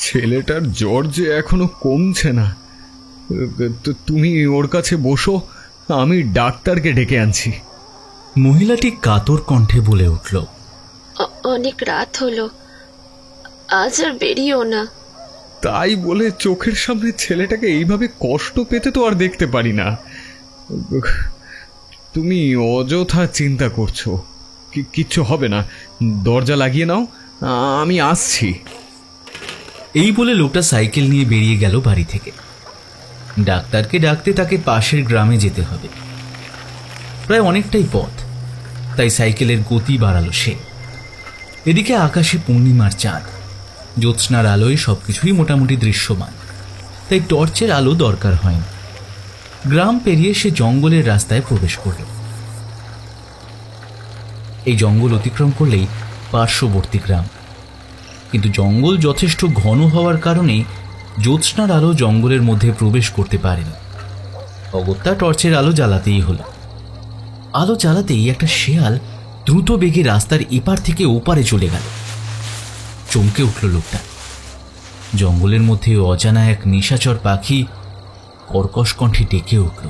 ছেলেটার জ্বর যে এখনো কমছে না। তুমি ওর কাছে বসো, আমি ডাক্তারকে ডেকে আনছি। মহিলাটি কাতর কণ্ঠে বলে উঠল, অনেক রাত হলো, আজ আর বেরিও না। তাই বলে চোখের সামনে ছেলেটাকে এইভাবে কষ্ট পেতে তো আর দেখতে পারি না। তুমি অযথা চিন্তা করছো, কিচ্ছু হবে না, দরজা লাগিয়ে নাও, আমি আসছি। এই বলে লোকটা সাইকেল নিয়ে বেরিয়ে গেল বাড়ি থেকে। ডাক্তারকে ডাকতে তাকে পাশের গ্রামে যেতে হবে, প্রায় অনেকটাই পথ, তাই সাইকেলের গতি বাড়ালো সে। এদিকে আকাশে পূর্ণিমার চাঁদ, জ্যোৎস্নার আলোয় সবকিছুই মোটামুটি দৃশ্যমান, তাই টর্চের আলো দরকার হয়নি। গ্রাম পেরিয়ে সে জঙ্গলের রাস্তায় প্রবেশ করল। এই জঙ্গল অতিক্রম করলেই পার্শ্ববর্তী গ্রাম, কিন্তু জঙ্গল যথেষ্ট ঘন হওয়ার কারণে জ্যোৎস্নার আলো জঙ্গলের মধ্যে প্রবেশ করতে পারেনি। অগত্যা টর্চের আলো জ্বালাতেই হলো। আলো জ্বালাতেই একটা শেয়াল দ্রুত বেগে রাস্তার এপার থেকে ওপারে চলে গেল। চমকে উঠল লোকটা। জঙ্গলের মধ্যে অজানা এক নিশাচর পাখি কর্কশ কণ্ঠে ডেকে উঠল।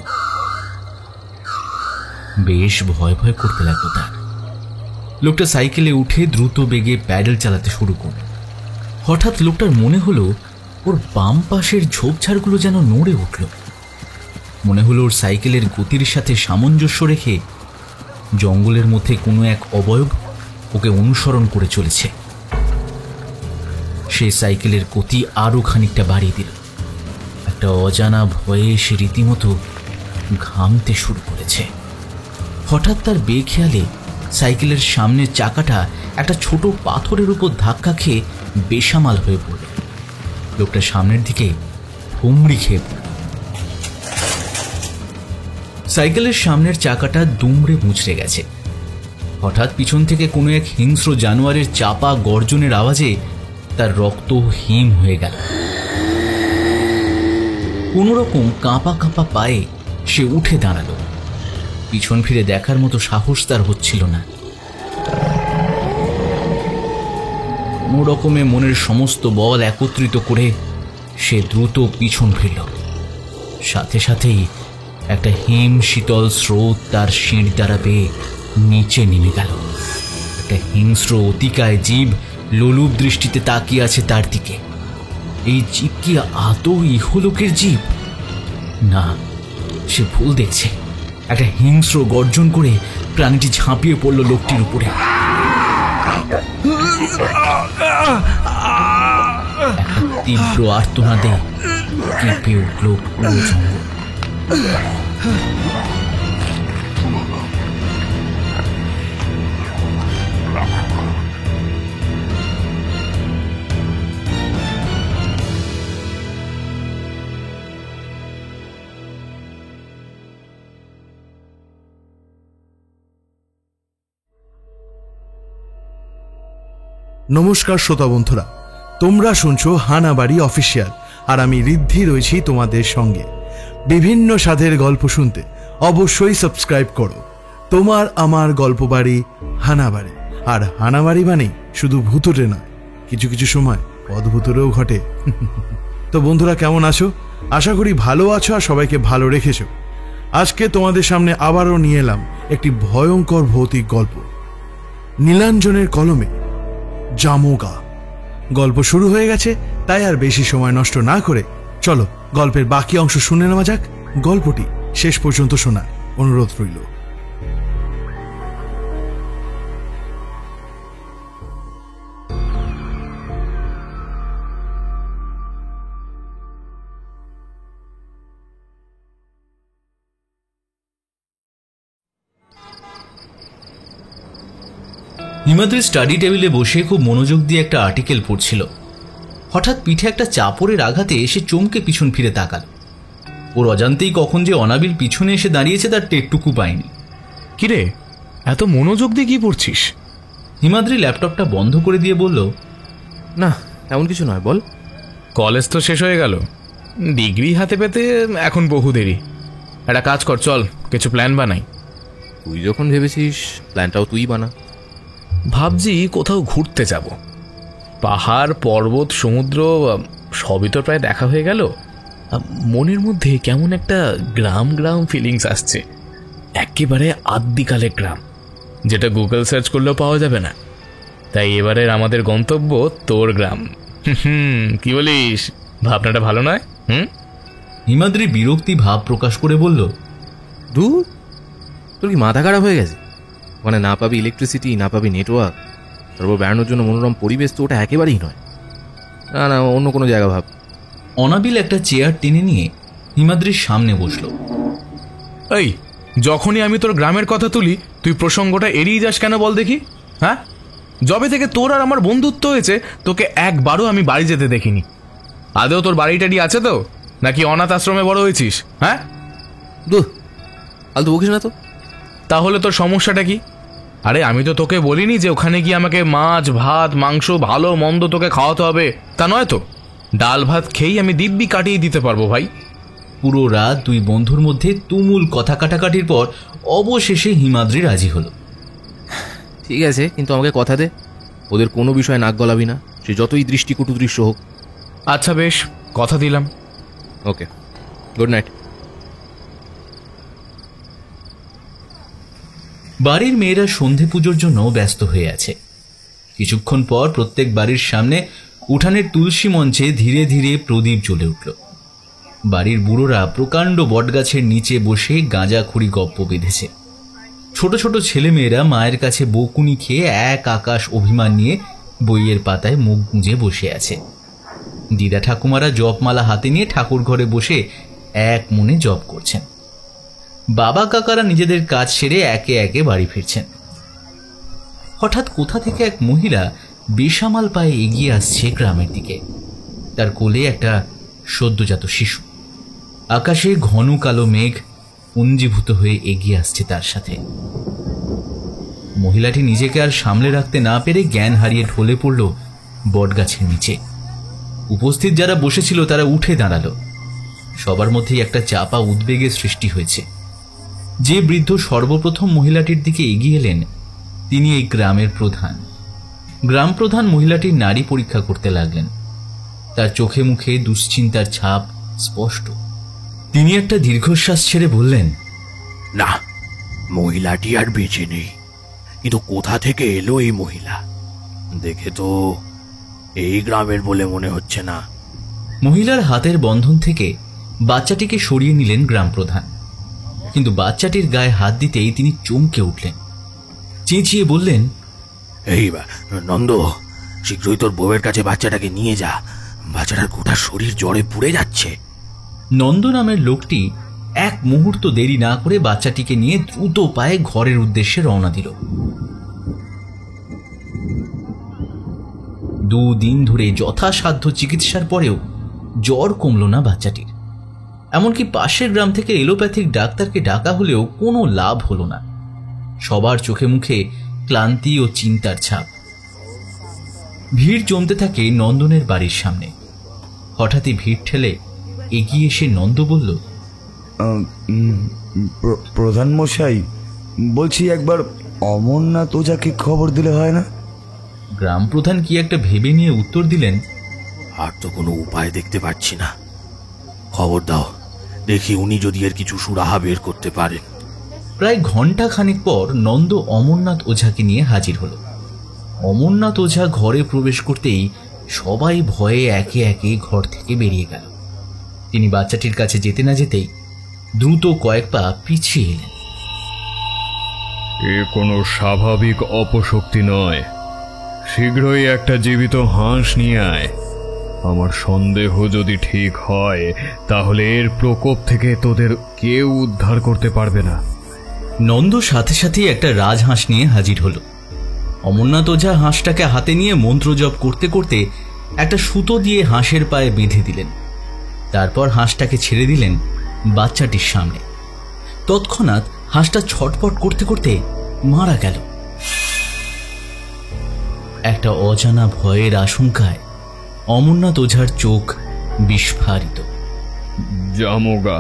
বেশ ভয় ভয় করতে লাগলো তার। লোকটা সাইকেলে উঠে দ্রুত বেগে প্যাডেল চালাতে শুরু করল। হঠাৎ লোকটার মনে হলো ওর বাম পাশের ঝোপঝাড়গুলো যেন নড়ে উঠল। মনে হলো ওর সাইকেলের গতির সাথে সামঞ্জস্য রেখে জঙ্গলের মধ্যে কোনো এক অবয়ব ওকে অনুসরণ করে চলেছে। সে সাইকেলের গতি আরো খানিকটা বাড়িয়ে দিল। একটা অজানা ভয়ে সে রীতিমতো ঘামতে শুরু করেছে। হঠাৎ তার বেখেয়ালে সাইকেলের সামনের চাকাটা একটা ছোট পাথরের উপর ধাক্কা খেয়ে বেসামাল হয়ে পড়ল। লোকটা সামনের দিকে হুমড়ি খেয়ে পড়ল। সাইকেলের সামনের চাকাটা দুমড়ে মুচড়ে গেছে। হঠাৎ পিছন থেকে কোনো এক হিংস্র জানোয়ারের চাপা গর্জনের আওয়াজে তার রক্ত হিম হয়ে গেল। কোনোরকম কাঁপা কাঁপা পায়ে সে উঠে দাঁড়ালো। পিছন ফিরে দেখার মতো সাহস তার হচ্ছিল না। কোনো রকমে মনের সমস্ত বল একত্রিত করে সে দ্রুত পিছন ফিরল। সাথে সাথেই একটা হিম শীতল স্রোত তার শির দ্বারা বেয়ে নিচে নেমে গেল। একটা হিংস্র অতিকায় জীব লোলুপ দৃষ্টিতে তাকিয়ে আছে তার দিকে। এই জীব কি আদৌ ইহলোকের জীব? না, সে ভুল দেখছে। একটা হিংস্র গর্জন করে প্রাণীটি ঝাঁপিয়ে পড়ল লোকটির উপরে। একটা তীব্র আর্তনাদে কেঁপে উঠল পুরো জঙ্গল। নমস্কার শ্রোতা বন্ধুরা, তোমরা শুনছো হানাবাড়ি অফিসিয়াল, আর আমি ঋদ্ধি রয়েছি তোমাদের সঙ্গে। বিভিন্ন স্বাদের গল্প শুনতে অবশ্যই সাবস্ক্রাইব করো তোমার আমার গল্প বাড়ি হানাবাড়ি। আর হানাবাড়ি মানে শুধু ভূতুরে নয়, কিছু কিছু সময় অদ্ভুতরেও ঘটে। তো বন্ধুরা, কেমন আছো? আশা করি ভালো আছো আর সবাইকে ভালো রেখেছো। আজকে তোমাদের সামনে আবারও নিয়ে এলাম একটি ভয়ঙ্কর ভৌতিক গল্প, নীলাঞ্জনের কলমে জামোগা। গল্প শুরু হয়ে গেছে, তাই আর বেশি সময় নষ্ট না করে চলো গল্পের বাকি অংশ শুনে নেওয়া যাক। গল্পটি শেষ পর্যন্ত শোনার অনুরোধ রইল। হিমাদ্রি স্টাডি টেবিলে বসে খুব মনোযোগ দিয়ে একটা আর্টিকেল পড়ছিল। হঠাৎ পিঠে একটা চাপড়ের আঘাতে এসে চমকে পিছন ফিরে তাকাল। ওর অজান্তেই কখন যে অনাবিল পিছনে এসে দাঁড়িয়েছে তার টেরটুকু পায়নি। কিরে, এত মনোযোগ দিয়ে কি পড়ছিস? হিমাদ্রি ল্যাপটপটা বন্ধ করে দিয়ে বলল, না, এমন কিছু নয়, বল। কলেজ তো শেষ হয়ে গেল, ডিগ্রি হাতে পেতে এখন বহু দেরি। একটা কাজ কর, চল কিছু প্ল্যান বানাই। তুই যখন ভেবেছিস, প্ল্যানটাও তুই বানা। ভাবছি কোথাও ঘুরতে যাব। পাহাড়, পর্বত, সমুদ্র সবই তো প্রায় দেখা হয়ে গেল। মনের মধ্যে কেমন একটা গ্রাম গ্রাম ফিলিংস আসছে, একেবারে আদ্যিকালের গ্রাম, যেটা গুগল সার্চ করলেও পাওয়া যাবে না। তাই এবারের আমাদের গন্তব্য তোর গ্রাম। কি বলিস, ভাবনাটা ভালো নয়? হিমাদ্রি বিরক্তি ভাব প্রকাশ করে বলল, দূর, তোর কি মাথা খারাপ হয়ে গেছে? ওখানে না পাবি ইলেকট্রিসিটি, না পাবি নেটওয়ার্ক, তারপর বেড়ানোর জন্য মনোরম পরিবেশ তো ওটা একেবারেই নয়। না না, অন্য কোনো জায়গা ভাব। অনাবিল একটা চেয়ার টেনে নিয়ে হিমাদ্রির সামনে বসল। এই, যখনই আমি তোর গ্রামের কথা তুলি তুই প্রসঙ্গটা এড়িয়ে যাস কেন বল দেখি? হ্যাঁ, যবে থেকে তোর আর আমার বন্ধুত্ব হয়েছে তোকে একবারও আমি বাড়ি যেতে দেখিনি। আদেও তোর বাড়িটারি আছে তো, নাকি অনাথ আশ্রমে বড় হয়েছিস? হ্যাঁ, দূর, আলতু বকিস না তো। তাহলে তোর সমস্যাটা কি? আরে আমি তো তোকে বলিনি যে ওখানে গিয়ে আমাকে মাছ, ভাত, মাংস, ভালো মন্দ তোকে খাওয়াতে হবে, তা নয় তো। ডাল ভাত খেয়েই আমি দিব্যি কাটিয়ে দিতে পারবো ভাই। পুরো রাত দুই বন্ধুর মধ্যে তুমুল কথা কাটাকাটির পর অবশেষে হিমাদ্রি রাজি হলো। ঠিক আছে, কিন্তু আমাকে কথা দে, ওদের কোনো বিষয়ে নাক গলাবি না, সে যতই দৃষ্টিকটু দৃশ্য হোক। আচ্ছা বেশ, কথা দিলাম। ওকে, গুড নাইট। বাড়ির মেয়েরা সন্ধে পুজোর জন্য ব্যস্ত হয়ে আছে। কিছুক্ষণ পর প্রত্যেক বাড়ির সামনে উঠানের তুলসী মঞ্চে ধীরে ধীরে প্রদীপ জ্বলে উঠল। বাড়ির বুড়োরা প্রকাণ্ড বটগাছের নিচে বসে গাঁজাখুরি গপ্প বেঁধেছে। ছোট ছোট ছেলেমেয়েরা মায়ের কাছে বকুনি খেয়ে এক আকাশ অভিমান নিয়ে বইয়ের পাতায় মুখ গুঁজে বসে আছে। দিদা ঠাকুমারা জপমালা হাতে নিয়ে ঠাকুর ঘরে বসে এক মনে জপ করছেন। বাবা কাকারা নিজেদের কাজ সেরে একে একে বাড়ি ফিরছেন। হঠাৎ কোথা থেকে এক মহিলা বেসামাল পায়ে এগিয়ে আসছে গ্রামের দিকে। তার কোলে একটা সদ্যজাত শিশু। আকাশে ঘন কালো মেঘ পুঞ্জীভূত হয়ে এগিয়ে আসছে তার সাথে। মহিলাটি নিজেকে আর সামলে রাখতে না পেরে জ্ঞান হারিয়ে ঢলে পড়ল বটগাছের নিচে। উপস্থিত যারা বসেছিল তারা উঠে দাঁড়ালো। সবার মধ্যেই একটা চাপা উদ্বেগের সৃষ্টি হয়েছে। যে বৃদ্ধ সর্বপ্রথম মহিলাটির দিকে এগিয়ে এলেন তিনি এই গ্রামের প্রধান। গ্রাম প্রধান মহিলাটির নাড়ি পরীক্ষা করতে লাগলেন। তার চোখে মুখে দুশ্চিন্তার ছাপ স্পষ্ট। তিনি একটা দীর্ঘশ্বাস ছেড়ে বললেন, না, মহিলাটি আর বেঁচে নেই, কিন্তু কোথা থেকে এলো এই মহিলা? দেখে তো এই গ্রামের বলে মনে হচ্ছে না। মহিলার হাতের বন্ধন থেকে বাচ্চাটিকে সরিয়ে নিলেন গ্রাম প্রধান, কিন্তু বাচ্চাটির গায়ে হাত দিতেই তিনি চমকে উঠলেন। চেঁচিয়ে বললেন, এই নন্দ, শীঘ্রই তোর বউয়ের কাছে বাচ্চাটাকে নিয়ে যা, বাচ্চাটার গোটা শরীর জ্বরে পুড়ে যাচ্ছে। নন্দ নামের লোকটি এক মুহূর্ত দেরি না করে বাচ্চাটিকে নিয়ে দ্রুত পায়ে ঘরের উদ্দেশ্যে রওনা দিল। 2 দিন ধরে যথাসাধ্য চিকিৎসার পরেও জ্বর কমল না বাচ্চাটির। এমনকি পাশের গ্রাম থেকে এলোপ্যাথিক ডাক্তারকে ডাকা হলেও কোনো লাভ হলো না। সবার চোখে মুখে ক্লান্তি ও চিন্তার ছাপ। ভিড় জমতে থাকে নন্দনের বাড়ির সামনে। হঠাৎই ভিড় ঠেলে এগিয়ে এসে নন্দ বলল, প্রধান মশাই, বলছি একবার অমরনাথ ওঝাকে খবর দিলে হয় না? গ্রাম প্রধান কি একটা ভেবে নিয়ে উত্তর দিলেন, আর তো কোনো উপায় দেখতে পাচ্ছি না, খবর দাও, দেখি উনি যদি এর কিছু সুরাহা বের করতে পারেন। প্রায় ঘন্টা খানেক পর নন্দ অমরনাথ ওঝাকে নিয়ে হাজির হল। অমরনাথ ওঝা ঘরে প্রবেশ করতেই সবাই ভয়ে একে একে ঘর থেকে বেরিয়ে গেল। তিনি বাচ্চাটির কাছে যেতে না যেতেই দ্রুত কয়েক পা পিছিয়ে এলেন। এ কোনো স্বাভাবিক অপশক্তি নয়, শীঘ্রই একটা জীবিত হাঁস নিয়ে আয়। আমার সন্দেহ যদি ঠিক হয় তাহলে এর প্রকোপ থেকে তোদের কেউ উদ্ধার করতে পারবে না। নন্দ সাথে সাথেই একটা রাজহাঁস নিয়ে হাজির হলো। অমরনাথ ওঝা হাঁসটাকে হাতে নিয়ে মন্ত্র জপ করতে করতে একটা সুতো দিয়ে হাঁসের পায়ে বেঁধে দিলেন। তারপর হাঁসটাকে ছেড়ে দিলেন বাচ্চাটির সামনে। তৎক্ষণাৎ হাঁসটা ছটফট করতে করতে মারা গেল। একটা অজানা ভয়ের আশঙ্কায় অমরনাথ ওঝার চোখ বিস্ফারিত। জামোগা,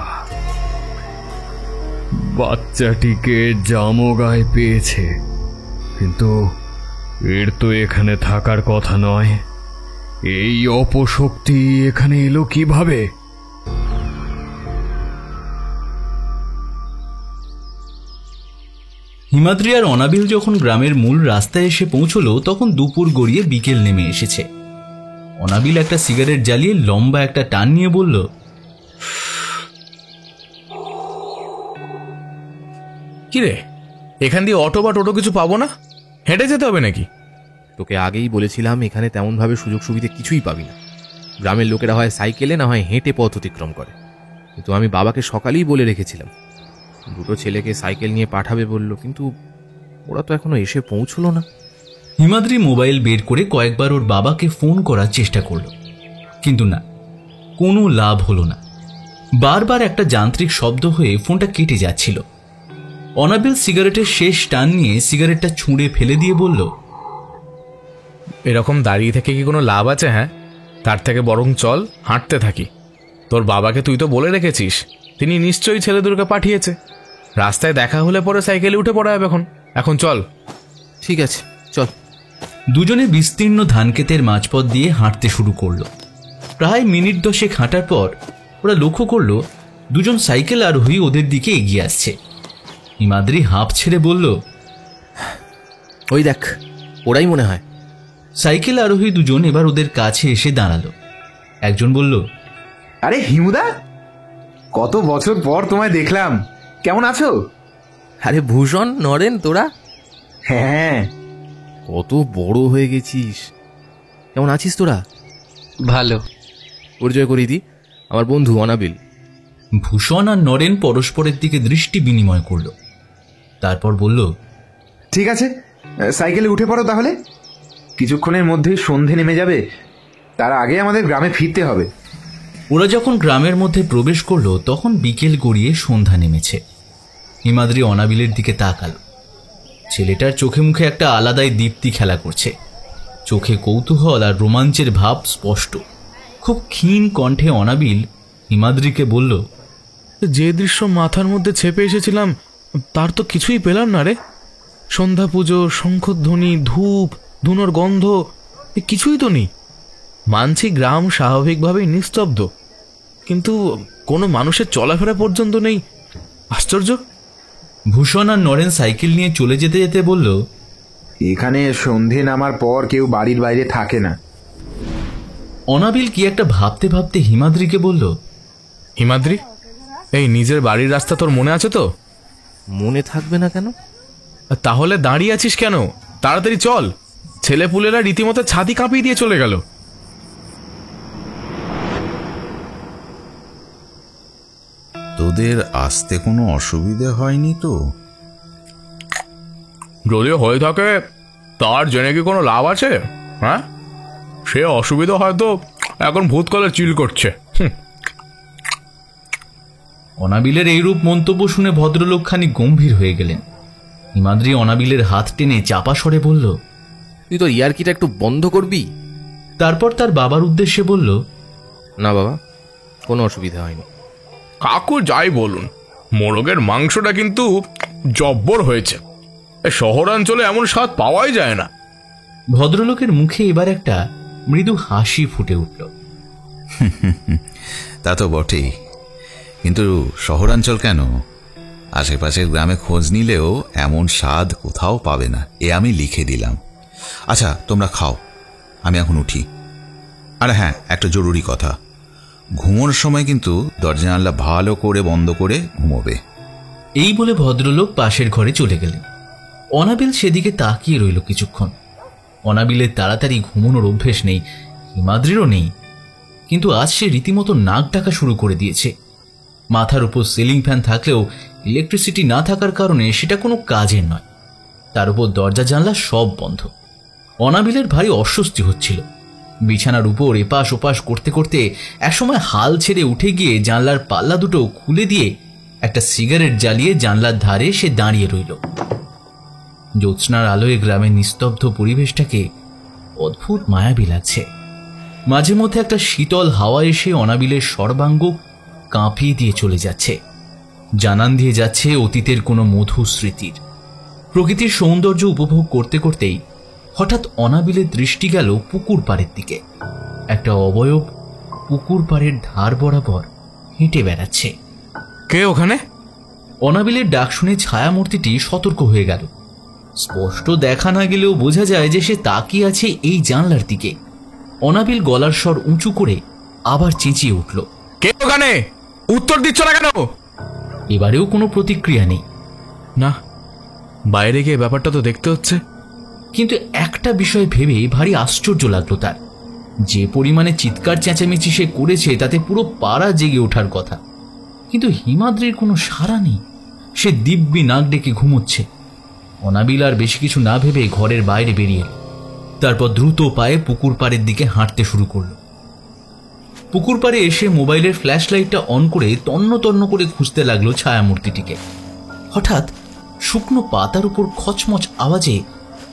বাচ্চাটিকে জামোগায় পেয়েছে, কিন্তু এর তো এখানে থাকার কথা নয়। এই অপশক্তি এখানে এলো কিভাবে? হিমাদ্রি আর অনাবিল যখন গ্রামের মূল রাস্তায় এসে পৌঁছলো তখন দুপুর গড়িয়ে বিকেল নেমে এসেছে। অনাবিল একটা সিগারেট জ্বালিয়ে লম্বা একটা টান নিয়ে বলল, কিরে, এখান দিয়ে অটো বা টোটো কিছু পাবো না? হেঁটে যেতে হবে নাকি? তোকে আগেই বলেছিলাম এখানে তেমনভাবে সুযোগ সুবিধা কিছুই পাবি না। গ্রামের লোকেরা হয় সাইকেলে না হয় হেঁটে পথ অতিক্রম করে। কিন্তু আমি বাবাকে সকালেই বলে রেখেছিলাম, দুটো ছেলেকে সাইকেল নিয়ে পাঠাবে বলল, কিন্তু ওরা তো এখনো এসে পৌঁছলো না। হিমাদ্রি মোবাইল বের করে কয়েকবার ওর বাবাকে ফোন করার চেষ্টা করল, কিন্তু না, কোনো লাভ হলো না। বারবার একটা যান্ত্রিক শব্দ হয়ে ফোনটা কেটে যাচ্ছিল। অনাবিল সিগারেটের শেষ টান নিয়ে সিগারেটটা ছুঁড়ে ফেলে দিয়ে বলল, এরকম দাঁড়িয়ে থেকে কি কোনো লাভ আছে? হ্যাঁ, তার থেকে বরং চল হাঁটতে থাকি। তোর বাবাকে তুই তো বলে রেখেছিস, তিনি নিশ্চয়ই ছেলে দুটোকে পাঠিয়েছে। রাস্তায় দেখা হলে পরে সাইকেলে উঠে পড়া হবে। এখন চল। ঠিক আছে, চল। দুজনে বিস্তীর্ণ ধানক্ষেতের মাঝপথ দিয়ে হাঁটতে শুরু করলো। প্রায় মিনিট 10 হাঁটার পর ওরা লক্ষ্য করলো দুজন সাইকেল আরোহী ওদের দিকে এগিয়ে আসছে। হিমাদ্রি হাঁপ ছেড়ে বলল, ওই দেখ, ওরাই মনে হয়। সাইকেল আরোহী দুজন এবার ওদের কাছে এসে দাঁড়ালো। একজন বলল, আরে হিমুদা, কত বছর পর তোমায় দেখলাম, কেমন আছো? আরে ভূষণ, নরেন, তোরা? হ্যাঁ, কত বড় হয়ে গেছিস। কেমন আছিস তোরা? ভালো। পরিচয় করিয়ে দি, আমার বন্ধু অনাবিল। ভূষণ আর নরেন পরস্পরের দিকে দৃষ্টি বিনিময় করল, তারপর বলল, ঠিক আছে, সাইকেলে উঠে পড়ো তাহলে। কিছুক্ষণের মধ্যেই সন্ধে নেমে যাবে, তার আগে আমাদের গ্রামে ফিরতে হবে। ওরা যখন গ্রামের মধ্যে প্রবেশ করলো তখন বিকেল গড়িয়ে সন্ধ্যা নেমেছে। হিমাদ্রি অনাবিলের দিকে তাকালো। ছেলেটার চোখে মুখে একটা আলাদাই দীপ্তি খেলা করছে। চোখে কৌতূহল আর রোমাঞ্চের ভাব স্পষ্ট। খুব ক্ষীণ কণ্ঠে অনাবিল হিমাদ্রিকে বলল, যে দৃশ্য মাথার মধ্যে ছেপে এসেছিলাম তার তো কিছুই পেলাম না রে। সন্ধ্যা পুজো, শঙ্খধ্বনি, ধূপ ধুনোর গন্ধ, কিছুই তো নেই। মানছি গ্রাম স্বাভাবিকভাবেই নিস্তব্ধ, কিন্তু কোনো মানুষের চলাফেরা পর্যন্ত নেই। আশ্চর্য। ভূষণ আর নরেন সাইকেল নিয়ে চলে যেতে যেতে বলল, এখানে সন্ধে নামার পর কেউ বাড়ির বাইরে থাকে না। অনাবিল কি একটা ভাবতে ভাবতে হিমাদ্রিকে বলল, হিমাদ্রি, এই নিজের বাড়ির রাস্তা তোর মনে আছে তো? মনে থাকবে না কেন? তাহলে দাঁড়িয়ে আছিস কেন? তাড়াতাড়ি চল। ছেলেপুলেরা রীতিমতো ছাতি কাঁপিয়ে দিয়ে চলে গেল। তোদের আসতে কোনো অসুবিধে হয়নি তো? যদি হয়ে থাকে তার জেনে কি কোনো লাভ আছে? হ্যাঁ, সে অসুবিধা হয়তো এখন ভূতকালে চিল করছে। অনাবিলের এইরূপ মন্তব্য শুনে ভদ্রলোক খানিক গম্ভীর হয়ে গেলেন। হিমাদ্রি অনাবিলের হাত টেনে চাপা স্বরে বলল, তুই তো ইয়ার্কিটা একটু বন্ধ করবি। তারপর তার বাবার উদ্দেশ্যে বলল, না বাবা, কোনো অসুবিধা হয়নি। কাকু যাই বলুন, মোরগের মাংসটা কিন্তু জব্বর হয়েছে। শহরাঞ্চলে এমন স্বাদ পাওয়াই যায় না। ভদ্রলোকের মুখে এবার একটা মৃদু হাসি ফুটে উঠল। তা তো বটেই, কিন্তু শহরাঞ্চল কেন, আশেপাশের গ্রামে খোঁজ নিলেও এমন স্বাদ কোথাও পাবে না, এ আমি লিখে দিলাম। আচ্ছা, তোমরা খাও, আমি এখন উঠি। আর হ্যাঁ, একটা জরুরি কথা, ঘুমোনোর সময় কিন্তু দরজা জানলা ভালো করে বন্ধ করে ঘুমোবে। এই বলে ভদ্রলোক পাশের ঘরে চলে গেলেন। অনাবিল সেদিকে তাকিয়ে রইল কিছুক্ষণ। অনাবিলের তাড়াতাড়ি ঘুমানোর অভ্যেস নেই, হিমাদ্রিরও নেই, কিন্তু আজ সে রীতিমতো নাক ডাকা শুরু করে দিয়েছে। মাথার উপর সিলিং ফ্যান থাকলেও ইলেকট্রিসিটি না থাকার কারণে সেটা কোনো কাজের নয়। তার উপর দরজা জানলা সব বন্ধ। অনাবিলের ভারী অস্বস্তি হচ্ছিল। বিছানার উপর এপাশ ওপাশ করতে করতে একসময় হাল ছেড়ে উঠে গিয়ে জানলার পাল্লা দুটো খুলে দিয়ে একটা সিগারেট জ্বালিয়ে জানলার ধারে সে দাঁড়িয়ে রইল। জ্যোৎস্নার আলোয় গ্রামের নিস্তব্ধ পরিবেশটাকে অদ্ভুত মায়াবী লাগছে। মাঝে মধ্যে একটা শীতল হাওয়া এসে অনাবিলের সর্বাঙ্গ কাঁপিয়ে দিয়ে চলে যাচ্ছে, জানান দিয়ে যাচ্ছে অতীতের কোনো মধুর স্মৃতির। প্রকৃতির সৌন্দর্য উপভোগ করতে করতেই হঠাৎ অনাবিলের দৃষ্টি গেল পুকুর পাড়ের দিকে। একটা অবয়ব পুকুর পাড়ের ধার বরাবর হেঁটে বেড়াচ্ছে। কে ওখানে? অনাবিলের ডাক শুনে ছায়ামূর্তিটি সতর্ক হয়ে গেল। স্পষ্ট দেখা না গেলেও বোঝা যায় যে সে তাকিয়ে আছে এই জানলার দিকে। অনাবিল গলার স্বর উঁচু করে আবার চেঁচিয়ে উঠল, কে ওখানে? উত্তর দিচ্ছ না কেন? এবারেও কোনো প্রতিক্রিয়া নেই। না, বাইরে গিয়ে ব্যাপারটা তো দেখতে হচ্ছে। কিন্তু একটা বিষয় ভেবে ভারী আশ্চর্য লাগলো তার। যে পরিমাণে চিৎকার চেঁচামেচি সে করেছে তাতে পুরো পাড়া জেগে ওঠার কথা, কিন্তু হিমাদ্রির কোনো সাড়া নেই। সে দিব্যি নাক ডেকে ঘুমোচ্ছে। অনাবিল আর বেশি কিছু না ভেবে ঘরের বাইরে বেরিয়ে এলো। তারপর দ্রুত পায়ে পুকুর পাড়ের দিকে হাঁটতে শুরু করলো। পুকুর পাড়ে এসে মোবাইলের ফ্ল্যাশ লাইটটা অন করে তন্ন তন্ন করে খুঁজতে লাগলো ছায়ামূর্তিটিকে। হঠাৎ শুকনো পাতার উপর খচমচ আওয়াজে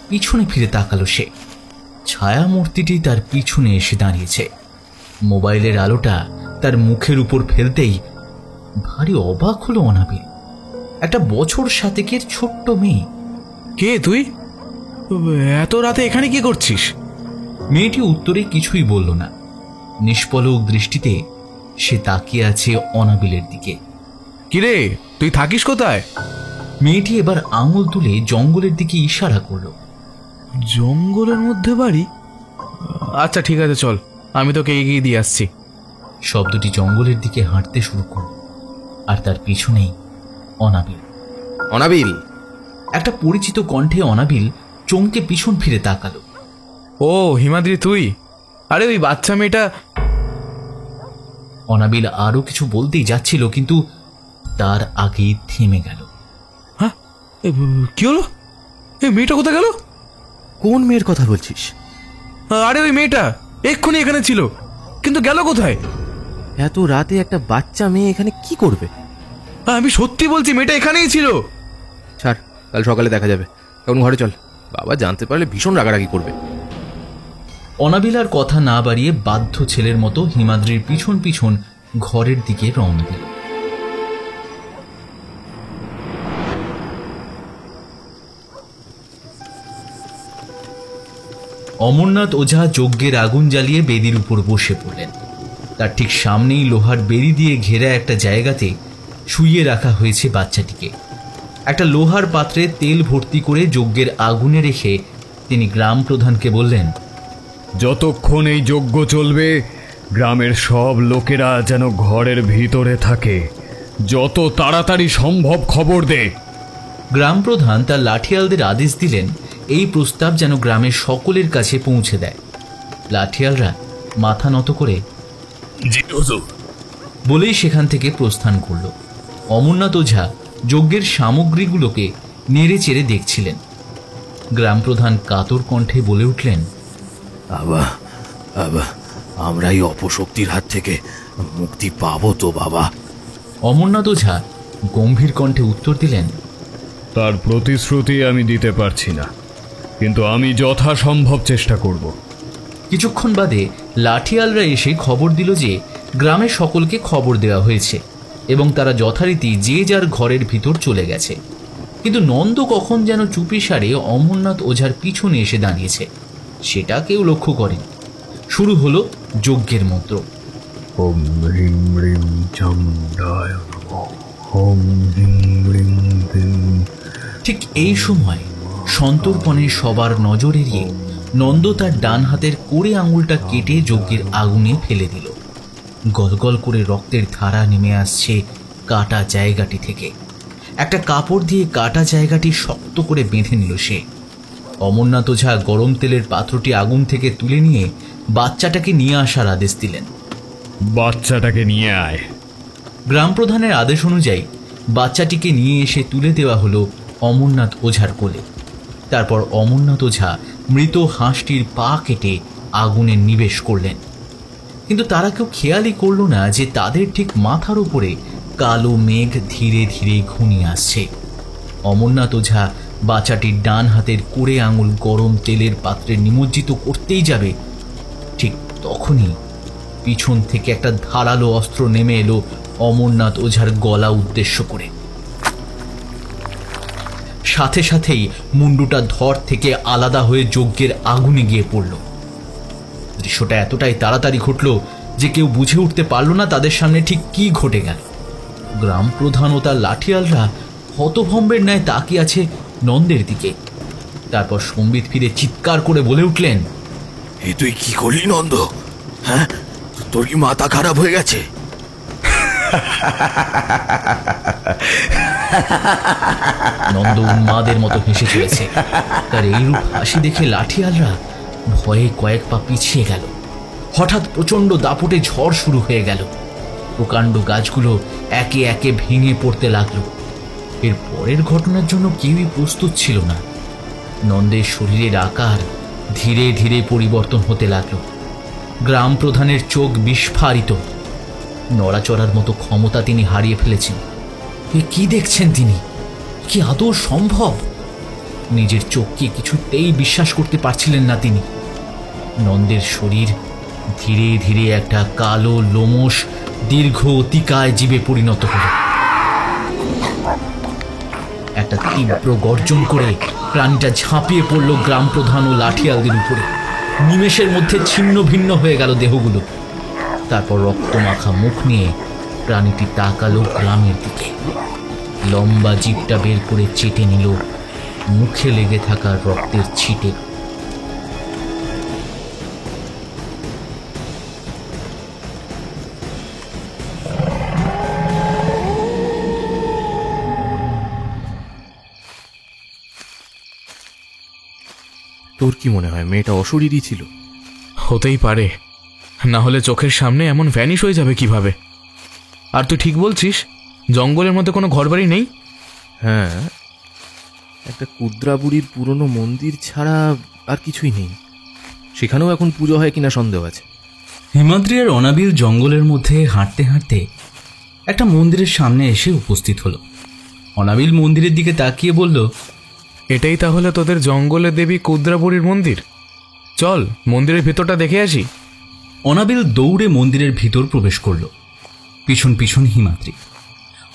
পিছনে ফিরে তাকালো সে। ছায়ামূর্তিটি তার পিছনে এসে দাঁড়িয়েছে। মোবাইলের আলোটা তার মুখের উপর ফেলতেই ভারী অবাক হলো অনাবিল। একটা বছর সাতেকের ছোট্ট মেয়ে। কে তুই? এত রাতে এখানে কি করছিস? মেয়েটি উত্তরে কিছুই বলল না। নিষ্পলক দৃষ্টিতে সে তাকিয়ে আছে অনাবিলের দিকে। কিরে, তুই থাকিস কোথায়? মেয়েটি এবার আঙুল তুলে জঙ্গলের দিকে ইশারা করলো। জঙ্গলের মধ্যে বাড়ি? আচ্ছা ঠিক আছে, চল, আমি তোকে এগিয়ে দিয়ে আসছি। শব্দটি জঙ্গলের দিকে হাঁটতে শুরু করল, আর তার পিছনেই অনাবিল। অনাবিল! একটা পরিচিত কণ্ঠে অনাবিল চমকে পিছন ফিরে তাকালো। ও হিমাদ্রি, তুই? আরে ওই বাচ্চা মেয়েটা। অনাবিল আরো কিছু বলতেই যাচ্ছিল, কিন্তু তার আগেই থেমে গেল। হ্যাঁ, কি হলো? এই মেয়েটা কোথায় গেল? কোন মেয়ের কথা বলছিস? আরে ওই মেয়েটা এক্ষুনি এখানে ছিল, কিন্তু গেল কোথায়? এত রাতে একটা বাচ্চা মেয়ে এখানে কি করবে? আমি সত্যি বলছি, মেয়েটা এখানেই ছিল। ছাড়, কাল সকালে দেখা যাবে। এখন ঘরে চল, বাবা জানতে পারলে ভীষণ রাগারাগি করবে। অনাবিল আর কথা না বাড়িয়ে বাধ্য ছেলের মতো হিমাদ্রির পিছন পিছন ঘরের দিকে রওনা দিল। অমরনাথ ওঝা যজ্ঞের আগুন জ্বালিয়ে বেদির উপর বসে পড়লেন। তার ঠিক সামনেই লোহার বেড়ি দিয়ে ঘেরা একটা জায়গাতে শুইয়ে রাখা হয়েছে বাচ্চাটিকে। একটা লোহার পাত্রে তেল ভর্তি করে যজ্ঞের আগুনে রেখে তিনি গ্রাম প্রধানকে বললেন, যতক্ষণ এই যজ্ঞ চলবে গ্রামের সব লোকেরা যেন ঘরের ভিতরে থাকে। যত তাড়াতাড়ি সম্ভব খবর দে। গ্রাম প্রধান তার লাঠিয়ালদের আদেশ দিলেন এই প্রস্তাব যেন গ্রামের সকলের কাছে পৌঁছে দেয়। লাঠিয়ালরা মাথা নত করে বলেই সেখান থেকে প্রস্থান করল। অমরনাথ ওঝা যজ্ঞের সামগ্রীগুলোকে নেড়ে চেড়ে দেখছিলেন। গ্রাম প্রধান কাতর কণ্ঠে বলে উঠলেন, আমরা এই অপশক্তির হাত থেকে মুক্তি পাবো তো বাবা? অমরনাথ ওঝা গম্ভীর কণ্ঠে উত্তর দিলেন, তার প্রতিশ্রুতি আমি দিতে পারছি না, কিন্তু আমি যথাসম্ভব চেষ্টা করব। কিছুক্ষণ বাদে লাঠিয়ালরা এসে খবর দিল যে গ্রামে সকলকে খবর দেওয়া হয়েছে এবং তারা যথারীতি যে যার ঘরের ভিতর চলে গেছে। কিন্তু নন্দ কখন যেন চুপি সারে অমরনাথ ওঝার পিছনে এসে দাঁড়িয়েছে, সেটা কেউ লক্ষ্য করেন। শুরু হলো যজ্ঞের মন্ত্র। ওম হ্রিং হ্রিং চামুণ্ডায় নমঃ, ওম হ্রিং হ্রিং হ্রিং। ঠিক এই সময় সন্তর্পণে সবার নজর এড়িয়ে নন্দ তার ডান হাতের কোড়ে আঙুলটা কেটে যজ্ঞের আগুনে ফেলে দিল। গলগল করে রক্তের ধারা নেমে আসছে কাটা জায়গাটি থেকে। একটা কাপড় দিয়ে কাটা জায়গাটি শক্ত করে বেঁধে নিল সে। অমরনাথ ওঝা গরম তেলের পাত্রটি আগুন থেকে তুলে নিয়ে বাচ্চাটাকে নিয়ে আসার আদেশ দিলেন। বাচ্চাটাকে নিয়ে আয়। গ্রাম প্রধানের আদেশ অনুযায়ী বাচ্চাটিকে নিয়ে এসে তুলে দেওয়া হলো অমরনাথ ওঝার কোলে। তারপর অমরনাথ ওঝা মৃত হাঁসটির পা কেটে আগুনে নিবেশ করলেন। কিন্তু তারা কেউ খেয়ালই করল না যে তাদের ঠিক মাথার উপরে কালো মেঘ ধীরে ধীরে ঘনিয়ে আসছে। অমরনাথ ওঝা বাচ্চাটির ডান হাতের কোড়ে আঙুল গরম তেলের পাত্রে নিমজ্জিত করতেই যাবে, ঠিক তখনই পিছন থেকে একটা ধারালো অস্ত্র নেমে এলো অমরনাথ ওঝার গলা উদ্দেশ্য করে। সাথে সাথেই মুন্ডুটা ধর থেকে আলাদা হয়ে যজ্ঞের আগুনে গিয়ে পড়ল। দৃশ্যটা এতটাই তাড়াতাড়ি ঘটল যে কেউ বুঝে উঠতে পারল না তাদের সামনে ঠিক কি ঘটে গেল। গ্রাম প্রধান ও তার লাঠিয়ালরা হতভম্বের ন্যায় তাকিয়ে আছে নন্দের দিকে। তারপর সম্বিত ফিরে চিৎকার করে বলে উঠলেন, এ তুই কি করলি নন্দ? হ্যাঁ, তোর কি মাথা খারাপ হয়ে গেছে? নন্দ উন্মাদের মতো হেসে চলেছে। তার এইরূপ হাসি দেখে লাঠিয়ালরা ভয়ে কয়েক পা পিছিয়ে গেল। হঠাৎ প্রচন্ড দাপটে ঝড় শুরু হয়ে গেল। প্রকাণ্ড গাছগুলো একে একে ভেঙে পড়তে লাগলো। এর পরের ঘটনার জন্য কেউই প্রস্তুত ছিল না। নন্দের শরীরের আকার ধীরে ধীরে পরিবর্তন হতে লাগলো। গ্রাম প্রধানের চোখ বিস্ফারিত। নড়াচড়ার মতো ক্ষমতা তিনি হারিয়ে ফেলেছেন। এ কি দেখছেন তিনি? কি আদৌ সম্ভব? নিজের চোখকে কিছুতেই বিশ্বাস করতে পারছিলেন না তিনি। নন্দের শরীর ধীরে ধীরে একটা কালো লোমশ দীর্ঘ অতিকায় জীবে পরিণত হল। একটা তীব্র গর্জন করে প্রাণীটা ঝাঁপিয়ে পড়ল গ্রাম প্রধান ও লাঠিয়ালদের উপরে। নিমেষের মধ্যে ছিন্ন ভিন্ন হয়ে গেল দেহগুলো। তারপর রক্তমাখা মুখ নিয়ে প্রাণীটি তাকালো গ্রামের দিকে। লম্বা জিভটা বের করে চেটে নিল মুখে লেগে থাকা রক্তের ছিটে। তোর কি মনে হয় মেয়েটা অশরীরই ছিল? হতেই পারে, না হলে চোখের সামনে এমন ভ্যানিশ হয়ে যাবে কিভাবে? আর তুই ঠিক বলছিস, জঙ্গলের মধ্যে কোনো ঘরবাড়ি নেই। হ্যাঁ, একটা কুদ্রা বুড়ির পুরনো মন্দির ছাড়া আর কিছুই নেই। সেখানেও এখন পুজো হয় কিনা সন্দেহ আছে। হিমাদ্রি আর অনাবিল জঙ্গলের মধ্যে হাঁটতে হাঁটতে একটা মন্দিরের সামনে এসে উপস্থিত হলো। অনাবিল মন্দিরের দিকে তাকিয়ে বলল, এটাই তাহলে তোদের জঙ্গলের দেবী কুদ্রাবুড়ির মন্দির? চল মন্দিরের ভেতরটা দেখে আসি। অনাবিল দৌড়ে মন্দিরের ভিতর প্রবেশ করল, পিছন পিছন হিমাদ্রি।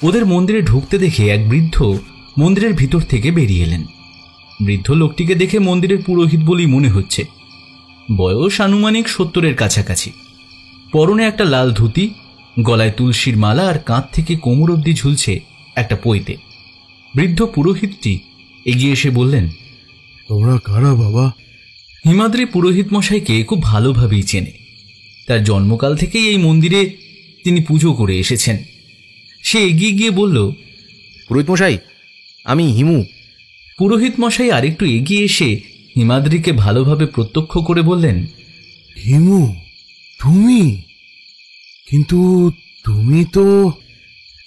ওদের মন্দিরে ঢুকতে দেখে এক বৃদ্ধ মন্দিরের ভিতর থেকে বেরিয়ে এলেন। বৃদ্ধ লোকটিকে দেখে মন্দিরের পুরোহিত বলেই মনে হচ্ছে। বয়স আনুমানিক 70-এর কাছাকাছি। পরনে একটা লাল ধুতি, গলায় তুলসীর মালা আর কাঁধ থেকে কোমর অবধি ঝুলছে একটা পৈতে। বৃদ্ধ পুরোহিতটি এগিয়ে এসে বললেন, তোমরা কারা বাবা? হিমাদ্রি পুরোহিত মশাইকে খুব ভালোভাবেই চেনে। তার জন্মকাল থেকেই এই মন্দিরে তিনি পুজো করে এসেছেন। সে এগিয়ে গিয়ে বলল, পুরোহিত মশাই, আমি হিমু। পুরোহিত মশাই আরেকটু এগিয়ে এসে হিমাদ্রিকে ভালোভাবে প্রত্যক্ষ করে বললেন, হিমু, তুমি? কিন্তু তুমি তো...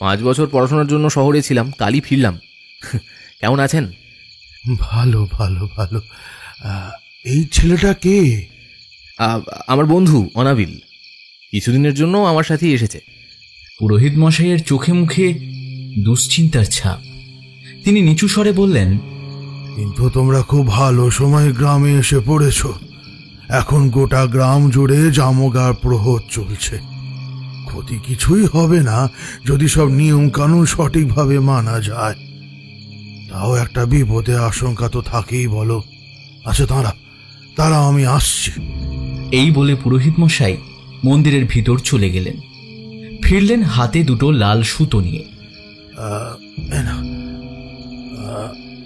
5 বছর পড়াশোনার জন্য শহরে ছিলাম, কালই ফিরলাম। কেমন আছেন? ভালো ভালো ভালো। এই ছেলেটা কে? আমার বন্ধু অনাবিল। কিছুদিনের জন্য আমার সাথেই এসেছে। পুরোহিত মশাইয়ের চোখে মুখে দুশ্চিন্তার ছাপ। তিনি নিচু স্বরে বললেন, কিন্তু তোমরা খুব ভালো সময় গ্রামে এসে পড়েছ। এখন গোটা গ্রাম জুড়ে জামগার প্রহর চলছে। ক্ষতি কিছুই হবে না যদি সব নিয়ম কানুন সঠিকভাবে মানা যায়। তাও একটা বিপদের আশঙ্কা তো থাকেই বলো। আচ্ছা তারা আমি আসছি। এই বলে পুরোহিত মশাই মন্দিরের ভিতর চলে গেলেন। ফিরলেন হাতে দুটো লাল সুতো নিয়ে।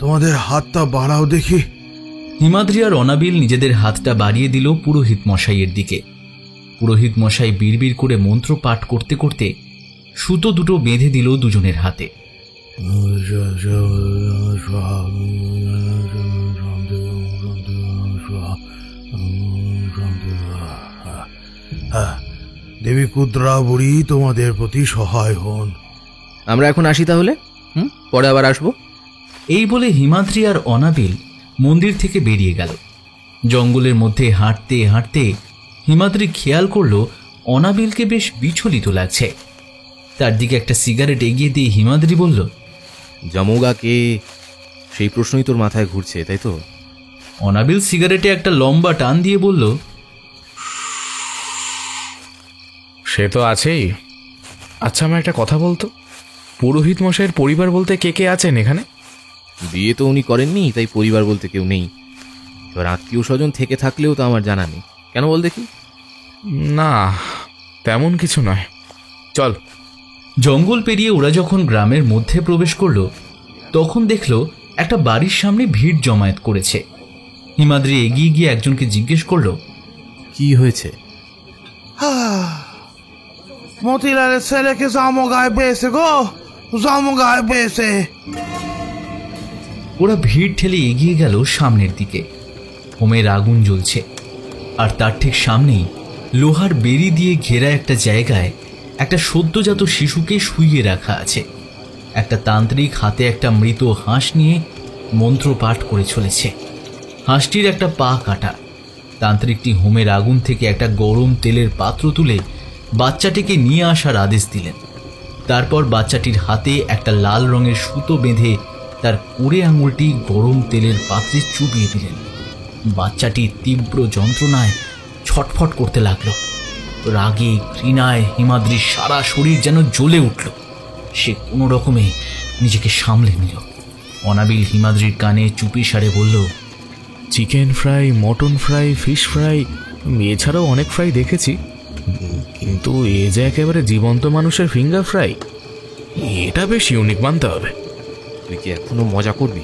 তোমাদের হাতটা বাড়াও দেখি। হিমাদ্রি আর অনাবিল নিজেদের হাতটা বাড়িয়ে দিল পুরোহিত মশাইয়ের দিকে। পুরোহিত মশাই বিড়বিড় করে মন্ত্র পাঠ করতে করতে সুতো দুটো বেঁধে দিল দুজনের হাতে। দেবী কুদ্রা বুড়ি তোমাদের প্রতি সহায় হন। আমরা এখন আসি তাহলে, পরে আবার আসবো। এই বলে হিমাদ্রি আর অনাবিল মন্দির থেকে বেরিয়ে গেল। জঙ্গলের মধ্যে হাঁটতে হাঁটতে হিমাদ্রি খেয়াল করল অনাবিলকে বেশ বিচলিত লাগছে। তার দিকে একটা সিগারেট এগিয়ে দিয়ে হিমাদ্রি বলল, জামোগা কে? সেই প্রশ্নই তোর মাথায় ঘুরছে, তাই তো? অনাবিল সিগারেটে একটা লম্বা টান দিয়ে বলল, সে তো আছেই। আচ্ছা, আমার একটা কথা বলতো, পুরোহিত মশাইয়ের পরিবার বলতে কে কে আছেন এখানে? বিয়ে তো উনি করেননি, তাই পরিবার বলতে কেউ নেই। এবার আত্মীয় স্বজন থেকে থাকলেও তো আমার জানা নেই। কেন বল দেখি? না, তেমন কিছু নয়, চল। জঙ্গল পেরিয়ে ওরা যখন গ্রামের মধ্যে প্রবেশ করলো তখন দেখলো একটা বাড়ির সামনে ভিড় জমায়েত করেছে। হিমাদ্রি এগিয়ে গিয়ে একজনকে জিজ্ঞেস করলো, কি হয়েছে? মতিলালের ছেলেকে জামগায় পেয়েছে গো, জামগায় পেয়েছে। ওরা ভিড় ঠেলে এগিয়ে গেল সামনের দিকে। হোমের আগুন জ্বলছে, আর তার ঠিক সামনেই লোহার বেড়ি দিয়ে ঘেরা একটা জায়গায় একটা সদ্যজাত শিশুকে শুইয়ে রাখা আছে। একটা তান্ত্রিক হাতে একটা মৃত হাঁস নিয়ে মন্ত্র পাঠ করে চলেছে। হাঁসটির একটা পা কাটা। তান্ত্রিকটি হোমের আগুন থেকে একটা গরম তেলের পাত্র তুলে বাচ্চাটিকে নিয়ে আসার আদেশ দিলেন। তারপর বাচ্চাটির হাতে একটা লাল রঙের সুতো বেঁধে তার কুড়ে আঙুলটি গরম তেলের পাত্রে চুবিয়ে দিলেন। বাচ্চাটি তীব্র যন্ত্রণায় ছটফট করতে লাগলো। রাগে ঘৃণায় হিমাদ্রির সারা শরীর যেন জ্বলে উঠল। সে কোনো রকমে নিজেকে সামলে নিল। অনাবিল হিমাদ্রির কানে চুপি সারে বলল, chicken fry, mutton fry, fish fry, এছাড়াও অনেক ফ্রাই দেখেছি, কিন্তু এ যে একেবারে জীবন্ত মানুষের ফিঙ্গার ফ্রাই, এটা বেশ ইউনিক মানতে হবে। তুই কি এখনো মজা করবি?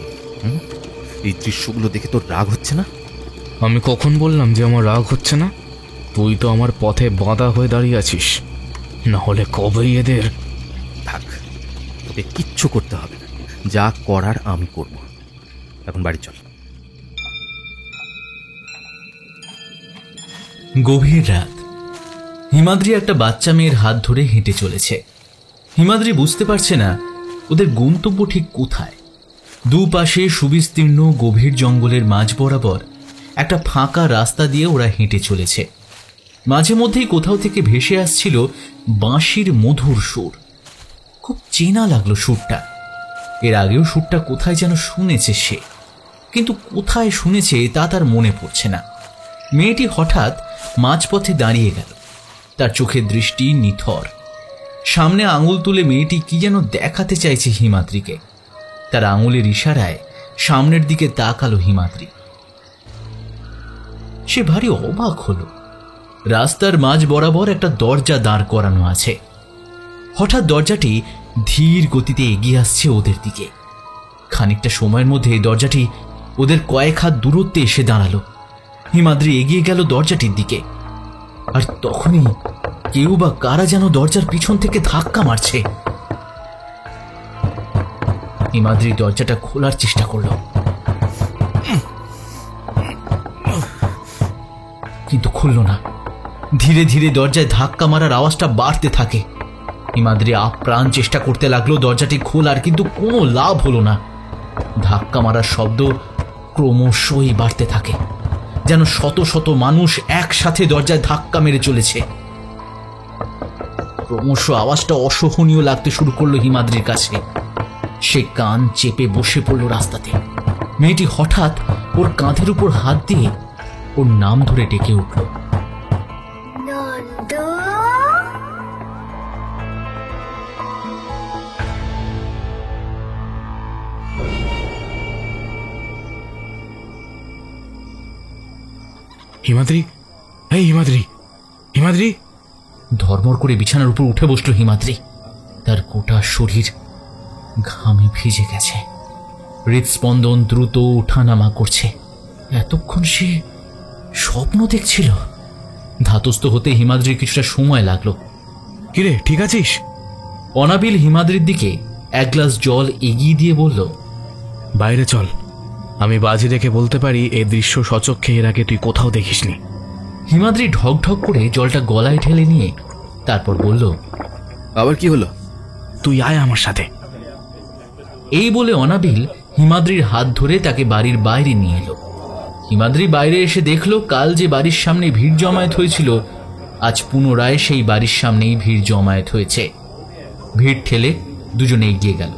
এই দৃশ্যগুলো দেখে তোর রাগ হচ্ছে না? আমি কখন বললাম যে আমার রাগ হচ্ছে না? তুই তো আমার পথে বাঁধা হয়ে দাঁড়িয়ে আছিস, না হলে কবেই এদের। থাক, তোকে কিচ্ছু করতে হবে না, যা করার আমি করব। এখন বাড়ি চল। গভীর রাত। হিমাদ্রি একটা বাচ্চা মেয়ের হাত ধরে হেঁটে চলেছে। হিমাদ্রি বুঝতে পারছে না ওদের গন্তব্য ঠিক কোথায়। দুপাশে সুবিস্তীর্ণ গভীর জঙ্গলের মাঝ বরাবর একটা ফাঁকা রাস্তা দিয়ে ওরা হেঁটে চলেছে। মাঝে মধ্যেই কোথাও থেকে ভেসে আসছিল বাঁশির মধুর সুর। খুব চেনা লাগলো সুরটা। এর আগেও সুরটা কোথায় যেন শুনেছে সে, কিন্তু কোথায় শুনেছে তা তার মনে পড়ছে না। মেয়েটি হঠাৎ মাঝপথে দাঁড়িয়ে গেল। তার চোখের দৃষ্টি নিথর। সামনে আঙুল তুলে মেয়েটি কি যেন দেখাতে চাইছে হিমাদ্রিকে। তার আঙুলের ইশারায় সামনের দিকে তাকালো হিমাদ্রি। সে ভারী অবাক হলো। রাস্তার মাঝ বরাবর একটা দরজা দাঁড় করানো আছে। হঠাৎ দরজাটি ধীর গতিতে এগিয়ে আসছে ওদের দিকে। খানিকটা সময়ের মধ্যে দরজাটি ওদের কয়েক হাত দূরত্বে এসে দাঁড়ালো। হিমাদ্রি এগিয়ে গেল দরজাটির দিকে, আর তখনই কেউ বা কারা যেন দরজার পিছন থেকে ধাক্কা মারছে। হিমাদ্রি দরজাটা খোলার চেষ্টা করল, কিন্তু খুলল না। ধীরে ধীরে দরজায় ধাক্কা মারার আওয়াজটা বাড়তে থাকে। হিমাদ্রি আপ্রাণ চেষ্টা করতে লাগলো দরজাটি খোলার, কিন্তু কোনো লাভ হলো না। ধাক্কা মারার শব্দ ক্রমশই বাড়তে থাকে, যেন শত শত মানুষ একসাথে দরজায় ধাক্কা মেরে চলেছে। ক্রমশ আওয়াজটা অসহনীয় লাগতে শুরু করলো হিমাদ্রির কাছে। সে কান চেপে বসে পড়ল রাস্তাতে। মেয়েটি হঠাৎ ওর কাঁধের উপর হাত দিয়ে ওর নাম ধরে ডেকে উঠল, নন্দ। হিমাদ্রি, এই হিমাদ্রি, হিমাদ্রি! ধর্মর করে বিছানার উপর উঠে বসল হিমাদ্রি। তার গোটা শরীর ঘামে ভিজে গেছে। হৃদস্পন্দন দ্রুত ওঠানামা করছে। এতক্ষণ সে স্বপ্ন দেখছিল। ধাতস্থ হতে হিমাদ্রির কিছুটা সময় লাগলো। কিরে, ঠিক আছিস? অনাবিল হিমাদ্রির দিকে এক গ্লাস জল এগিয়ে দিয়ে বলল, বাইরে চল। আমি বাজি রেখে বলতে পারি এই দৃশ্য সচক্ষে এর আগে তুই কোথাও দেখিসনি। হিমাদ্রি ঢক ঢক করে জলটা গলায় ঢেলে নিয়ে তারপর বলল, আবার কি হলো? তুই আয় আমার সাথে। এই বলে অনাবিল হিমাদ্রির হাত ধরে তাকে বাড়ির বাইরে নিয়ে এলো। হিমাদ্রি বাইরে এসে দেখল কাল যে বাড়ির সামনে ভিড় জমায়েত হয়েছিল, আজ পুনরায় সেই বাড়ির সামনেই ভিড় জমায়েত হয়েছে। ভিড় ঠেলে দুজনে এগিয়ে গেল।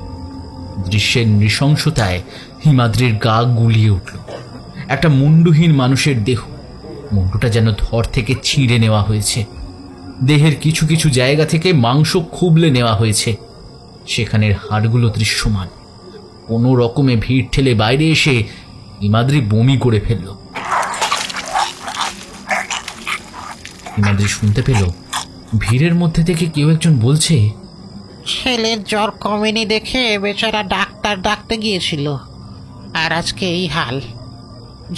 দৃশ্যের নৃশংসতায় হিমাদ্রির গা গুলিয়ে উঠল। একটা মুন্ডুহীন মানুষের দেহ, মুন্ডুটা যেন ধর থেকে ছিঁড়ে নেওয়া হয়েছে। দেহের কিছু কিছু জায়গা থেকে মাংস খুবলে নেওয়া হয়েছে। সেখানের হাড়গুলো দৃশ্যমান। কোনো রকমে ভিড় ঠেলে বাইরে এসে হিমাদ্রি বমি করে ফেলল। হিমাদ্রি শুনতে পেল ভিড়ের মধ্যে থেকে কেউ একজন বলছে, ছেলের জ্বর কমেনি দেখে বেচারা ডাক্তার ডাকতে গিয়েছিল, আর আজকে এই হাল।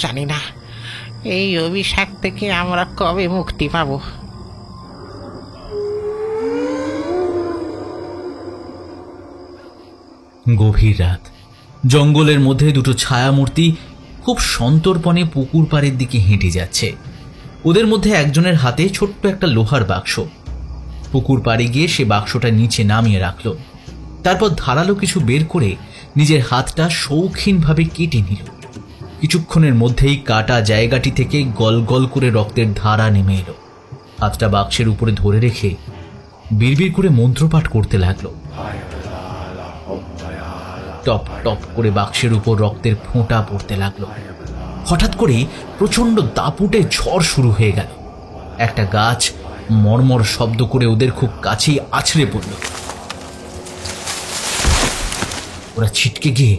জানি না এই অভিশাপ থেকে আমরা কবে মুক্তি পাবো। গভীর রাত, জঙ্গলের মধ্যে দুটো ছায়ামূর্তি খুব সন্তর্পণে পুকুর পাড়ের দিকে হেঁটে যাচ্ছে। ওদের মধ্যে একজনের হাতে ছোট্ট একটা লোহার বাক্স। পুকুর পাড়ে গিয়ে সে বাক্সটা নিচে নামিয়ে রাখল। তারপর ধারালো কিছু বের করে নিজের হাতটা শৌখিনভাবে কেটে নিল। কিছুক্ষণের মধ্যেই কাটা জায়গাটি থেকে গল গল করে রক্তের ধারা নেমে এলো। হাতটা বাক্সের উপরে ধরে রেখে বিড়বিড় করে মন্ত্রপাঠ করতে লাগলো। টপ টপ করে বাক্সের উপর রক্তের ফোঁটা পড়তে লাগলো। হঠাৎ করে প্রচন্ড দাপুটে ঝড় শুরু হয়ে গেল। একটা গাছ মর্মর শব্দ করে ওদের খুব কাছেই আছড়ে পড়ল। ওরা ছিটকে গিয়ে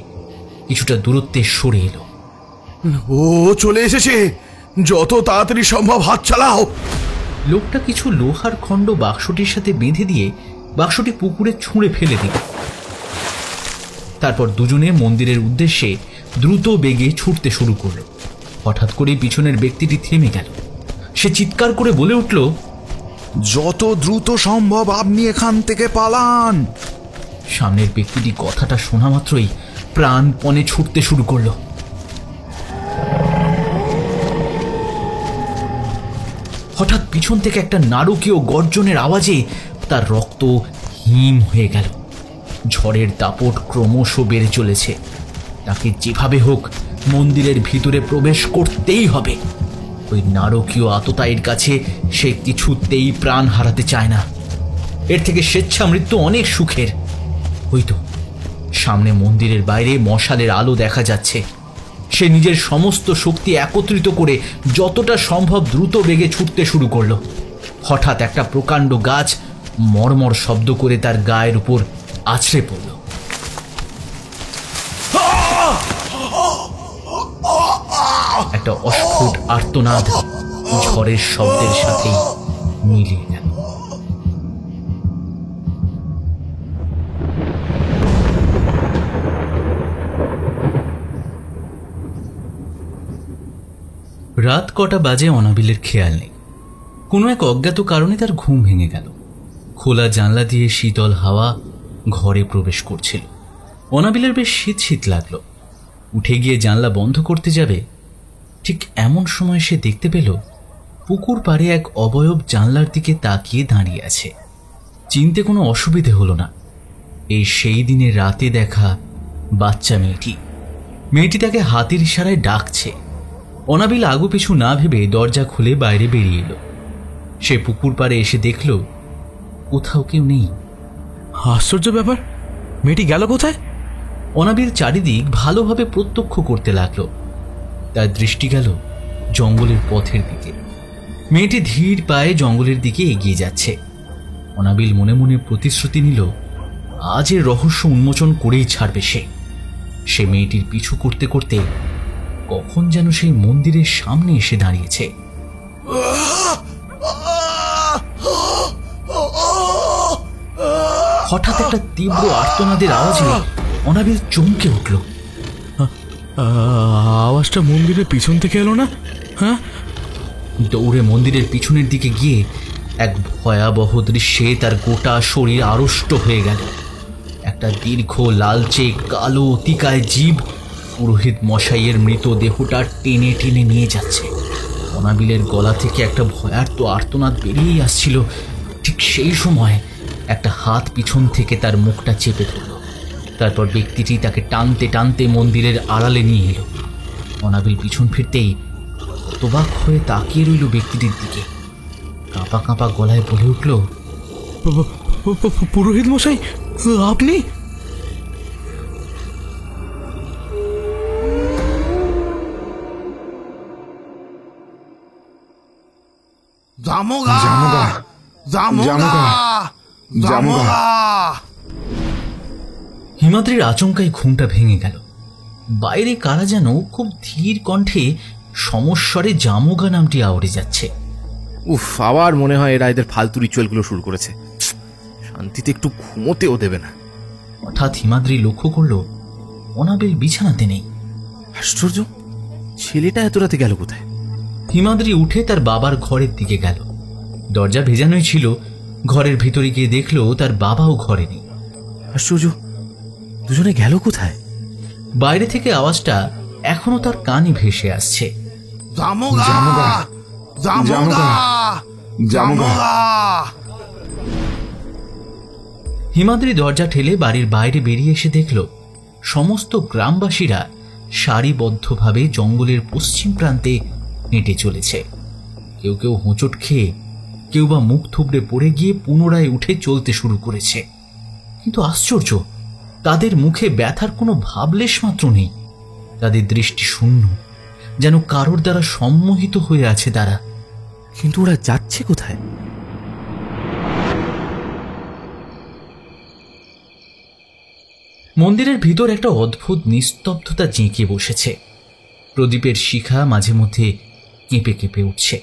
কিছুটা দূরত্বে সরে এলো। ও চলে এসেছে, যত তাড়াতাড়ি সম্ভব হাত চালাও। লোকটা কিছু লোহার খণ্ড বাক্সটির সাথে বেঁধে দিয়ে বাক্সটি পুকুরে ছুঁড়ে ফেলে দিল। তারপর দুজনে মন্দিরের উদ্দেশ্যে দ্রুত বেগে ছুটতে শুরু করল। হঠাৎ করে পিছনের ব্যক্তিটি থেমে গেল। সে চিৎকার করে বলে উঠল, যত দ্রুত সম্ভব আপনি এখান থেকে পালান। সামনের ব্যক্তিটি কথাটা শোনা মাত্রই প্রাণপণে ছুটতে শুরু করল। হঠাৎ পিছন থেকে একটা নারকীয় গর্জনের আওয়াজে তার রক্ত হিম হয়ে গেল। ঝড়ের দাপট ক্রমশ বেড়ে চলেছে। তাকে যেভাবে হোক মন্দিরের ভিতরে প্রবেশ করতেই হবে। ওই নারকীয় আততায়ীর কাছে সে কিছুতেই প্রাণ হারাতে চায় না। এর থেকে স্বেচ্ছা মৃত্যু অনেক সুখের। ওই তো সামনে মন্দিরের বাইরে মশালের আলো দেখা যাচ্ছে। সে নিজের সমস্ত শক্তি একত্রিত করে যতটা সম্ভব দ্রুত বেগে ছুটতে শুরু করলো। হঠাৎ একটা প্রকাণ্ড গাছ মর্মর শব্দ করে তার গায়ের উপর আছড়ে পড়ল। একটা অস্ফুট আর্তনাদ ঝড়ের শব্দের সাথেই মিলিয়ে গেল। রাত কটা বাজে অনাবিলের খেয়াল নেই। কোনো এক অজ্ঞাত কারণে তার ঘুম ভেঙে গেল। খোলা জানলা দিয়ে শীতল হাওয়া ঘরে প্রবেশ করছিল। অনাবিলের বেশ শীত শীত লাগলো। উঠে গিয়ে জানলা বন্ধ করতে যাবে, ঠিক এমন সময় সে দেখতে পেল পুকুর পাড়ে এক অবয়ব জানলার দিকে তাকিয়ে দাঁড়িয়ে আছে। চিনতে কোনো অসুবিধে হলো না। এই সেই দিনের রাতে দেখা বাচ্চা মেয়েটি। মেয়েটি তাকে হাতের ইশারায় ডাকছে। অনাবিল আগু পিছু না ভেবে দরজা খুলে বাইরে বেরিয়ে এলো। সে পুকুর পাড়ে এসে দেখল কোথাও কেউ নেই। আশ্চর্য ব্যাপার, মেয়েটি গেল কোথায়? অনাবিল চারিদিক ভালোভাবে প্রত্যক্ষ করতে লাগলো। তার দৃষ্টি গেল জঙ্গলের পথের দিকে। মেয়েটি ধীর পায়ে জঙ্গলের দিকে এগিয়ে যাচ্ছে। অনাবিল মনে মনে প্রতিশ্রুতি নিল আজ এর রহস্য উন্মোচন করেই ছাড়বে সে। সে মেয়েটির পিছু করতে করতে কখন যেন সেই মন্দিরের সামনে এসে দাঁড়িয়েছে। হঠাৎ একটা তীব্র আর্তনাদের আওয়াজে অনাবিল চমকে উঠল। আওয়াজটা মন্দিরের পিছন থেকে এলো না? হ্যাঁ, দৌড়ে মন্দিরের পিছনের দিকে গিয়ে এক ভয়াবহ দৃশ্যে তার গোটা শরীর আড়ষ্ট হয়ে গেল। একটা দীর্ঘ লালচে কালো অতিকায় জীব পুরোহিত মশাইয়ের মৃতদেহটা টেনে টেনে নিয়ে যাচ্ছে। অনাবিলের গলা থেকে একটা ভয়ার্ত আর্তনাদ বেরিয়েই আসছিল। ঠিক সেই সময় একটা হাত পিছন থেকে তার মুখটা চেপে ধরল। তারপর ব্যক্তিটি তাকে টানতে টানতে মন্দিরের আড়ালে নিয়ে এলো। অনাবিল পিছন ফিরতেই হতবাক হয়ে তাকিয়ে রইল ব্যক্তিটির দিকে। কাঁপা কাঁপা গলায় বলে উঠল, পুরোহিত মশাই, আপনি? জামুগা জামুগা জামুগা জামুগা। হিমাদ্রির আচমকাই ঘুমটা ভেঙে গেল। বাইরে কারা যেন খুব ধীর কণ্ঠে সমস্বরে জামুগা নামটি আওড়ে যাচ্ছে। উফ, আবার মনে হয় এরা এদের ফালতু রিচুয়ালগুলো শুরু করেছে। শান্তিতে একটু ঘুমোতেও দেবে না। হঠাৎ হিমাদ্রি লক্ষ্য করল অনাবিল বিছানাতে নেই। আশ্চর্য, ছেলেটা এত রাতে গেল কোথায়? হিমাদ্রি উঠে তার বাবার ঘরের দিকে গেল। দরজা ভেজানোই ছিল। ঘরের ভিতরে গিয়ে দেখল তার বাবাও ঘরে নেই। আশ্চর্য, দুজনে গেল কোথায়? বাইরে থেকে আওয়াজটা এখনো তার কানে ভেসে আসছে। হিমাদ্রি দরজা ঠেলে বাড়ির বাইরে বেরিয়ে এসে দেখল সমস্ত গ্রামবাসীরা সারিবদ্ধভাবে জঙ্গলের পশ্চিম প্রান্তে হেঁটে চলেছে। কেউ কেউ হোঁচট খেয়ে, কেউ বা মুখ থুবড়ে পড়ে গিয়ে পুনরায় উঠে চলতে শুরু করেছে। কিন্তু আশ্চর্য, তাদের মুখে ব্যথার কোনো ভাবলেশ মাত্র নেই। তাদের দৃষ্টি শূন্য, যেন কারোর দ্বারা সম্মোহিত হয়ে আছে তারা। কিন্তু ওরা যাচ্ছে কোথায়? মন্দিরের ভিতর একটা অদ্ভুত নিস্তব্ধতা জেঁকে বসেছে। প্রদীপের শিখা মাঝে মধ্যে কেঁপে কেঁপে উঠছে।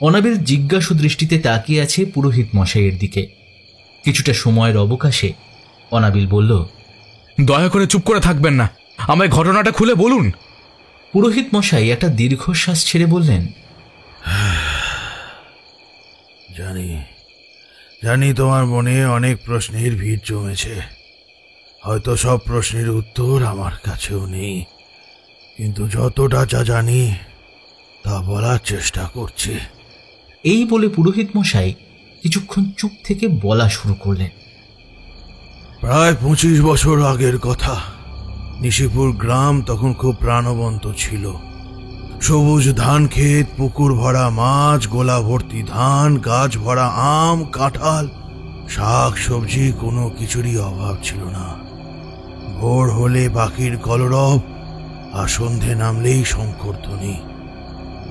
অনাবিল জিজ্ঞাসু দৃষ্টিতে তাকিয়ে আছে পুরোহিত মশাইয়ের দিকে। কিছুটা সময়ের অবকাশে অনাবিল বলল, দয়া করে চুপ করে থাকবেন না, আমায় ঘটনাটা খুলে বলুন। পুরোহিত মশাই একটা দীর্ঘশ্বাস ছেড়ে বললেন, জানি তোমার মনে অনেক প্রশ্নের ভিড় জমেছে। হয়তো সব প্রশ্নের উত্তর আমার কাছেও নেই, কিন্তু যতটা যা জানি তা বলার চেষ্টা করছি। এই বলে পুরোহিত মশাই কিছুক্ষণ চুপ থেকে বলা শুরু করলেন। প্রায় 25 বছর আগের কথা। নিশিপুর গ্রাম তখন খুব প্রাণবন্ত ছিল। সবুজ ধান ক্ষেত, পুকুর ভরা মাছ, গোলা ভর্তি ধান, গাছ ভরা আম, কাঁঠাল, শাক সবজি, কোনো কিছুরই অভাব ছিল না। ভোর হলে পাখির কলরব, আর সন্ধে নামলেই শঙ্করধ্বনি।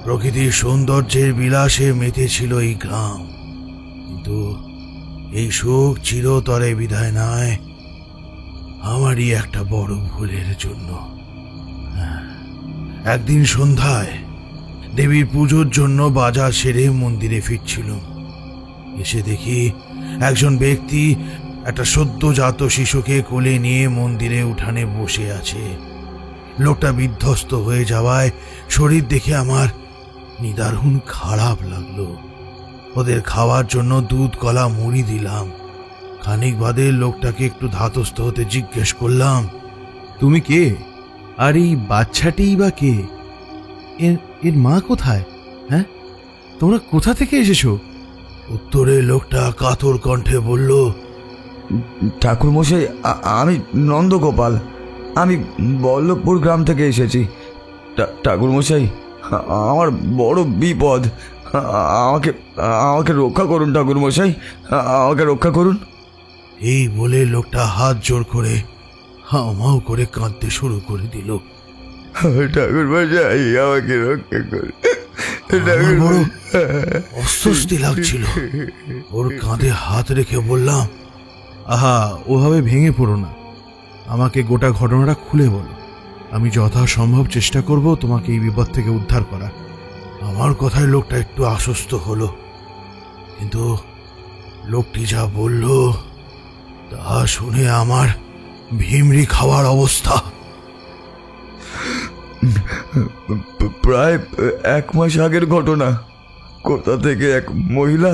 প্রকৃতির সৌন্দর্যের বিলাসে মেতেছিল এই গ্রাম। কিন্তু এই সুখ চিরতরে বিদায় নয় আমারই একটা বড় ভুলের জন্য। একদিন সন্ধ্যায় দেবীর পুজোর জন্য বাজার সেরে মন্দিরে ফিরছিল। এসে দেখি একজন ব্যক্তি একটা সদ্যজাত শিশুকে কোলে নিয়ে মন্দিরে উঠানে বসে আছে। লোকটা বিধ্বস্ত হয়ে যাওয়ায় শরীর দেখে আমার নিদারুণ খারাপ লাগলো। ওদের খাওয়ার জন্য দুধ, কলা, মুড়ি দিলাম। খানিক বাদে লোকটাকে একটু ধাতস্থ হতে জিজ্ঞেস করলাম, তুমি কে? আর এই বাচ্চাটিই বা কে? এর মা কোথায়? হ্যাঁ, তোমরা কোথা থেকে এসেছো? উত্তরে লোকটা কাতর কণ্ঠে বলল, ঠাকুরমশাই, আমি নন্দগোপাল। আমি বল্লভপুর গ্রাম থেকে এসেছি। ঠাকুরমশাই, আমার বড় বিপদ। আমাকে রক্ষা করুন ঠাকুরমশাই, আমাকে রক্ষা করুন। এই বলে লোকটা হাত জোর করে হামাও করে কাঁদতে শুরু করে দিল। ঠাকুরমশাই, আমাকে রক্ষা করুন। বড় অস্বস্তি লাগছিল। ওর কাঁধে হাত রেখে বললাম, আহা, ওভাবে ভেঙে পড়ো না, আমাকে গোটা ঘটনাটা খুলে বলো। আমি যথাসম্ভব চেষ্টা করব তোমাকে এই বিপদ থেকে উদ্ধার করা। আমার কথায় লোকটা একটু আশ্বস্ত হলো, কিন্তু লোকটি যা বলল তা শুনে আমার ভিমরি খাওয়ার অবস্থা। প্রায় 1 মাস আগের ঘটনা। কোথা থেকে এক মহিলা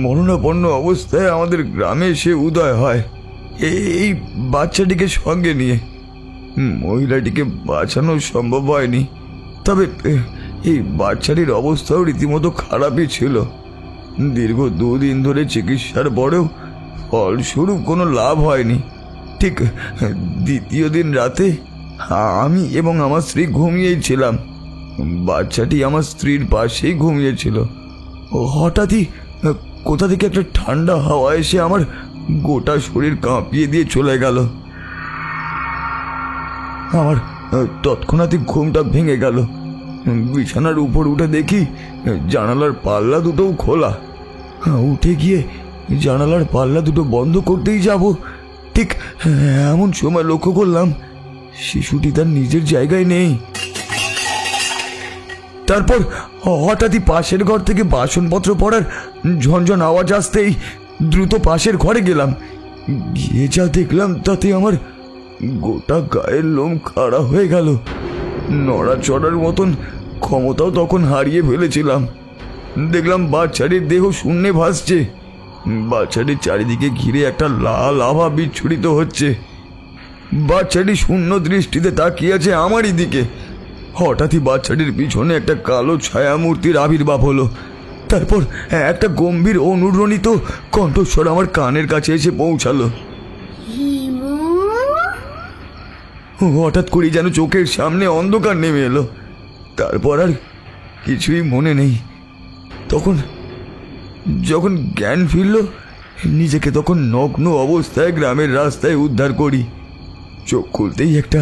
মরণাপন্ন অবস্থায় আমাদের গ্রামে এসে উদয় হয় এই বাচ্চাটিকে সঙ্গে নিয়ে। মহিলাটিকে বাঁচানো সম্ভব হয়নি, তবে এই বাচ্চাটির অবস্থাও রীতিমতো খারাপই ছিল। দীর্ঘ 2 দিন ধরে চিকিৎসার পরেও ফলস্বরূপ কোনো লাভ হয়নি। ঠিক 2য় দিন রাতে আমি এবং আমার স্ত্রী ঘুমিয়েই ছিলাম। বাচ্চাটি আমার স্ত্রীর পাশেই ঘুমিয়েছিল। হঠাৎই কোথা থেকে একটা ঠান্ডা হাওয়া এসে আমার গোটা শরীর কাঁপিয়ে দিয়ে চলে গেল। আমার তৎক্ষণাৎই ঘুমটা ভেঙে গেল। বিছানার উপর উঠে দেখি জানালার পাল্লা দুটোও খোলা। উঠে গিয়ে জানালার পাল্লা দুটো বন্ধ করতেই যাব, ঠিক এমন সময় লক্ষ্য করলাম শিশুটি তার নিজের জায়গায় নেই। তারপর হঠাৎই পাশের ঘর থেকে বাসনপত্র পড়ার ঝনঝন আওয়াজ আসতেই দ্রুত পাশের ঘরে গেলাম। গিয়ে যা দেখলাম তাতে আমার গোটা গায়ের লোম খাড়া হয়ে গেল। নড়াচড়ার মতন ক্ষমতাও তখন হারিয়ে ফেলেছিলাম। দেখলাম বাচ্চাটির দেহ শূন্যে ভাসছে। বাচ্চাটির চারিদিকে ঘিরে একটা লাল আভা বিচ্ছুরিত হচ্ছে। বাচ্চাটি শূন্য দৃষ্টিতে তাকিয়ে আছে আমারই দিকে। হঠাৎই বাচ্চাটির পিছনে একটা কালো ছায়ামূর্তির আবির্ভাব হলো। তারপর একটা গম্ভীর অনুরণিত কণ্ঠস্বর আমার কানের কাছে এসে পৌঁছালো। হঠাৎ করে যেন চোখের সামনে অন্ধকার নেমে এলো। তারপর আর কিছুই মনে নেই। যখন জ্ঞান ফিরল, নিজেকে তখন নগ্ন অবস্থায় গ্রামের রাস্তায় উদ্ধার করি। চোখ খুলতেই একটা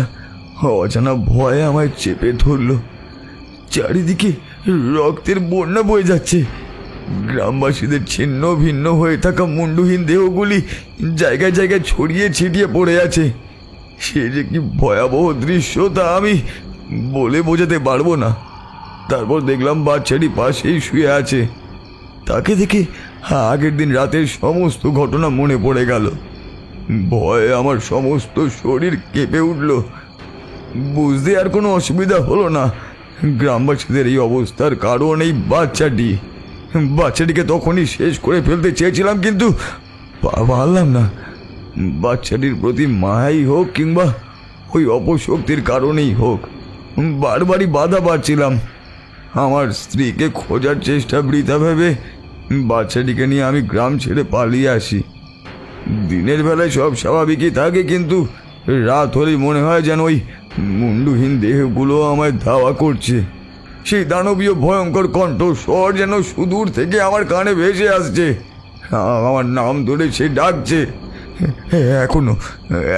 অজানা ভয় আমায় চেপে ধরল। চারিদিকে রক্তের বন্যা বয়ে যাচ্ছে। গ্রামবাসীদের ছিন্ন ভিন্ন হয়ে থাকা মুন্ডুহীন দেহগুলি জায়গায় জায়গায় ছড়িয়ে ছিটিয়ে পড়ে আছে। সে যে কি ভয়াবহ দৃশ্য তা আমি বলে বোঝাতে পারবো না। তারপর দেখলাম বাচ্চাটি পাশেই শুয়ে আছে। তাকে দেখে আগের দিন রাতের সমস্ত ঘটনা মনে পড়ে গেল। ভয়ে আমার সমস্ত শরীর কেঁপে উঠল। বুঝতে আর কোনো অসুবিধা হলো না গ্রামবাসীদের এই অবস্থার কারণ এই বাচ্চাটিকে তখনই শেষ করে ফেলতে চেয়েছিলাম, কিন্তু পারলাম না। বাচ্চাটির প্রতি মায়াই হোক কিংবা ওই অপশক্তির কারণেই হোক, বারবারই বাধা পাচ্ছিলাম। আমার স্ত্রীকে খোঁজার চেষ্টা বৃথা ভেবে বাচ্চাটিকে নিয়ে আমি গ্রাম ছেড়ে পালিয়ে আসি। দিনের বেলায় সব স্বাভাবিকই থাকে, কিন্তু রাত হলেই মনে হয় যেন ওই মুন্ডুহীন দেহগুলো আমায় ধাওয়া করছে। সেই দানবীয় ভয়ঙ্কর কণ্ঠস্বর যেন সুদূর থেকে আমার কানে ভেসে আসছে। আমার নাম ধরে সে ডাকছে।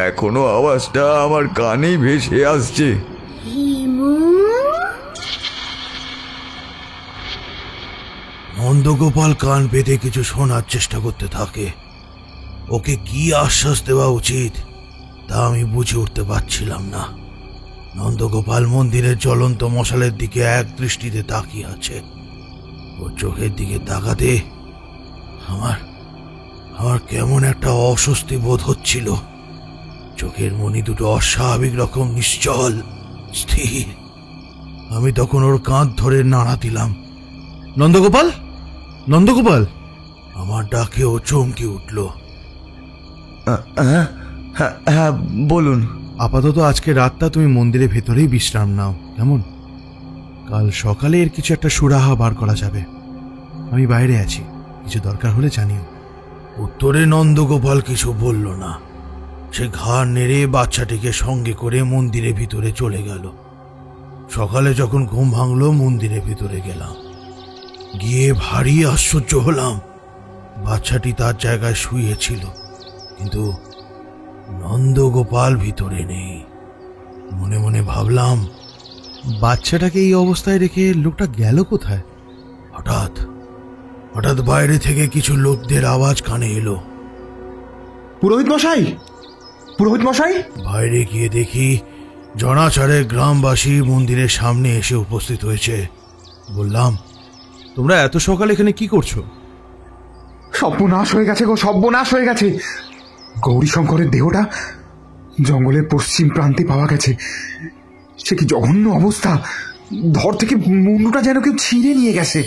এখনো আওয়াজটা আমার কানেই ভেসে আসছে। নন্দগোপাল কান পেতে কিছু শোনার চেষ্টা করতে থাকে। ওকে কি আশ্বাস দেওয়া উচিত তা আমি বুঝে উঠতে পারছিলাম না। নন্দগোপাল মন্দিরের জ্বলন্ত মশালের দিকে এক দৃষ্টিতে তাকিয়ে আছে। ওর চোখের দিকে তাকাতে আমার কেমন একটা অস্বস্তি বোধ হচ্ছিল। চোখের মনি দুটো অস্বাভাবিক রকম নিশ্চল স্থির। আমি তখন ওর কাঁধ ধরে নাড়া দিলাম। নন্দগোপাল, নন্দগোপাল! আমার ডাকে ও চমকে উঠল। হ্যাঁ বলুন। আপাতত আজকে রাতটা তুমি মন্দিরের ভেতরেই বিশ্রাম নাও, কেমন? কাল সকালে এর কিছু একটা সুরাহা বার করা যাবে। আমি বাইরে আছি, কিছু দরকার হলে জানিও। উত্তরে নন্দগোপাল কিছু বলল না। সে ঘাড় নেড়ে বাচ্চাটিকে সঙ্গে করে মন্দিরের ভিতরে চলে গেল। সকালে যখন ঘুম ভাঙল মন্দিরের ভিতরে গেলাম। গিয়ে ভারী আশ্চর্য হলাম। বাচ্চাটি তার জায়গায় শুয়েছিল, কিন্তু নন্দগোপাল ভিতরে নেই। মনে মনে ভাবলাম, বাচ্চাটাকে এই অবস্থায় রেখে লোকটা গেল কোথায়? হঠাৎ বাইরে থেকে কিছু লোকদের আওয়াজ কানে এলো। পুরোহিত মশাই, পুরোহিত মশাই! বাইরে গিয়ে দেখি জনাচারের গ্রামবাসী মন্দিরের সামনে এসে উপস্থিত হয়েছে। বললাম, তোমরা এত সকালে এখানে কি করছো? সর্বনাশ হয়ে গেছে গো, সর্বনাশ হয়ে গেছে। গৌরীশঙ্করের দেহটা জঙ্গলের পশ্চিম প্রান্তে পাওয়া গেছে। সে কি জঘন্য অবস্থা! ধর থেকে মুন্ডুটা যেন কেউ ছিঁড়ে নিয়ে গেছে।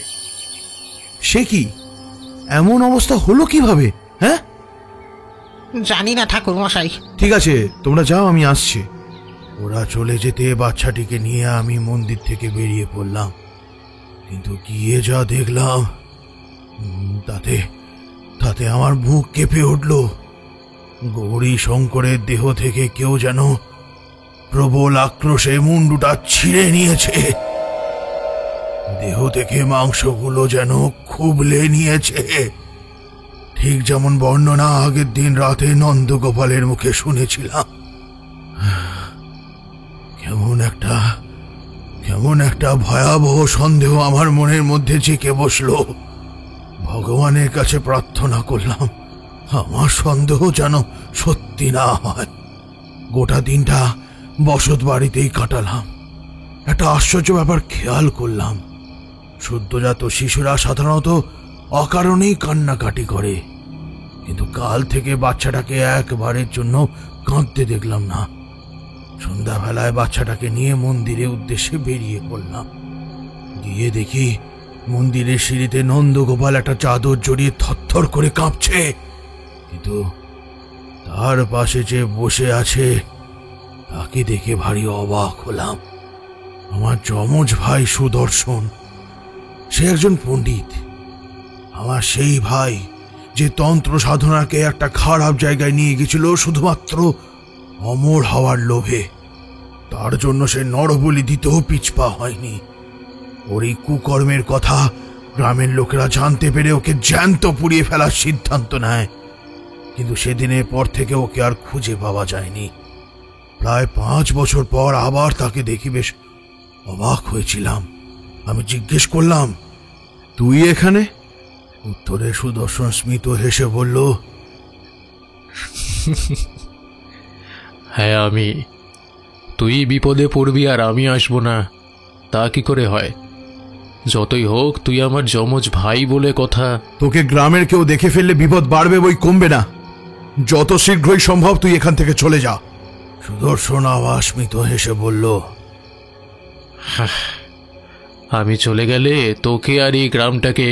সে কি, এমন অবস্থা হলো কিভাবে? হ্যাঁ, জানি না ঠাকুর মশাই। ঠিক আছে, তোমরা যাও, আমি আসছি। ওরা চলে যেতে বাচ্চাটিকে নিয়ে আমি মন্দির থেকে বেরিয়ে পড়লাম। কিন্তু গিয়ে যা দেখলাম তাতে আমার বুক কেঁপে উঠল। গৌরীশঙ্করের দেহ থেকে কেউ যেন প্রবল আক্রোশে মুন্ডুটা ছিঁড়ে নিয়েছে। দেহ থেকে মাংসগুলো যেন খুবলে নিয়েছে, ঠিক যেমন বর্ণনা আগের দিন রাতে নন্দগোপালের মুখে শুনেছিলাম। কেমন একটা ভয়াবহ সন্দেহ আমার মনের মধ্যে জেঁকে বসলো। ভগবানের কাছে প্রার্থনা করলাম আমার সন্দেহ যেন সত্যি না হয়। গোটা দিনটা বসত বাড়িতেই কাটালাম। একটা আশ্চর্য ব্যাপার খেয়াল করলাম। সদ্যজাত শিশুরা সাধারণত অকারণেই কান্নাকাটি করে, কিন্তু কাল থেকে বাচ্চাটাকে একবারের জন্য কাঁদতে দেখলাম না। সন্ধ্যাবেলায় বাচ্চাটাকে নিয়ে মন্দিরের উদ্দেশ্যে বেরিয়ে পড়লাম। গিয়ে দেখি মন্দিরের সিঁড়িতে নন্দগোপাল একটা চাদর জড়িয়ে থরথর করে কাঁপছে, কিন্তু তার পাশে যে বসে আছে তাকে দেখে ভারী অবাক হলাম। আমার যমজ ভাই সুদর্শন, সে একজন পণ্ডিত। আমার সেই ভাই যে তন্ত্র সাধনাকে একটা খারাপ জায়গায় নিয়ে গেছিল শুধুমাত্র অমর হওয়ার লোভে। তার জন্য সে নরবলি দিতেও পিছপা হয়নি। ওর এই কুকর্মের কথা গ্রামের লোকেরা জানতে পেরে ওকে জ্যান্ত পুড়িয়ে ফেলার সিদ্ধান্ত নেয়, কিন্তু সেদিনের পর থেকে ওকে আর খুঁজে পাওয়া যায়নি। প্রায় 5 বছর পর আবার তাকে দেখি বেশ অবাক হয়েছিলাম। আমি জিজ্ঞেস করলাম, তুই এখানে? উত্তরে সুদর্শন স্মিত হেসে বলল, হ্যাঁ আমি। তুই বিপদে পড়বি আর আমি আসবো না, তা কি করে হয়? যতই হোক তুই আমার যমজ ভাই বলে কথা। তোকে গ্রামের কেউ দেখে ফেললে বিপদ বাড়বে বই কমবে না। যত শীঘ্রই সম্ভব তুই এখান থেকে চলে যা। সুদর্শন আবার স্মিত হেসে বলল, আমি চলে গেলে তোকে আর এই গ্রামটাকে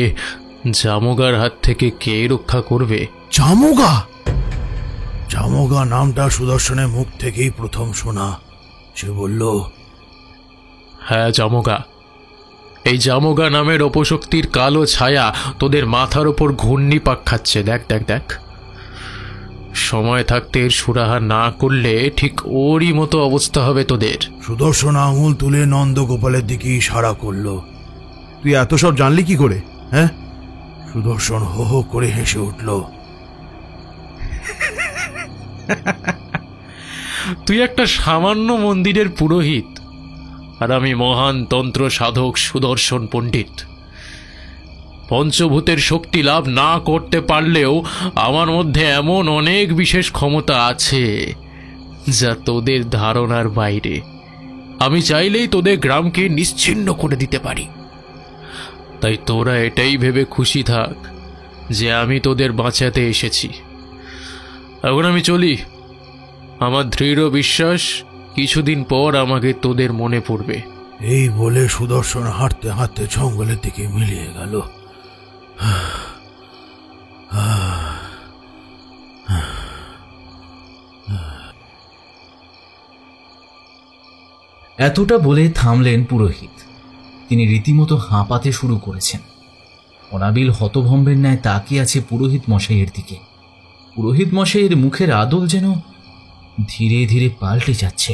জামোগার হাত থেকে কে রক্ষা করবে? জামোগা? জামোগা নামটা সুদর্শনের মুখ থেকেই প্রথম শোনা। সে বলল, হ্যাঁ জামোগা। এই জামোগা নামের অপশক্তির কালো ছায়া তোদের মাথার ওপর ঘূর্ণিপাক খাচ্ছে। দেখ দেখ দেখ, সময় থাকতে এর সুরাহা না করলে ঠিক ওরই মতো অবস্থা হবে তোদের। সুদর্শন আঙুল তুলে নন্দগোপালের দিকে ইশারা করল। তুই এত সব জানলি কি করে? হ্যাঁ? সুদর্শন হো হো করে হেসে উঠল। তুই একটা সামান্য মন্দিরের পুরোহিত, আর আমি মহান তন্ত্র সাধক সুদর্শন পণ্ডিত। পঞ্চভূতের শক্তি লাভ না করতে পারলেও আমার মধ্যে এমন অনেক বিশেষ ক্ষমতা আছে যা তোদের ধারণার বাইরে। আমি চাইলেই তোদের গ্রামকে নিশ্চিহ্ন করে দিতে পারি। তাই তোরা এটাই ভেবে খুশি থাক যে আমি তোদের বাঁচাতে এসেছি। এখন আমি চলি। আমার দৃঢ় বিশ্বাস কিছুদিন পর আমাকে তোদের মনে পড়বে। এই বলে সুদর্শন হাঁটতে হাঁটতে জঙ্গলের দিকে মিলিয়ে গেল। এতটা বলে থামলেন পুরোহিত। তিনি রীতিমতো হাঁপাতে শুরু করেছেন। অনাবিল হতভম্বের ন্যায় তাকিয়ে আছে পুরোহিত মশাইয়ের দিকে। পুরোহিত মশাইয়ের মুখের আদল যেন ধীরে ধীরে পাল্টে যাচ্ছে।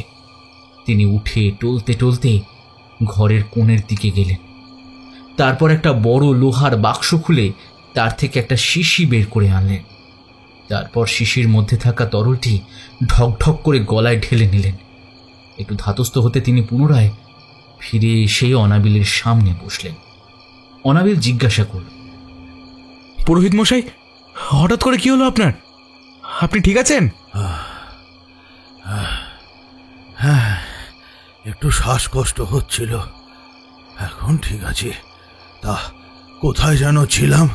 তিনি উঠে টলতে টলতে ঘরের কোণের দিকে গেলেন। তারপর একটা বড় লোহার বাক্স খুলে তার থেকে একটা শিশি বের করে আনলেন। তারপর শিশির মধ্যে থাকা তরলটি ঢকঢক করে গলায় ঢেলে নিলেন। একটু ধাতস্থ হতে তিনি পুনরায় ফিরে এসে অনাবিলের সামনে বসলেন। অনাবিল জিজ্ঞাসা করল, পুরোহিত মশাই, হঠাৎ করে কি হলো আপনার? আপনি ঠিক আছেন? হ্যাঁ, একটু শ্বাসকষ্ট হচ্ছিল, এখন ঠিক আছে। তা কোথায় যেন ছিলাম?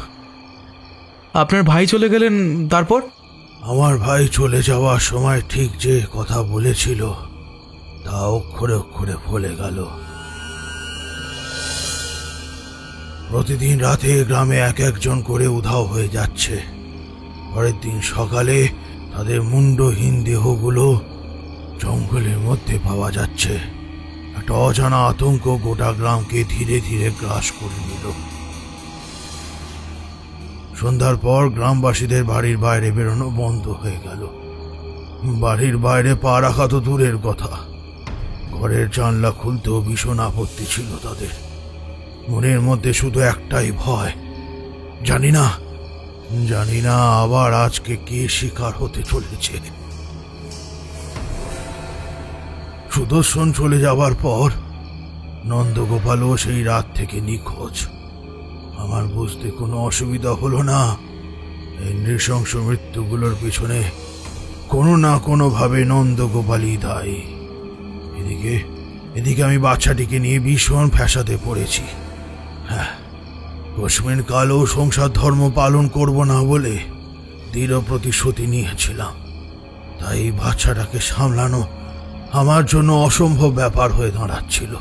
আপনার ভাই চলে গেলেন, তারপর? আমার ভাই চলে যাওয়ার সময় ঠিক যে কথা বলেছিল তা অক্ষরে অক্ষরে ভুলে গেল। প্রতিদিন রাতে গ্রামে এক একজন করে উধাও হয়ে যাচ্ছে। পরের দিন সকালে তাদের মুন্ডহীন দেহগুলো জঙ্গলের মধ্যে পাওয়া যাচ্ছে। একটা অজানা আতঙ্ক গোটা গ্রামকে ধীরে ধীরে গ্রাস করে নিল। সন্ধ্যার পর গ্রামবাসীদের বাড়ির বাইরে বেরোনো বন্ধ হয়ে গেল। বাড়ির বাইরে পা রাখা তো দূরের কথা, ঘরের জানলা খুলতেও ভীষণ আপত্তি ছিল তাদের। মনের মধ্যে শুধু একটাই ভয়, জানি না আবার আজকে কে শিকার হতে চলেছে। সুদর্শন চলে যাবার পর নন্দগোপালও সেই রাত থেকে নিখোঁজ। আমার বুঝতে কোনো অসুবিধা হলো না। এই নৃশংস মৃত্যুগুলোর পিছনে কোনো না কোনো ভাবে নন্দগোপালই দায়ী। এদিকে আমি বাচ্চাটিকে নিয়ে ভীষণ ফ্যাসাদে পড়েছি। কসমিন কালেও সংসার ধর্ম পালন করব না বলে দৃঢ় প্রতিশ্রুতি নিয়েছিলাম। তাই এই বাচ্চাটাকে সামলানো আমার জন্য অসম্ভব ব্যাপার হয়ে দাঁড়াচ্ছিল।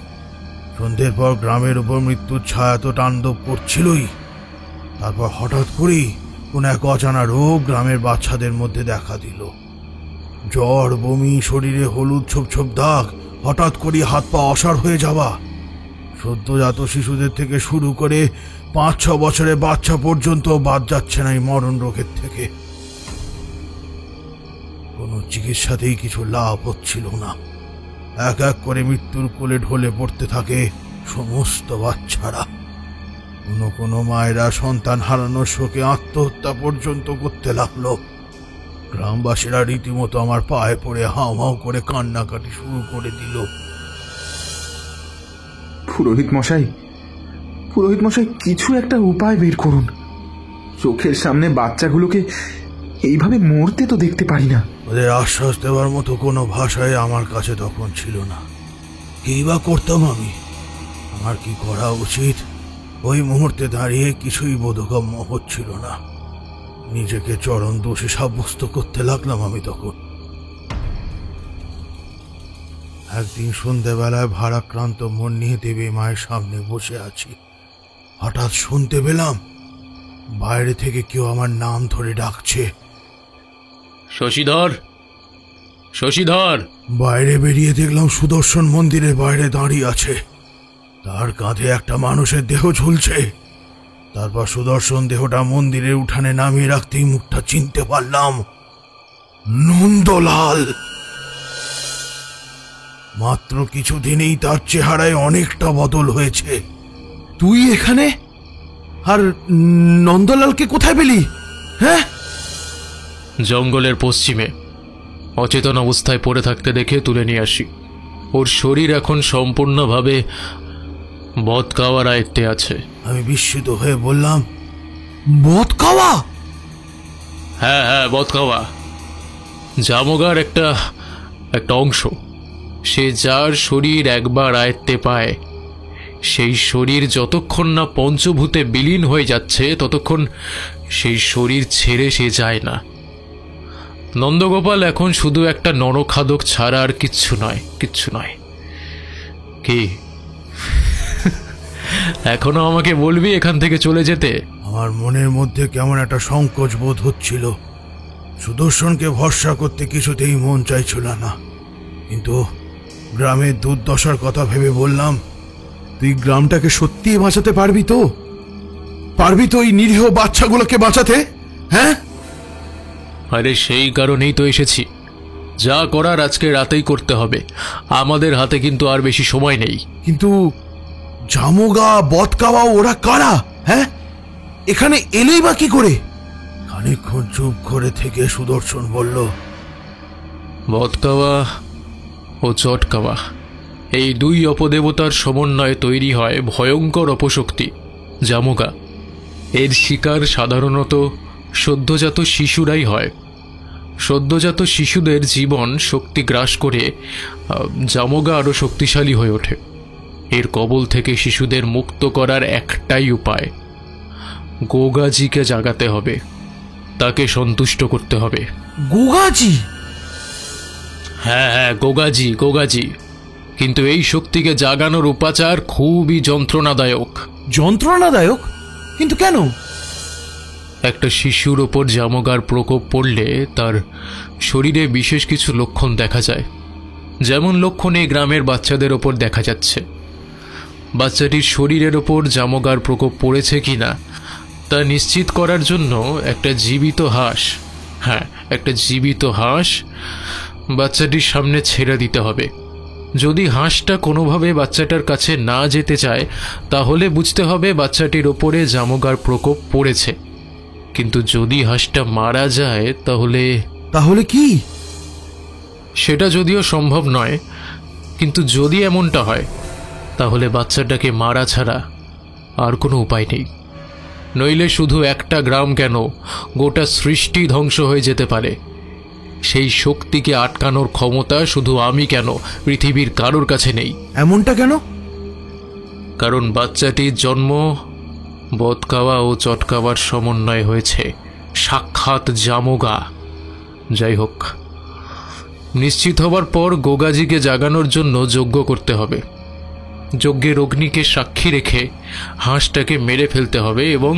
সন্ধ্যের পর গ্রামের উপর মৃত্যুর ছায়া তো তাণ্ডব করছিলই, তারপর হঠাৎ করেই কোন এক অজানা রোগ গ্রামের বাচ্চাদের মধ্যে দেখা দিল। জ্বর, বমি, শরীরে হলুদ ছোপ ছোপ দাগ, হঠাৎ করে হাত পা অসাড় হয়ে যাওয়া। সদ্যজাত শিশুদের থেকে শুরু করে 5-6 বছরের বাচ্চা পর্যন্ত বাদ যাচ্ছে না এই মরণ রোগের থেকে। কোনো চিকিৎসাতেই কিছু লাভ হচ্ছিল না। এক এক করে মৃত্যুর কোলে ঢলে পড়তে থাকে সমস্ত বাচ্চারা। কোনো মায়েরা সন্তান হারানোর শোকে আত্মহত্যা পর্যন্ত করতে লাগলো। গ্রামবাসীরা রীতিমতো আমার পায়ে পড়ে হাউ হাউ করে কান্নাকাটি শুরু করে দিল। পুরোহিত মশাই, কিছু একটা উপায় বের করুন। চোখের সামনে বাচ্চাগুলোকে এইভাবে মরতে তো দেখতে পারি না। ওদের আশ্বাস দেওয়ার মতো কোনো ভাষায় আমার কাছে তখন ছিল না। কি বা করতাম আমি? আমার কি করা উচিত ওই মুহূর্তে দাঁড়িয়ে কিছুই বোধগম্য হচ্ছিল না। নিজেকে চরম দোষী সাব্যস্ত করতে লাগলাম আমি তখন। একদিন সন্ধ্যেবেলায় ভারাক্রান্ত মন নিয়ে দেবী মায়ের সামনে বসে আছি। হঠাৎ শুনতে পেলাম বাইরে থেকে কেউ আমার নাম ধরে ডাকছে, শশীধর, শশীধর। বাইরে বেরিয়ে দেখলাম সুদর্শন মন্দিরের বাইরে দাঁড়িয়ে আছে। তার কাঁধে একটা মানুষের দেহ ঝুলছে। তারপর সুদর্শন দেহটা মন্দিরের উঠানে নামিয়ে রাখতেই মুখটা চিনতে পারলাম, নন্দলাল। মাত্র কিছুদিনেই তার চেহারায় অনেকটা বদল হয়েছে। তুই এখানে? আর নন্দলালকে কোথায় পেলি? হ্যাঁ, জঙ্গলের পশ্চিমে অচেতন অবস্থায় পড়ে থাকতে দেখে তুলে নিয়ে আসি। ওর শরীর এখন সম্পূর্ণভাবে বদকাওয়ার আয়ত্তে আছে। আমি বিস্মিত হয়ে বললাম, বদকাওয়া? হ্যাঁ হ্যাঁ, বদকাওয়া জামগার একটা অংশ। সে যার শরীর একবার আয়ত্তে পায়, সেই শরীর যতক্ষণ না পঞ্চভূতে বিলীন হয়ে যাচ্ছে ততক্ষণ সেই শরীর ছেড়ে সে যায় না। নন্দগোপাল এখন শুধু একটা নরখাদক ছাড়া আর কিচ্ছু নয়। কি এখনো আমাকে বলবি এখান থেকে চলে যেতে? আমার মনের মধ্যে কেমন একটা সংকোচ বোধ হচ্ছিল। সুদর্শনকে ভরসা করতে কিছুতেই মন চাইছিল না, কিন্তু গ্রামের দুর্দশার কথা ভেবে বললাম, তুই গ্রামটাকে সত্যি বাঁচাতে পারবি তো? এই নিরীহ বাচ্চাগুলোকে বাঁচাতে? হ্যাঁ, আরে সেই কারণেই তো এসেছি। যা করার আজকে রাতেই করতে হবে। আমাদের হাতে কিন্তু আর বেশি সময় নেই। কিন্তু জামগা, বদকাওয়া ওরা কারা? হ্যাঁ, এখানে এলেই বা কি করে? খানিকক্ষণ চুপ করে থেকে সুদর্শন বলল, বদকাওয়া ও চটকাওয়া, এই দুই অপদেবতার সমন্বয়ে তৈরি হয় ভয়ঙ্কর অপশক্তি জামগা। এর শিকার সাধারণত সদ্যজাত শিশুরাই হয়। সদ্যজাত শিশুদের জীবন শক্তি গ্রাস করে জামগা আরও শক্তিশালী হয়ে ওঠে। এর কবল থেকে শিশুদের মুক্ত করার একটাই উপায়, গোগাজিকে জাগাতে হবে, তাকে সন্তুষ্ট করতে হবে। গোগাজি? হ্যাঁ হ্যাঁ, গোগাজি। কিন্তু এই শক্তিকে জাগানোর উপাচার খুবই যন্ত্রণাদায়ক। যন্ত্রণাদায়ক? কিন্তু কেন? একটা শিশুর ওপর জামগার প্রকোপ পড়লে তার শরীরে বিশেষ কিছু লক্ষণ দেখা যায়। যেমন লক্ষণ এই গ্রামের বাচ্চাদের ওপর দেখা যাচ্ছে। বাচ্চাটির শরীরের ওপর জামগার প্রকোপ পড়েছে কিনা তা নিশ্চিত করার জন্য একটা জীবিত হাঁস বাচ্চাটির সামনে ছেড়ে দিতে হবে। যদি হাঁসটা কোনোভাবে বাচ্চাটার কাছে না যেতে চায় তাহলে বুঝতে হবে বাচ্চাটির ওপরে জামগার প্রকোপ পড়েছে। কিন্তু যদি হাঁসটা মারা যায় তাহলে কি? সেটা যদিও সম্ভব নয়, কিন্তু যদি এমনটা হয় তাহলে বাচ্চাটাকে মারা ছাড়া আর কোনো উপায় নেই। নইলে শুধু একটা গ্রাম কেন, গোটা সৃষ্টি ধ্বংস হয়ে যেতে পারে। সেই শক্তিকে আটকানোর ক্ষমতা শুধু আমি কেন, পৃথিবীর কারোর কাছে নেই। এমনটা কেন? কারণ বাচ্চাটির জন্ম বদকাওয়া ও চটকাওয়ার সমন্বয় হয়েছে, সাক্ষাৎ জামোগা। যাই হোক, নিশ্চিত হবার পর গোগাজিকে জাগানোর জন্য যজ্ঞ করতে হবে। যজ্ঞের অগ্নিকে সাক্ষী রেখে হাঁসটাকে মেরে ফেলতে হবে এবং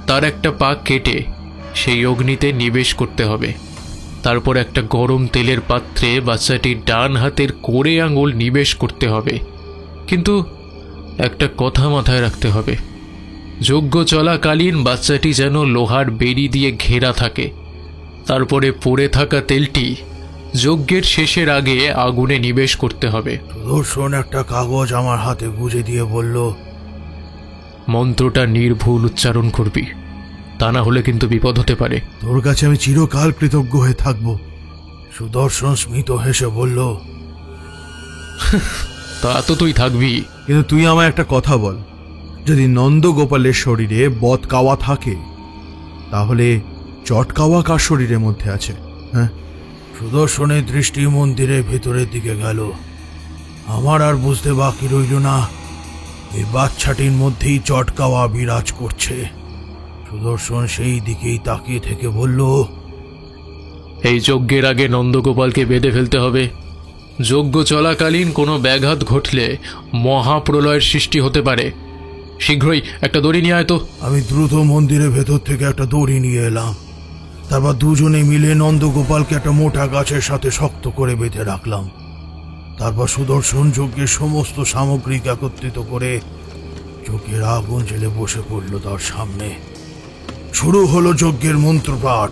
তার একটা পা কেটে সেই অগ্নিতে নিবেশ করতে হবে। তারপর একটা গরম তেলের পাত্রে বাচ্চাটির ডান হাতের কোড়ে আঙুল নিবেশ করতে হবে। কিন্তু একটা কথা মাথায় রাখতে হবে, যজ্ঞ চলাকালীন বাচ্চাটি যেন লোহার বেড়ি দিয়ে ঘেরা থাকে। তারপরে পড়ে থাকা তেলটি যজ্ঞের শেষের আগে আগুনে নিবেশ করতে হবে। সুদর্শন একটা কাগজ আমার হাতে গুজে দিয়ে বলল, মন্ত্রটা নির্ভুল উচ্চারণ করবি, তা না হলে কিন্তু বিপদ হতে পারে। তোর কাছে আমি চিরকাল কৃতজ্ঞ হয়ে থাকব। সুদর্শন স্মিত হেসে বলল, তা তো তুই থাকবি, কিন্তু তুই আমায় একটা কথা বল, যদি নন্দগোপালের শরীরে বদকাওয়া থাকে তাহলে চটকাওয়া কার শরীরের মধ্যে আছে? হ্যাঁ? সুদর্শনের দৃষ্টি মন্দিরের ভেতরের দিকে গেল। আমার আর বুঝতে বাকি রইল না এই বাচ্চাটির মধ্যেই চটকাওয়া বিরাজ করছে। সুদর্শন সেই দিকেই তাকিয়ে থেকে বলল, এই যজ্ঞের আগে নন্দগোপালকে বেঁধে ফেলতে হবে। যজ্ঞ চলাকালীন কোনো ব্যাঘাত ঘটলে মহাপ্রলয়ের সৃষ্টি হতে পারে। শীঘ্রই একটা দড়ি নিয়ে আয় তো। আমি দ্রুত মন্দিরের ভেতর থেকে একটা দড়ি নিয়ে এলাম। তারপর দুজনে মিলে নন্দগোপালকে একটা মোটা গাছের সাথে শক্ত করে বেঁধে রাখলাম। তারপর সুদর্শন যজ্ঞের সমস্ত সামগ্রিক একত্রিত করে যজ্ঞের আগুন জেলে বসে পড়ল তার সামনে। শুরু হলো যজ্ঞের মন্ত্রপাঠ।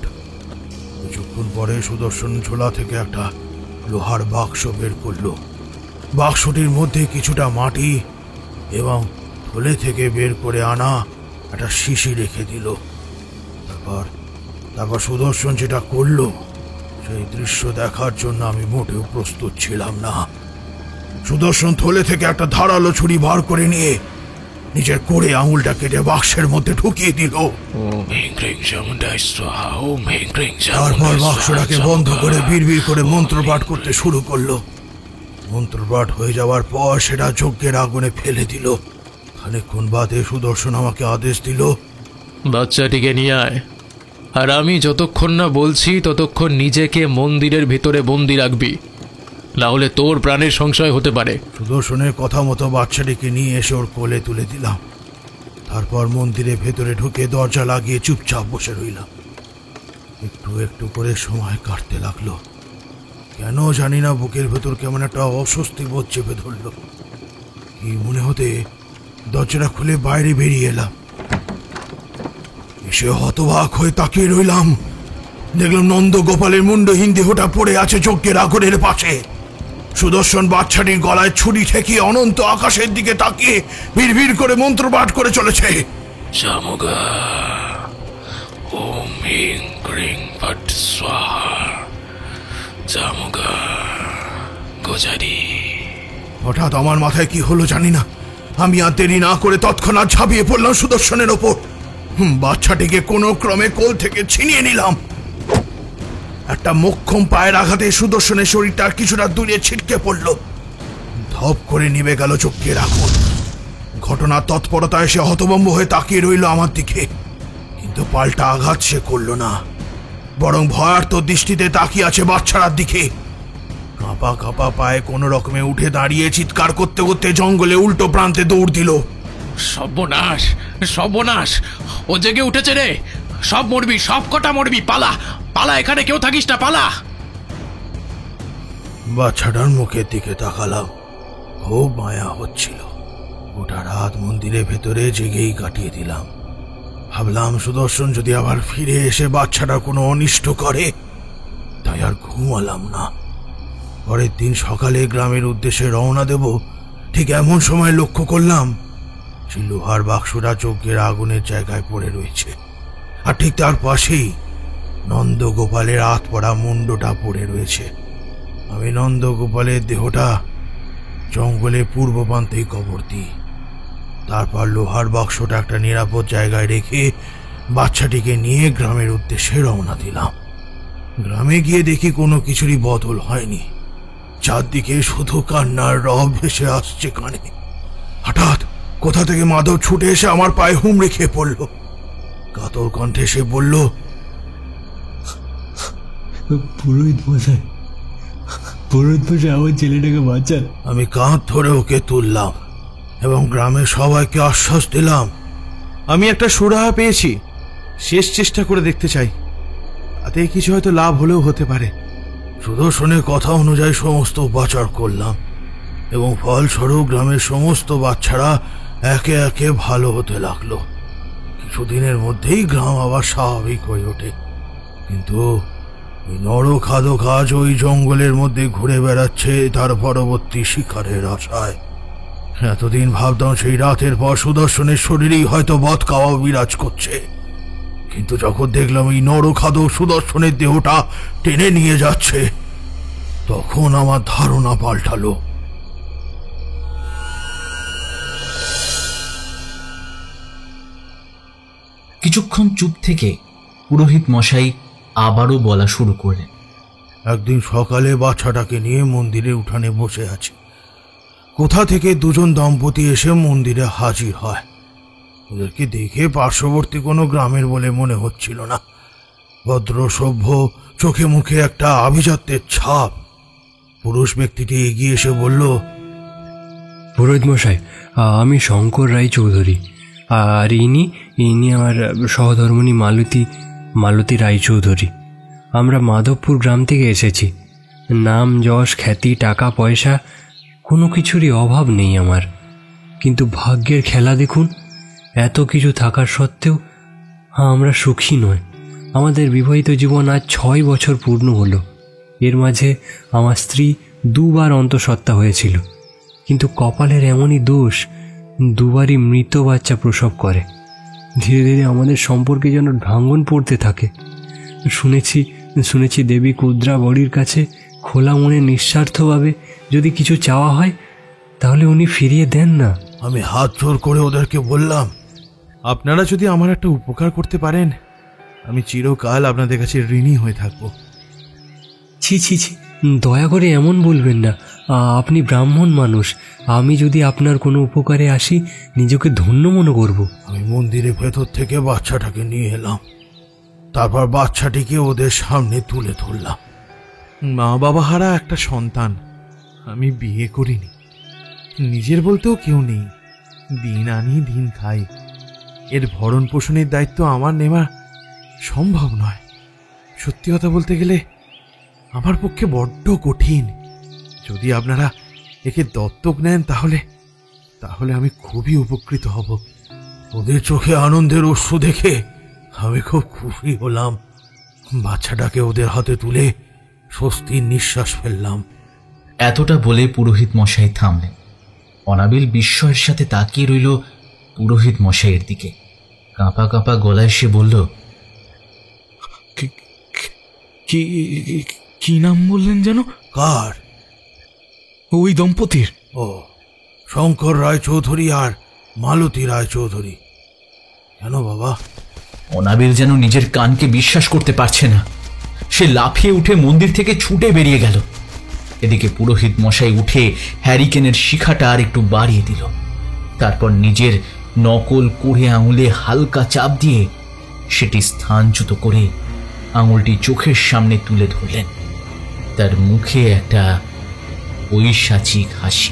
কিছুক্ষণ পরে সুদর্শন ঝোলা থেকে একটা লোহার বাক্স বের করলো। বাক্সটির মধ্যে কিছুটা মাটি এবং থলে থেকে বের করে আনা একটা শিশি রেখে দিল। তারপর সুদর্শন যেটা করলো সেই দৃশ্য দেখার জন্য আমি মোটেও প্রস্তুত ছিলাম না। সুদর্শন থলে থেকে একটা ধারালো ছুরি বার করে নিয়ে নিজের কোড়ে আঙুলটা কেটে বাক্সের মধ্যে ঢুকিয়ে দিল। তারপর বাক্সটাকে বন্ধ করে বিড়বিড় করে মন্ত্রপাঠ করতে শুরু করলো। মন্ত্রপাঠ হয়ে যাওয়ার পর সেটা যজ্ঞের আগুনে ফেলে দিল। খানিকক্ষণ বাদে সুদর্শন আমাকে আদেশ দিল, বাচ্চাটিকে নিয়ে আয়, আর আমি যতক্ষণ না বলছি ততক্ষণ নিজেকে মন্দিরের ভিতরে বন্দি রাখবি, না হলে তোর প্রাণের সংশয় হতে পারে। সুদর্শনের কথা মতো বাচ্চাটিকে নিয়ে এসে ওর কোলে তুলে দিলাম। তারপর মন্দিরের ভেতরে ঢুকে দরজা লাগিয়ে চুপচাপ বসে রইলাম। একটু একটু করে সময় কাটতে লাগলো। কেন জানি না বুকের ভেতর কেমন একটা অস্বস্তি বোধ চেপে ধরল। কি মনে হতে দরজাটা খুলে বাইরে বেরিয়ে এলাম। এসে হতবাক হয়ে তাকিয়ে রইলাম। দেখলাম নন্দগোপালের মুন্ডহীন দেহটা পড়ে আছে যজ্ঞের আগুনের পাশে। সুদর্শন বাচ্চাটির গলায় ছুরি ঠেকিয়ে অনন্ত আকাশের দিকে তাকিয়ে ভিড় করে মন্ত্রপাঠ করে চলেছে। জামোগা ওম হিং ক্রিং ফট স্বাহা জামোগা গোজারি। হঠাৎ আমার মাথায় কি হলো জানি না, আমি আর দেরি না করে তৎক্ষণাৎ ঝাঁপিয়ে পড়লাম সুদর্শনের ওপর। বাচ্চাটিকে কোনো ক্রমে কোল থেকে ছিনিয়ে নিলাম। একটা মোক্ষম পায়ের আঘাতে সুদর্শনের শরীরটা কিছুটা দূরে ছিটকে পড়ল। ধপ করে নিভে গেল যজ্ঞের আগুন। ঘটনার তৎপরতায় সে হতভম্ব হয়ে তাকিয়ে রইল আমার দিকে, কিন্তু পাল্টা আঘাত সে করল না, বরং ভয়ার্ত দৃষ্টিতে তাকিয়ে আছে বাচ্চাটার দিকে। কাঁপা কাঁপা পায়ে কোনো রকমে উঠে দাঁড়িয়ে চিৎকার করতে করতে জঙ্গলে উল্টো প্রান্তে দৌড় দিল। সর্বনাশ, সর্বনাশ, ও জেগে উঠেছে রে! সব মরবি, সব কটা মরবি, পালা পালা, এখানে কেউ থাকিস না, পালা। বাচ্চাটার মুখের দিকে তাকালাম, খুব মায়া হচ্ছিল। গোটা রাত মন্দিরের ভেতরে জেগেই কাটিয়ে দিলাম। ভাবলাম সুদর্শন যদি আবার ফিরে এসে বাচ্চাটা কোনো অনিষ্ট করে, তাই আর ঘুমালাম না। পরের দিন সকালে গ্রামের উদ্দেশ্যে রওনা দেব, ঠিক এমন সময় লক্ষ্য করলাম সেই লোহার বাক্সটা যজ্ঞের আগুনের জায়গায় পড়ে রয়েছে, আর ঠিক তার পাশেই নন্দগোপালের আতপড়া মুন্ডটা পড়ে রয়েছে। আমি নন্দগোপালের দেহটা জঙ্গলে পূর্ব প্রান্তেই কবর দিই। তারপর লোহার বাক্সটা একটা নিরাপদ জায়গায় রেখে বাচ্চাটিকে নিয়ে গ্রামের উদ্দেশ্যে রওনা দিলাম। গ্রামে গিয়ে দেখি কোনো কিছুরই বদল হয়নি। চারদিকে শুধু কান্নার রব ভেসে আসছে কানে। হঠাৎ কোথা থেকে মাধব ছুটে এসে আমার পায়ে হুমড়ে খেয়ে পড়ল। কাতর কণ্ঠে সে বলল, পুরোহিত মশাই, আমার ছেলেটাকে বাঁচান। আমি কাঁধ ধরে ওকে তুললাম এবং গ্রামের সবাইকে আশ্বাস দিলাম আমি একটা সুরাহা পেয়েছি, শেষ চেষ্টা করে দেখতে চাই, তাতে কিছু হয়তো লাভ হলেও হতে পারে। সুদর্শনের কথা অনুযায়ী সমস্ত উপাচার করলাম এবং ফলস্বরূপ গ্রামের সমস্ত বাচ্চারা একে একে ভালো হতে লাগলো। কিছুদিনের মধ্যেই গ্রাম আবার স্বাভাবিক হয়ে ওঠে। কিন্তু ওই নরখাদক আজ ওই জঙ্গলের মধ্যে ঘুরে বেড়াচ্ছে তার পরবর্তী শিকারের আশায়। এতদিন ভাবতাম সেই রাতের পর সুদর্শনের শরীরেই হয়তো বদকাওয়া বিরাজ করছে, কিন্তু যখন দেখলাম এই নরখাদক সুদর্শনের দেহটা টেনে নিয়ে যাচ্ছে, তখন আমার ধারণা পাল্টালো। কিছুক্ষণ চুপ থেকে পুরোহিত মশাই আবারও বলা শুরু করলেন। একদিন সকালে বাচ্চাটাকে নিয়ে মন্দিরের উঠানে বসে আছি, কোথা থেকে দুজন দম্পতি এসে মন্দিরে হাজির হয়। ওদেরকে দেখে পার্শ্ববর্তী কোনো গ্রামের বলে মনে হচ্ছিল না। ভদ্র সভ্য, চোখে মুখে একটা আভিজাত্যের ছাপ। পুরুষ ব্যক্তিটি এগিয়ে এসে বলল, পুরোহিত মশাই, আমি শঙ্কর রায় চৌধুরী, আর ইনি আমার সহধর্মিণী মালতী রায়চৌধুরী। আমরা মাধবপুর গ্রাম থেকে এসেছি। নাম, যশ, খ্যাতি, টাকা পয়সা কোনো কিছুরই অভাব নেই আমার, কিন্তু ভাগ্যের খেলা দেখুন, এত কিছু থাকার সত্ত্বেও আমরা সুখী নয়। আমাদের বিবাহিত জীবন আজ 6 বছর পূর্ণ হলো। এর মাঝে আমার স্ত্রী 2 বার অন্তঃসত্ত্বা হয়েছিল, কিন্তু কপালের এমনই দোষ, 2 বারই মৃত বাচ্চা প্রসব করে। ধীরে ধীরে আমাদের সম্পর্কে যেন ভাঙন পড়তে থাকে। শুনেছি দেবী কুদ্রা বড়ির কাছে খোলা মনে নিঃস্বার্থভাবে যদি কিছু চাওয়া হয় তাহলে উনি ফিরিয়ে দেন না। আমি হাত জোর করে ওদেরকে বললাম, আপনারা যদি আমার একটা উপকার করতে পারেন, আমি চিরকাল আপনাদের কাছে ঋণী হয়ে থাকব। ছি ছি ছি, দয়া করে এমন বলবেন না। আপনি ব্রাহ্মণ মানুষ, আমি যদি আপনার কোনো উপকারে আসি নিজেকে ধন্য মনে করব। আমি মন্দিরের ভেতর থেকে বাচ্চাটাকে নিয়ে এলাম, তারপর বাচ্চাটিকে ওদের সামনে তুলে ধরলাম। মা বাবা হারা একটা সন্তান, আমি বিয়ে করিনি, নিজের বলতেও কেউ নেই, দিন আনি দিন খাই। এর ভরণ পোষণের দায়িত্ব আমার নেওয়া সম্ভব নয়। সত্যি কথা বলতে গেলে আমার পক্ষে বড্ড কঠিন। যদি আপনারা একে দত্তক নেন তাহলে আমি খুবই উপকৃত হব। ওদের চোখে আনন্দের অশ্রু দেখে আমি খুব খুশি হলাম। বাচ্চাটাকে ওদের হাতে তুলে স্বস্তির নিঃশ্বাস ফেললাম। এতটা বলে পুরোহিত মশাই থামলেন। অনাবিল বিস্ময়ের সাথে তাকিয়ে রইল পুরোহিত মশাইয়ের দিকে। কাঁপা কাঁপা গলায় সে বলল, কি নাম বললেন যেন? কার? ওই দম্পতির। ও, শঙ্কর রায় চৌধুরী আর মালতী রায় চৌধুরী। কেন বাবা? অনাবিল যেন নিজের কানকে বিশ্বাস করতে পারছে না। সে লাফিয়ে উঠে মন্দির থেকে ছুটে বেরিয়ে গেল। এদিকে পুরোহিত মশাই উঠে হ্যারিকেনের শিখাটা আর একটু বাড়িয়ে দিল। তারপর নিজের নকল করে আঙুলে হালকা চাপ দিয়ে সেটি স্থানচ্যুত করে আঙুলটি চোখের সামনে তুলে ধরলেন। তার মুখে একটা ঐশাচিক হাসি।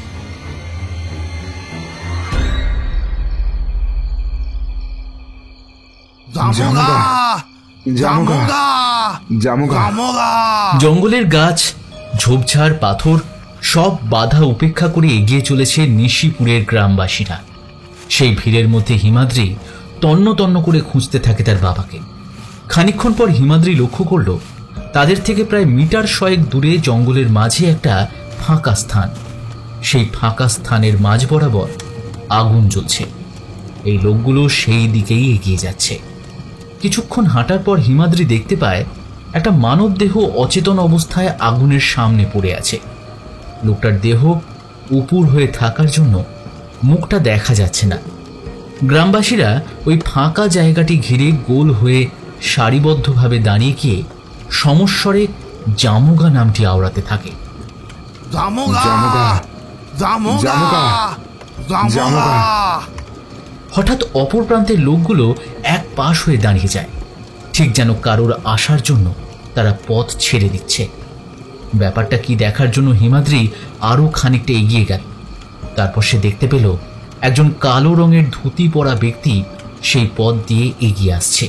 জঙ্গলের গাছ, ঝোপঝাড়, পাথর সব বাধা উপেক্ষা করে এগিয়ে চলেছে নিশিপুরের গ্রামবাসীরা। সেই ভিড়ের মধ্যে হিমাদ্রি তন্ন তন্ন করে খুঁজতে থাকে তার বাবাকে। খানিকক্ষণ পর হিমাদ্রি লক্ষ্য করল তাদের থেকে প্রায় মিটার 100 দূরে জঙ্গলের মাঝে একটা ফাঁকা স্থান। সেই ফাঁকা স্থানের মাঝ বরাবর আগুন জ্বলছে। এই লোকগুলো সেই দিকেই এগিয়ে যাচ্ছে। কিছুক্ষণ হাঁটার পর হিমাদ্রি দেখতে পায় একটা মানব দেহ অচেতন অবস্থায় আগুনের সামনে পড়ে আছে। লোকটার দেহ উপুর হয়ে থাকার জন্য মুখটা দেখা যাচ্ছে না। গ্রামবাসীরা ওই ফাঁকা জায়গাটি ঘিরে গোল হয়ে সারিবদ্ধভাবে দাঁড়িয়ে গিয়ে সমস্বরে জামুগা নামটি আওড়াতে থাকে। হঠাৎ অপর প্রান্তের লোকগুলো এক পাশ হয়ে দাঁড়িয়ে যায়, ঠিক যেন কারোর আসার জন্য তারা পথ ছেড়ে দিচ্ছে। ব্যাপারটা কি দেখার জন্য হিমাদ্রি আরো খানিকটা এগিয়ে গেল। তারপর সে দেখতে পেল একজন কালো রঙের ধুতি পরা ব্যক্তি সেই পথ দিয়ে এগিয়ে আসছে।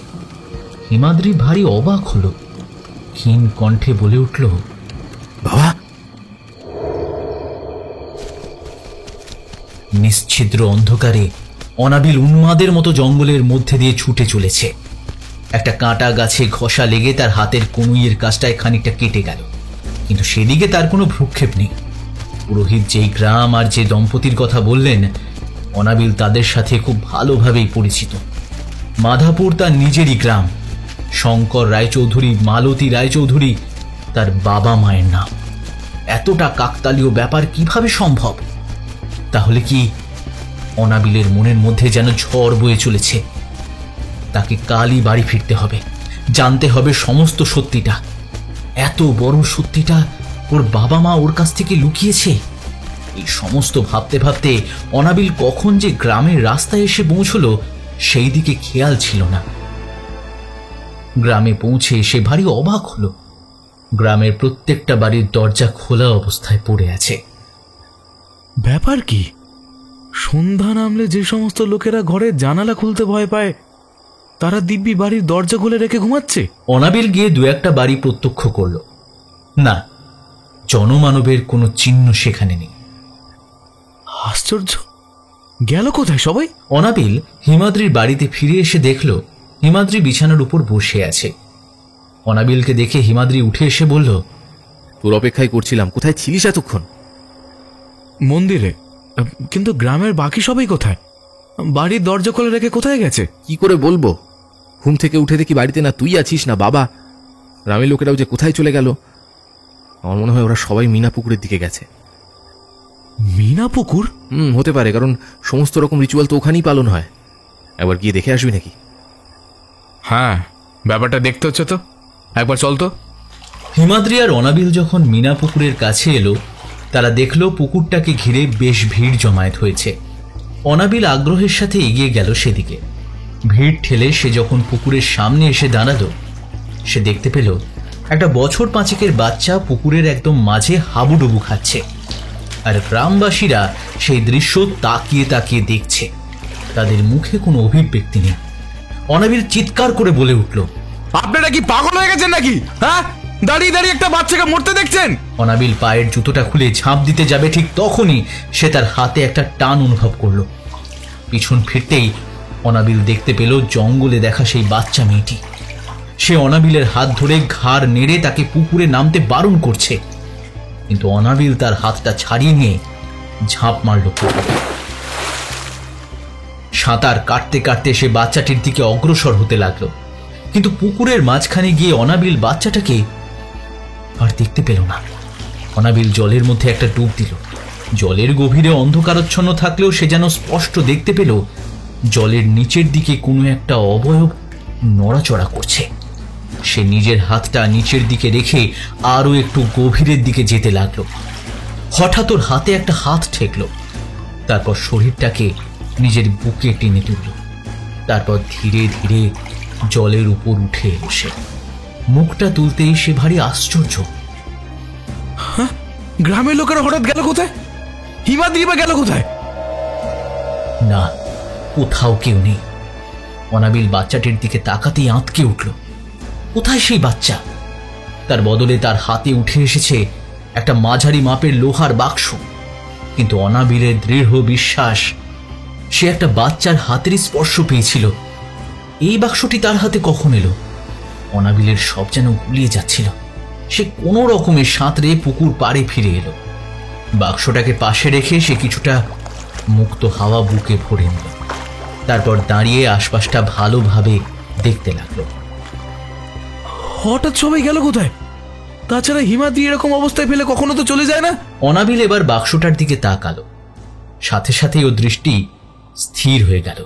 হিমাদ্রি ভারী অবাক হলো, ক্ষীণ কণ্ঠে বলে উঠল, বাবা। নিশ্ছিদ্র অন্ধকারে অনাবিল উন্মাদের মতো জঙ্গলের মধ্যে দিয়ে ছুটে চলেছে। একটা কাঁটা গাছে ঘষা লেগে তার হাতের কনুইয়ের কাজটায় খানিকটা কেটে গেল, কিন্তু সেদিকে তার কোনো ভ্রুক্ষেপ নেই। পুরোহিত যেই গ্রাম আর যে দম্পতির কথা বললেন, অনাবিল তাদের সাথে খুব ভালোভাবেই পরিচিত। মাধাপুর তার নিজেরই গ্রাম। শঙ্কর রায়চৌধুরী, মালতী রায়চৌধুরী তার বাবা মায়ের নাম। এতটা কাকতালীয় ব্যাপার কিভাবে সম্ভব? তাহলে কি অনাবিলের মনের মধ্যে যেন ঝড় বয়ে চলেছে। তাকে কালই বাড়ি ফিরতে হবে, জানতে হবে সমস্ত সত্যিটা। এত বড় সত্যিটা ওর বাবা মা ওর কাছ থেকে লুকিয়েছে। এই সমস্ত ভাবতে ভাবতে অনাবিল কখন যে গ্রামের রাস্তায় এসে পৌঁছলো সেই দিকে খেয়াল ছিল না। গ্রামে পৌঁছে সে ভারী অবাক হলো। গ্রামের প্রত্যেকটা বাড়ির দরজা খোলা অবস্থায় পড়ে আছে। ব্যাপার কি? সন্ধ্যা নামলে যে সমস্ত লোকেরা ঘরে জানালা খুলতে ভয় পায়, তারা দিব্যি বাড়ির দরজা খুলে রেখে ঘুমাচ্ছে। অনাবিল গিয়ে দু একটা বাড়ি প্রত্যক্ষ করল। না, জনমানবের কোনো চিহ্ন সেখানে নেই। আশ্চর্য, গেল কোথায় সবাই? অনাবিল হিমাদ্রির বাড়িতে ফিরে এসে দেখল হিমাদ্রি বিছানার উপর বসে আছে। অনাবিলকে দেখে হিমাদ্রি উঠে এসে বলল, তোর অপেক্ষাই করছিলাম, কোথায় ছিলিস এতক্ষণ? মন্দিরে। কিন্তু গ্রামের বাকি সবাই কোথায়? বাড়ির দরজা খুলে রেখে কোথায় গেছে? কি করে বলবো? ঘুম থেকে উঠে দেখি বাড়িতে না তুই আছিস না বাবা। গ্রামের লোকেরাও যে কোথায় চলে গেল। আমার মনে হয় ওরা সবাই মিনাপুকুরের দিকে গেছে। মিনাপুকুর? হতে পারে, কারণ সমস্ত রকম রিচুয়াল তো ওখানেই পালন হয়। একবার গিয়ে দেখে আসবি নাকি? হ্যাঁ, ব্যাপারটা দেখতে হচ্ছে তো, একবার চল তো। হিমাদ্রি আর অনাবিল যখন মিনাপুকুরের কাছে এলো, তারা দেখল পুকুরটাকে ঘিরে বেশ ভিড় জমায়েত হয়েছে। অনাবিল আগ্রহের সাথে এগিয়ে গেল সেদিকে। ভিড় ঠেলে সে যখন পুকুরের সামনে এসে দাঁড়ালো, সে দেখতে পেল একটা বছর 5 বাচ্চা পুকুরের একদম মাঝে হাবুডুবু খাচ্ছে। আর গ্রামবাসীরা সেই দৃশ্য তাকিয়ে তাকিয়ে দেখছে। তাদের মুখে কোনো অভিব্যক্তি নেই। অনাবিল চিৎকার করে বলে উঠল, আপনারা কি পাগল হয়ে গেছেন নাকি? হ্যাঁ, দাঁড়িয়ে দাঁড়িয়ে একটা বাচ্চাকে মরতে দেখছেন? অনাবিল পায়ের জুতোটা খুলে ঝাঁপ দিতে যাবে, ঠিক তখনই সে তার হাতে একটা টান অনুভব করল। পিছন ফিরতেই অনাবিল দেখতে পেল জঙ্গলে দেখা সেই বাচ্চা মেয়েটি। সে অনাবিলের হাত ধরে ঘাড় নেড়ে তাকে পুকুরে নামতে বারণ করছে, কিন্তু অনাবিল তার হাতটা ছাড়িয়ে নিয়ে ঝাঁপ মারল পুকুরে। সাঁতার কাটতে কাটতে সে বাচ্চাটির দিকে অগ্রসর হতে লাগলো, কিন্তু পুকুরের মাঝখানে গিয়ে অনাবিল বাচ্চাটাকে আর দেখতে পেল না। অনাবিল জলের মধ্যে একটা ডুব দিল। জলের গভীরে অন্ধকারাচ্ছন্ন থাকলেও সে যেন স্পষ্ট দেখতে পেল জলের নিচের দিকে কোনো একটা অবয়ব নড়াচড়া করছে। সে নিজের হাতটা নিচের দিকে রেখে আরো একটু গভীরের দিকে যেতে লাগলো। হঠাৎ ওর হাতে একটা হাত ঠেকল। তারপর শরীরটাকে নিজের বুকে টেনে তুলল। তারপর ধীরে ধীরে জলের উপর উঠে এলো সে। মুখটা তুলতেই সে ভারী আশ্চর্য। গ্রামের লোকেরা হঠাৎ গেল কোথায়? হিমাদ্রি বা গেল কোথায়? না, কোথাও কেউ নেই। অনাবিল বাচ্চাটির দিকে তাকাতেই আঁতকে উঠল। কোথায় সেই বাচ্চা? তার বদলে তার হাতে উঠে এসেছে একটা মাঝারি মাপের লোহার বাক্স। কিন্তু অনাবিলের দৃঢ় বিশ্বাস সে একটা বাচ্চার হাতের স্পর্শ পেয়েছিল। এই বাক্সটি তার হাতে কখন এলো? অনাবিলের সব যেন গুলিয়ে যাচ্ছিল। সে কোনো রকমে সাঁতরে পুকুর পাড়ে ফিরে এলো। বাক্সটাকে পাশে রেখে সে কিছুটা মুক্ত হাওয়া বুকে ভরে নিল। তারপর দাঁড়িয়ে আশপাশটা ভালোভাবে দেখতে লাগলো। হঠাৎ সবাই গেল কোথায়? তাছাড়া হিমাদ্রি এরকম অবস্থায় ফেলে কখনো তো চলে যায় না। অনাবিল এবার বাক্সটার দিকে তাকালো। সাথে সাথে ও দৃষ্টি স্থির হয়ে গেল।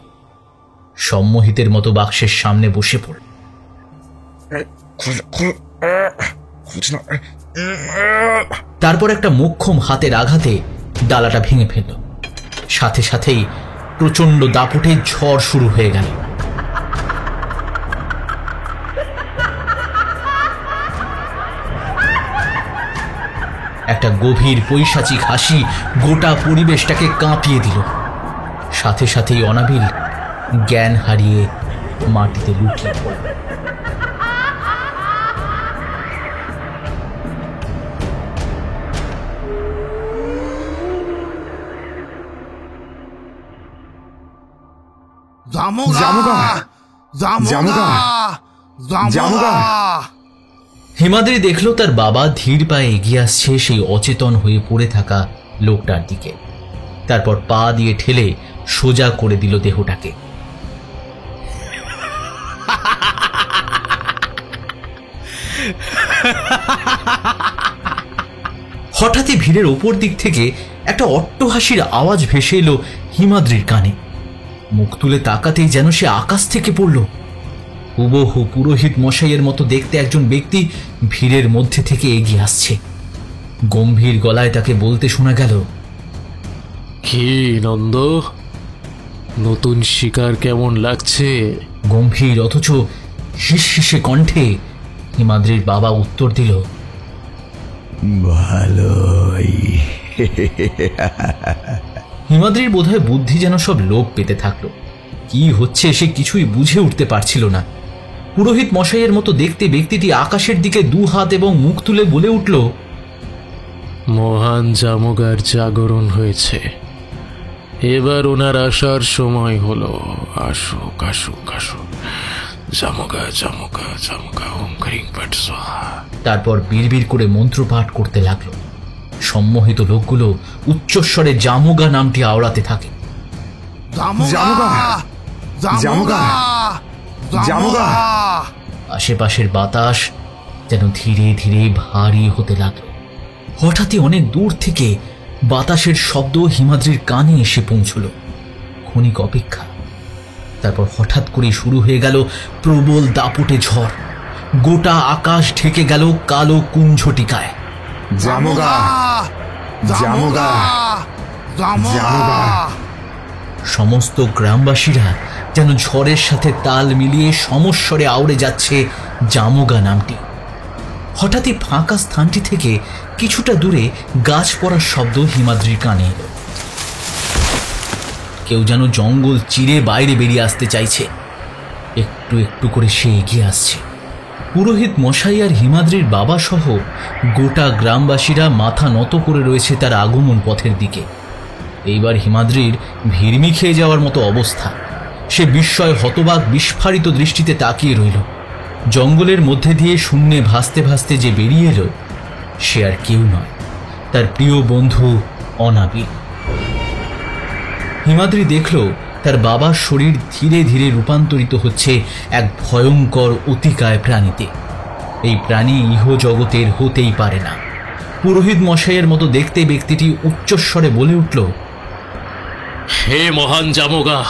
সম্মোহিতের মতো বাক্সের সামনে বসে পড়ল। তারপর একটা মোক্ষম হাতের আঘাতে ডালাটা ভেঙে ফেলল। সাথে সাথেই প্রচণ্ড দাপটে ঝড় শুরু হয়ে গেল। একটা গভীর পৈশাচিক হাসি গোটা পরিবেশটাকে কাঁপিয়ে দিল। সাথে সাথেই অনাবিল জ্ঞান হারিয়ে মাটিতে লুটিয়ে পড়ল। হিমাদ্রি দেখল তার বাবা ধীর পায়ে এগিয়ে আসছে সেই অচেতন হয়ে পড়ে থাকা লোকটার দিকে। তারপর পা দিয়ে ঠেলে সোজা করে দিল দেহটাকে। হঠাৎই ভিড়ের ওপর দিক থেকে একটা অট্টহাসির আওয়াজ ভেসে এলো হিমাদ্রির কানে। মুখ তুলে তাকাতেই যেন সে আকাশ থেকে পড়ল। হুবহু পুরোহিত মশাইয়ের মতো দেখতে একজন ব্যক্তি ভিড়ের মধ্যে থেকে এগিয়ে আসছে। গম্ভীর গলায় তাকে বলতে শোনা গেল, কি নন্দ, নতুন শিকার কেমন লাগছে? গম্ভীর অথচ শিশে কণ্ঠে হিমাদ্রির বাবা উত্তর দিল, ভালোই। হিমাদ্রির বোধহয় বুদ্ধি যেন সব লোপ পেতে থাকলো। কি হচ্ছে সে কিছুই বুঝে উঠতে পারছিল না। পুরোহিত মশাইয়ের মতো দেখতে ব্যক্তিটি আকাশের দিকে দু হাত এবং মুখ তুলে বলে উঠল, মহান জামগার জাগরণ হয়েছে, এবার ওনার আসার সময় হলো। আসুক আসুক আসুক, জামগা জামগা জামগা ওম ক্রিং পাট স্বাহা। তারপর বিড়বিড় করে মন্ত্র পাঠ করতে লাগলো। সম্মোহিত লোকগুলো উচ্চস্বরে জামগা নামটি আওড়াতে থাকে। আশেপাশের বাতাস যেন ধীরে ধীরে ভারী হতে লাগলো। হঠাৎই অনেক দূর থেকে বাতাসের শব্দ হিমাদ্রির কানে এসে পৌঁছল। ক্ষণিক অপেক্ষা, তারপর হঠাৎ করে শুরু হয়ে গেল প্রবল দাপটে ঝড়। গোটা আকাশ ঢেকে গেল কালো কুঞ্ঝটিকায়। সমস্ত গ্রামবাসীরা যেন ঝড়ের সাথে তাল মিলিয়ে সমস্বরে আউড়ে যাচ্ছে জামগা নামটি। হঠাৎই ফাঁকা স্থানটি থেকে কিছুটা দূরে গাছ পড়ার শব্দ হিমাদ্রির কানে এলো। কেউ যেন জঙ্গল চিরে বাইরে বেরিয়ে আসতে চাইছে। একটু একটু করে সে এগিয়ে আসছে। পুরোহিত মশাই আর হিমাদ্রির বাবা সহ গোটা গ্রামবাসীরা মাথা নত করে রয়েছে তার আগমন পথের দিকে। এইবার হিমাদ্রির ভিড়মি খেয়ে যাওয়ার মতো অবস্থা। সে বিস্ময় হতবাক বিস্ফারিত দৃষ্টিতে তাকিয়ে রইল। জঙ্গলের মধ্যে দিয়ে শূন্যে ভাসতে ভাসতে যে বেরিয়ে এলো সে আর কেউ নয়, তার প্রিয় বন্ধু অনাবিল। হিমাদ্রি দেখল তার বাবার শরীর ধীরে ধীরে রূপান্তরিত হচ্ছে এক ভয়ঙ্কর অতিকায় প্রাণীতে। এই প্রাণী ইহ জগতের হতেই পারে না। পুরোহিত মশাইয়ের মতো দেখতে ব্যক্তিটি উচ্চস্বরে বলে উঠল, হে মহান জামগা,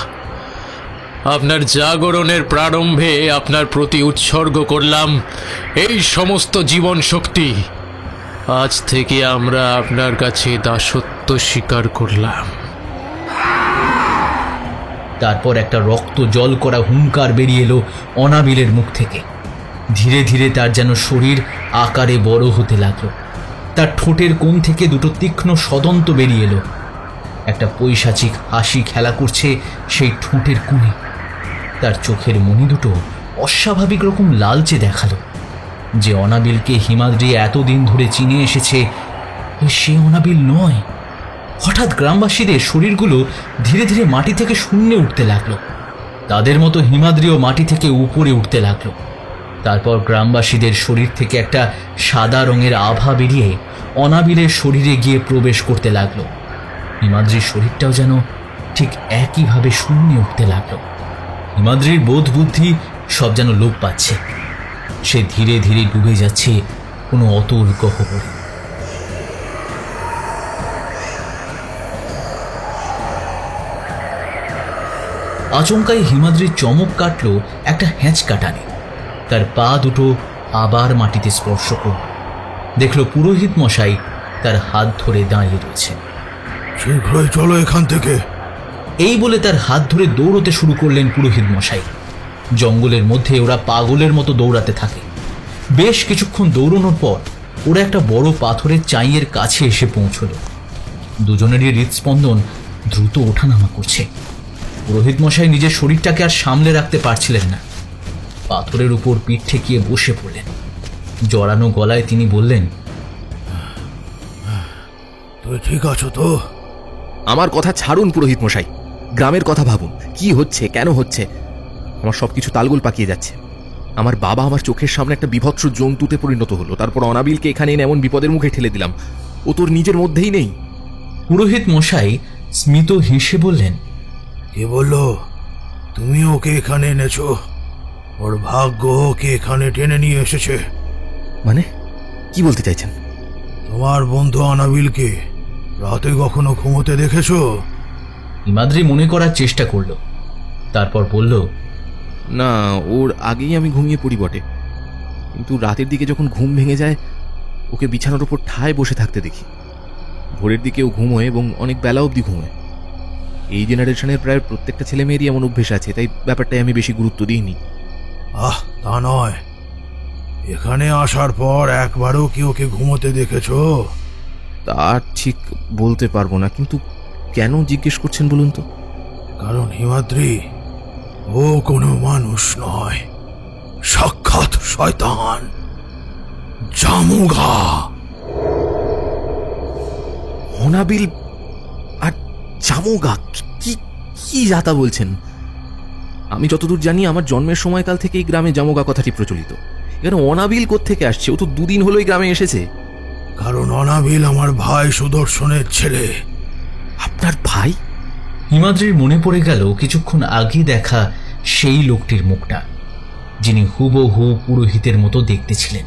আপনার জাগরণের প্রারম্ভে আপনার প্রতি উৎসর্গ করলাম এই সমস্ত জীবন শক্তি। আজ থেকে আমরা আপনার কাছে দাসত্ব স্বীকার করলাম। তারপর একটা রক্ত জল করা হুঙ্কার বেরিয়ে এলো অনাবিলের মুখ থেকে। ধীরে ধীরে তার যেন শরীর আকারে বড় হতে লাগলো। তার ঠোঁটের কোণ থেকে দুটো তীক্ষ্ণ সদন্ত বেরিয়ে এলো। একটা পৈশাচিক হাসি খেলা করছে সেই ঠোঁটের কোণে। তার চোখের মণি দুটো অস্বাভাবিক রকম লালচে দেখালো। যে অনাবিলকে হিমাদ্রি এতদিন ধরে চিনে এসেছে সে অনাবিল নয়। হঠাৎ গ্রামবাসীদের শরীরগুলো ধীরে ধীরে মাটি থেকে শূন্যে উঠতে লাগলো। তাদের মতো হিমাদ্রিও মাটি থেকে উপরে উঠতে লাগলো। তারপর গ্রামবাসীদের শরীর থেকে একটা সাদা রঙের আভা বেরিয়ে অনাবিলের শরীরে গিয়ে প্রবেশ করতে লাগলো। হিমাদ্রির শরীরটাও যেন ঠিক একইভাবে শূন্যে উঠতে লাগলো। হিমাদ্রির বোধ বুদ্ধি সব যেন লোপ পাচ্ছে। সে ধীরে ধীরে ডুবে যাচ্ছে কোনো অতল গহ্বরে। আচমকাই হিমাদ্রির চমক কাটল একটা হ্যাঁচকা টানে। তার পা দুটো আবার মাটিতে স্পর্শ করল। দেখল পুরোহিত মশাই তার হাত ধরে দাঁড়িয়ে রয়েছে। শীঘ্রই চলো এখান থেকে। এই বলে তার হাত ধরে দৌড়তে শুরু করলেন পুরোহিত মশাই। জঙ্গলের মধ্যে ওরা পাগলের মতো দৌড়াতে থাকে। বেশ কিছুক্ষণ দৌড়ানোর পর ওরা একটা বড় পাথরের চাইয়ের কাছে এসে পৌঁছল। দুজনেরই হৃদস্পন্দন দ্রুত ওঠানামা করছে। পুরোহিত মশাই নিজের শরীরটাকে আর সামলে রাখতে পারছিলেন না। পাথরের উপর পিঠ ঠেকিয়ে বসে পড়লেন। জড়ানো গলায় তিনি বললেন, তুই ঠিক আছো তো? আমার কথা ছাড়ুন পুরোহিত মশাই, গ্রামের কথা ভাবুন। কি হচ্ছে, কেন হচ্ছে? আমার সবকিছু তালগোল পাকিয়ে যাচ্ছে। আমার বাবা আমার চোখের সামনে একটা বিভৎস জন্তুতে পরিণত হলো, তারপর অনাবিলকে এখানে এনে এমন বিপদের মুখে ঠেলে দিলাম, ও তোর নিজের মধ্যেই নেই। পুরোহিত মশাই স্মিত হেসে বললেন, কে বললো তুমি ওকে এখানে এনেছো? ওর ভাগ্য ওকে এখানে টেনে নিয়ে এসেছে। মানে কি বলতে চাইছেন? তোমার বন্ধু অনাবিলকে রাতে কখনো ঘুমোতে দেখেছো? হিমাদ্রি মনে করার চেষ্টা করলো, তারপর বলল, না, ওর আগেই আমি ঘুমিয়ে পড়ি বটে, কিন্তু রাতের দিকে যখন ঘুম ভেঙে যায় ওকে বিছানার উপর ঠায় বসে থাকতে দেখি। ভোরের দিকেও ঘুমোয় এবং অনেক বেলা অবধি ঘুমোয়। এই জেনারেশনের প্রায় প্রত্যেকটা ছেলে মেয়েরই এমন অভ্যেস আছে, তাই ব্যাপারটাই আমি বেশি গুরুত্ব দিইনি। তা নয়, এখানে আসার পর একবারও কি ওকে ঘুমোতে দেখেছো? তা ঠিক বলতে পারবো না, কিন্তু কেন জিজ্ঞেস করছেন বলুন তো? কারণ হিমাদ্রি, ও কোনো মানুষ নয়, সাক্ষাৎ শয়তান, জামুগা। অনাবিল আর জামুগা কি কি যাতা বলছেন? আমি যতদূর জানি আমার জন্মের সময়কাল থেকে এই গ্রামে জামুগা কথাটি প্রচলিত। এখানে অনাবিল কোত্থেকে আসছে? ও তো দুদিন হলো এই গ্রামে এসেছে। কারণ অনাবিল আমার ভাই সুদর্শনের ছেলে। আপনার ভাই? হিমাদ্রির মনে পড়ে গেল কিছুক্ষণ আগে দেখা সেই লোকটির মুখটা, যিনি হুবহু পুরোহিতের মতো দেখতে ছিলেন।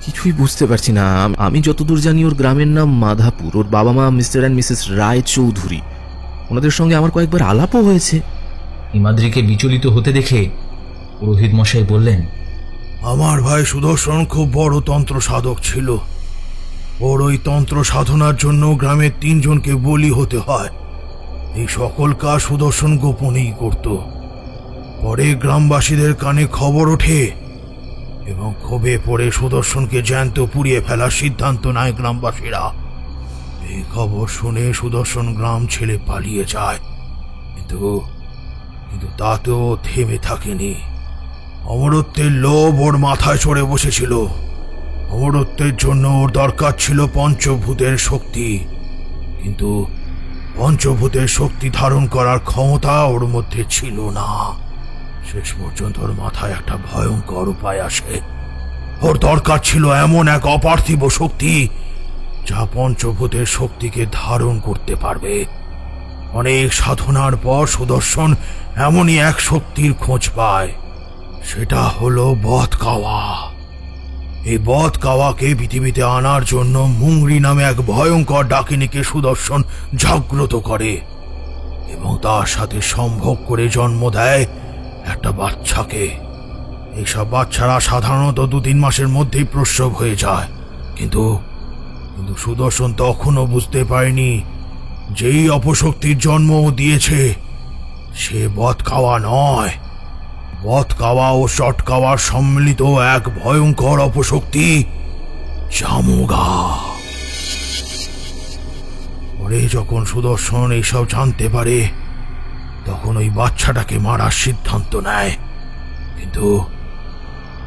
কিছুই বুঝতে পারছি না। আমি যতদূর জানি ওর গ্রামের নাম মাধাপুর। ওর বাবা মা মিস্টার অ্যান্ড মিসেস রায় চৌধুরী। ওনাদের সঙ্গে আমার কয়েকবার আলাপও হয়েছে। হিমাদ্রিকে বিচলিত হতে দেখে পুরোহিত মশাই বললেন, আমার ভাই সুদর্শন খুব বড় তন্ত্র সাধক ছিল। ওর ওই তন্ত্র সাধনার জন্য গ্রামের 3 জনকে বলি হতে হয়। এই সকল কাজ সুদর্শন গোপনেই করত। পরে গ্রামবাসীদের কানে খবর ওঠে এবং ক্ষোভে পড়ে সুদর্শনকে জ্যান্ত পুড়িয়ে ফেলার সিদ্ধান্ত নেয় গ্রামবাসীরা। এই খবর শুনে সুদর্শন গ্রাম ছেড়ে পালিয়ে যায়, কিন্তু তাতেও থেমে থাকেনি। অমরত্বের লোভ ওর মাথায় চড়ে বসেছিল। অমরত্বের জন্য ওর দরকার ছিল পঞ্চভূতের শক্তি, কিন্তু পঞ্চভূতের শক্তি ধারণ করার ক্ষমতা ওর মধ্যে ছিল না। শেষ পর্যন্ত ওর মাথায় একটা ভয়ঙ্কর উপায় আসে। ওর দরকার ছিল এমন এক অপার্থিব শক্তি যা পঞ্চভূতের শক্তিকে ধারণ করতে পারবে। অনেক সাধনার পর সুদর্শন এমনই এক শক্তির খোঁজ পায়, সেটা হলো বদকাওয়া। এই বদকাওয়াকে পৃথিবীতে আনার জন্য মুংরি নামে এক ভয়ঙ্কর ডাকিনীকে সুদর্শন জাগ্রত করে এবং তার সাথে সম্ভোগ করে জন্ম দেয় একটা বাচ্চাকে। এইসব বাচ্চারা সাধারণত 2-3 মাসের মধ্যেই প্রসব হয়ে যায়, কিন্তু সুদর্শন তখনও বুঝতে পারেনি যেই অপশক্তির জন্ম দিয়েছে সে বদকাওয়া নয়, বদকাওয়া ও চটকাওয়ার সম্মিলিত এক ভয়ঙ্কর অপশক্তি, জামুগা। পরে যখন সুদর্শন এইসব জানতে পারে তখন ওই বাচ্চাটাকে মারার সিদ্ধান্ত নেয়, কিন্তু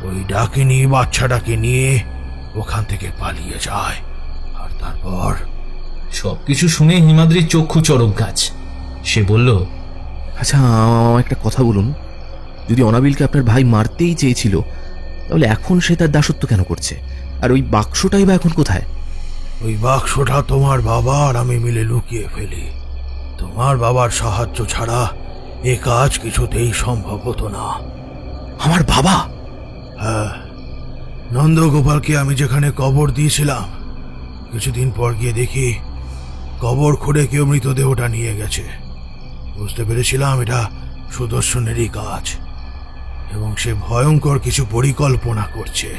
ওই ডাকিনী বাচ্চাটাকে নিয়ে ওখান থেকে পালিয়ে যায়। আর তারপর সবকিছু শুনে হিমাদ্রির চক্ষু চড়ক গাছ। সে বলল, আচ্ছা, একটা কথা বলুন, যদি অনাবিলকে আপনার ভাই মারতেই চেয়েছিল তাহলে এখন সে তার দাসত্ব কেন করছে? আর ওই বাক্সটাই বা এখন কোথায়? ওই বাক্সটা তোমার বাবা আর আমি মিলে লুকিয়ে ফেলি। তোমার বাবার সাহায্য ছাড়া এ কাজ কিছুতেই সম্ভব হতো না। আমার বাবা? হ্যাঁ, নন্দগোপালকে আমি যেখানে কবর দিয়েছিলাম কিছুদিন পর গিয়ে দেখি কবর খুঁড়ে কেউ মৃতদেহটা নিয়ে গেছে। বুঝতে পেরেছিলাম এটা সুদর্শনেরই কাজ এবং সে ভয়ঙ্কর কিছু পরিকল্পনা করছে।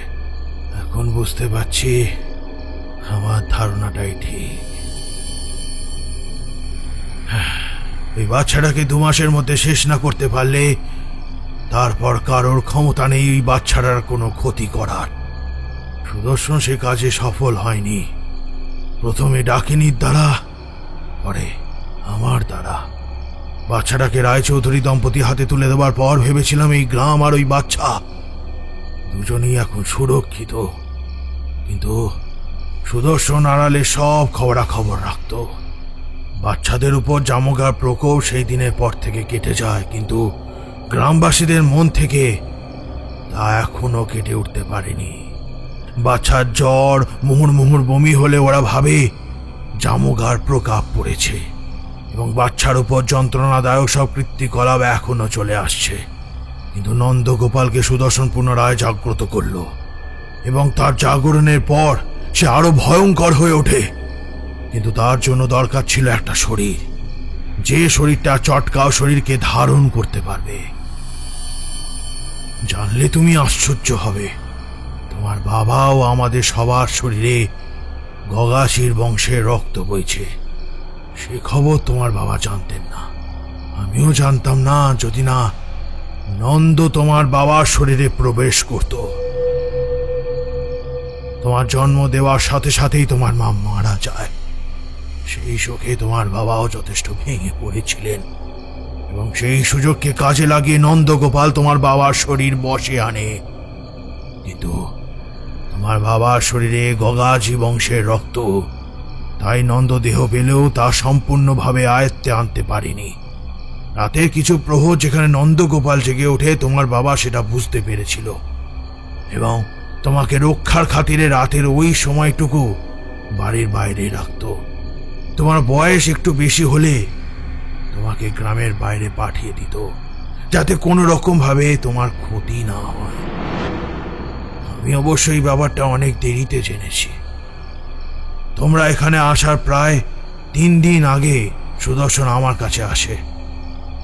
এখন বুঝতে পারছি আমার ধারণাটাই ঠিক। ওই বাচ্চাটাকে 2 মাসের মধ্যে শেষ না করতে পারলে তারপর কারোর ক্ষমতা নেই ওই বাচ্চাটার কোনো ক্ষতি করার। সুদর্শন সে কাজে সফল হয়নি। প্রথমে ডাকিনীর দ্বারা, পরে আমার দ্বারা। বাচ্চাটাকে রায়চৌধুরী দম্পতি হাতে তুলে দেওয়ার পর ভেবেছিলাম এই গ্রাম আর ওই বাচ্চা দুজনেই এখন সুরক্ষিত, কিন্তু সুদর্শন আড়ালে সব খবরাখবর রাখত। বাচ্চাদের উপর জামগার প্রকোপ সেই দিনের পর থেকে কেটে যায়, কিন্তু গ্রামবাসীদের মন থেকে তা এখনো কেটে উঠতে পারেনি। বাচ্চার জ্বর, মুহুর্মুহুর বমি হলে ওরা ভাবে জামগার প্রকোপ পড়েছে, এবং বাচ্চার উপর যন্ত্রণাদায়ক সব কৃত্রিকলাপ এখনো চলে আসছে। কিন্তু নন্দগোপালকে সুদর্শন পুনরায় জাগ্রত করল, এবং তার জাগরণের পর সে আরো ভয়ঙ্কর হয়ে ওঠে। কিন্তু তার জন্য দরকার ছিল একটা শরীর, যে শরীরটা চটকাও শরীরকে ধারণ করতে পারবে। জানলে তুমি আশ্চর্য হবে, তোমার বাবাও আমাদের সবার শরীরে গগাশির বংশের রক্ত বইছে। সে খবর তোমার বাবা জানতেন না, আমিও জানতাম না, যদি না নন্দ তোমার বাবার শরীরে প্রবেশ করত। তোমার জন্ম দেওয়ার সাথে সাথেই তোমার মা মারা যায়। সেই শোকে তোমার বাবাও যথেষ্ট ভেঙে পড়েছিলেন, এবং সেই সুযোগকে কাজে লাগিয়ে নন্দগোপাল তোমার বাবার শরীর বশে আনে। কিন্তু তোমার বাবার শরীরে গগাজি বংশের রক্ত, তাই নন্দ দেহ পেলেও তা সম্পূর্ণভাবে আয়ত্তে আনতে পারেনি। রাতের কিছু প্রহর যেখানে নন্দগোপাল জেগে ওঠে, তোমার বাবা সেটা বুঝতে পেরেছিল, এবং তোমাকে রক্ষার খাতিরে রাতের ওই সময়টুকু বাড়ির বাইরে রাখত। তোমার বয়স একটু বেশি হলে তোমাকে গ্রামের বাইরে পাঠিয়ে দিত, যাতে কোনো রকম ভাবে তোমার ক্ষতি না হয়। আমি অবশ্যই ব্যাপারটা অনেক দেরিতে জেনেছি। তোমরা এখানে আসার প্রায় 3 দিন আগে সুদর্শন আমার কাছে আসে,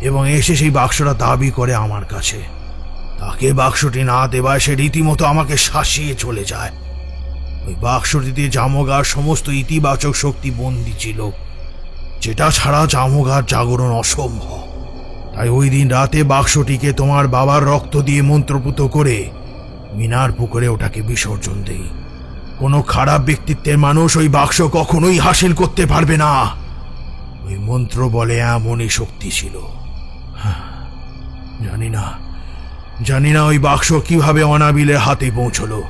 এবং এসে সেই বাক্সটা দাবি করে আমার কাছে। তাকে বাক্সটি না দেওয়ায় সে রীতিমতো আমাকে শাসিয়ে চলে যায়। ওই বাক্সটিতে জামগার সমস্ত ইতিবাচক শক্তি বন্দী ছিল, যেটা ছাড়া জামগার জাগরণ অসম্ভব। তাই ওই দিন রাতে বাক্সটিকে তোমার বাবার রক্ত দিয়ে মন্ত্রপুত করে মিনার পুকুরে ওটাকে বিসর্জন দেই। কোনো খারাপ ব্যক্তিত্বের মানুষ ওই বাক্স কখনোই হাসিল করতে পারবে না। ওই মন্ত্র বলে এমনই শক্তি ছিল। জানি না ওই বাক্স কিভাবে অনাবিলের হাতে পৌঁছলো,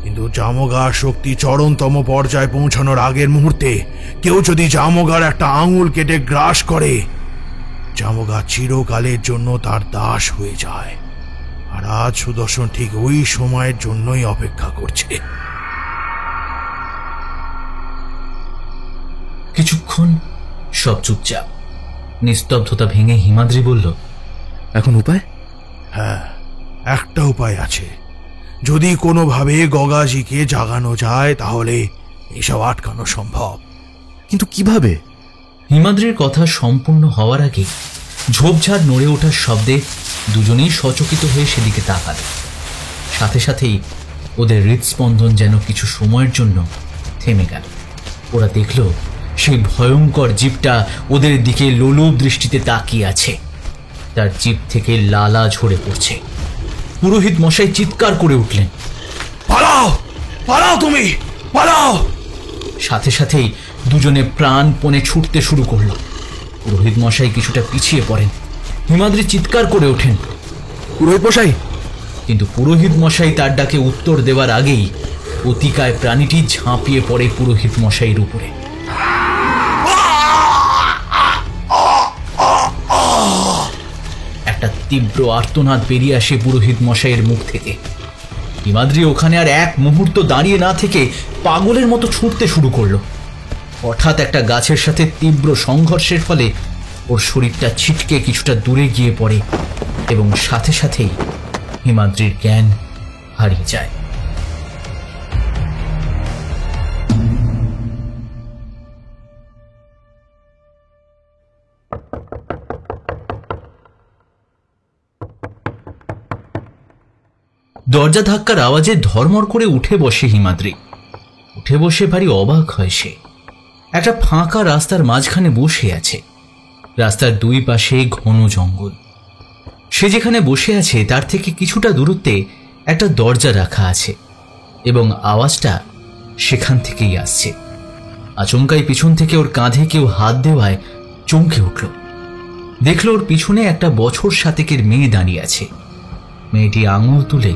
কিন্তু জামগার শক্তি চরমতম পর্যায়ে পৌঁছানোর আগের মুহূর্তে কেউ যদি জামগার একটা আঙুল কেটে গ্রাস করে, জামগা চিরকালের জন্য তার দাস হয়ে যায়। আর আজ সুদর্শন ঠিক ওই সময়ের জন্যই অপেক্ষা করছে। কিছুক্ষণ সব চুপচাপ। নিস্তব্ধতা ভেঙে হিমাদ্রি বলল, এখন উপায়? হ্যাঁ, একটা উপায় আছে। যদি কোনোভাবে গগাজিকে জাগানো যায় তাহলে এসব আটকানো সম্ভব। কিন্তু কিভাবে? হিমাদ্রির কথা সম্পূর্ণ হওয়ার আগে ঝোপঝাড় নড়ে ওঠার শব্দে দুজনেই সচকিত হয়ে সেদিকে তাকাল। সাথে সাথেই ওদের হৃদস্পন্দন যেন কিছু সময়ের জন্য থেমে গেল। ওরা দেখল সেই ভয়ঙ্কর জীবটা ওদের দিকে লোলুপ দৃষ্টিতে তাকিয়ে আছে। তার জিভ থেকে লালা ঝরে পড়ছে। পুরোহিত মশাই চিৎকার করে উঠলেন, পালাও, পালাও, তুমি পালাও! সাথে সাথেই দুজনে প্রাণপণে ছুটতে শুরু করল। পুরোহিত মশাই কিছুটা পিছিয়ে পড়েন। হিমাদ্রি চিৎকার করে ওঠেন, পুরোহিত মশাই! কিন্তু পুরোহিত মশাই তার ডাকে উত্তর দেওয়ার আগেই অতিকায় প্রাণীটি ঝাঁপিয়ে পড়ে পুরোহিত মশাইয়ের উপরে। একটা তীব্র আর্তনাদ বেরিয়ে আসে পুরোহিত মশাইয়ের মুখ থেকে। হিমাদ্রি ওখানে আর এক মুহূর্ত দাঁড়িয়ে না থেকে পাগলের মতো ছুটতে শুরু করলো। হঠাৎ একটা গাছের সাথে তীব্র সংঘর্ষের ফলে ওর শরীরটা ছিটকে কিছুটা দূরে গিয়ে পড়ে, এবং সাথে সাথেই হিমাদ্রির জ্ঞান হারিয়ে যায়। দরজা ধাক্কার আওয়াজে ধর্মর করে উঠে বসে হিমাদ্রি। উঠে বসে ভারী অবাক হয় সে। একটা ফাঁকা রাস্তার মাঝখানে বসে আছে। রাস্তার দুই পাশে ঘন জঙ্গল। সে যেখানে বসে আছে তার থেকে কিছুটা দূরত্বে একটা দরজা রাখা আছে এবং আওয়াজটা সেখান থেকেই আসছে। আচমকাই পিছন থেকে ওর কাঁধে কেউ হাত দেওয়ায় চমকে উঠল। দেখল ওর পিছনে একটা বছর 7 মেয়ে দাঁড়িয়ে আছে। মেয়েটি আঙুল তুলে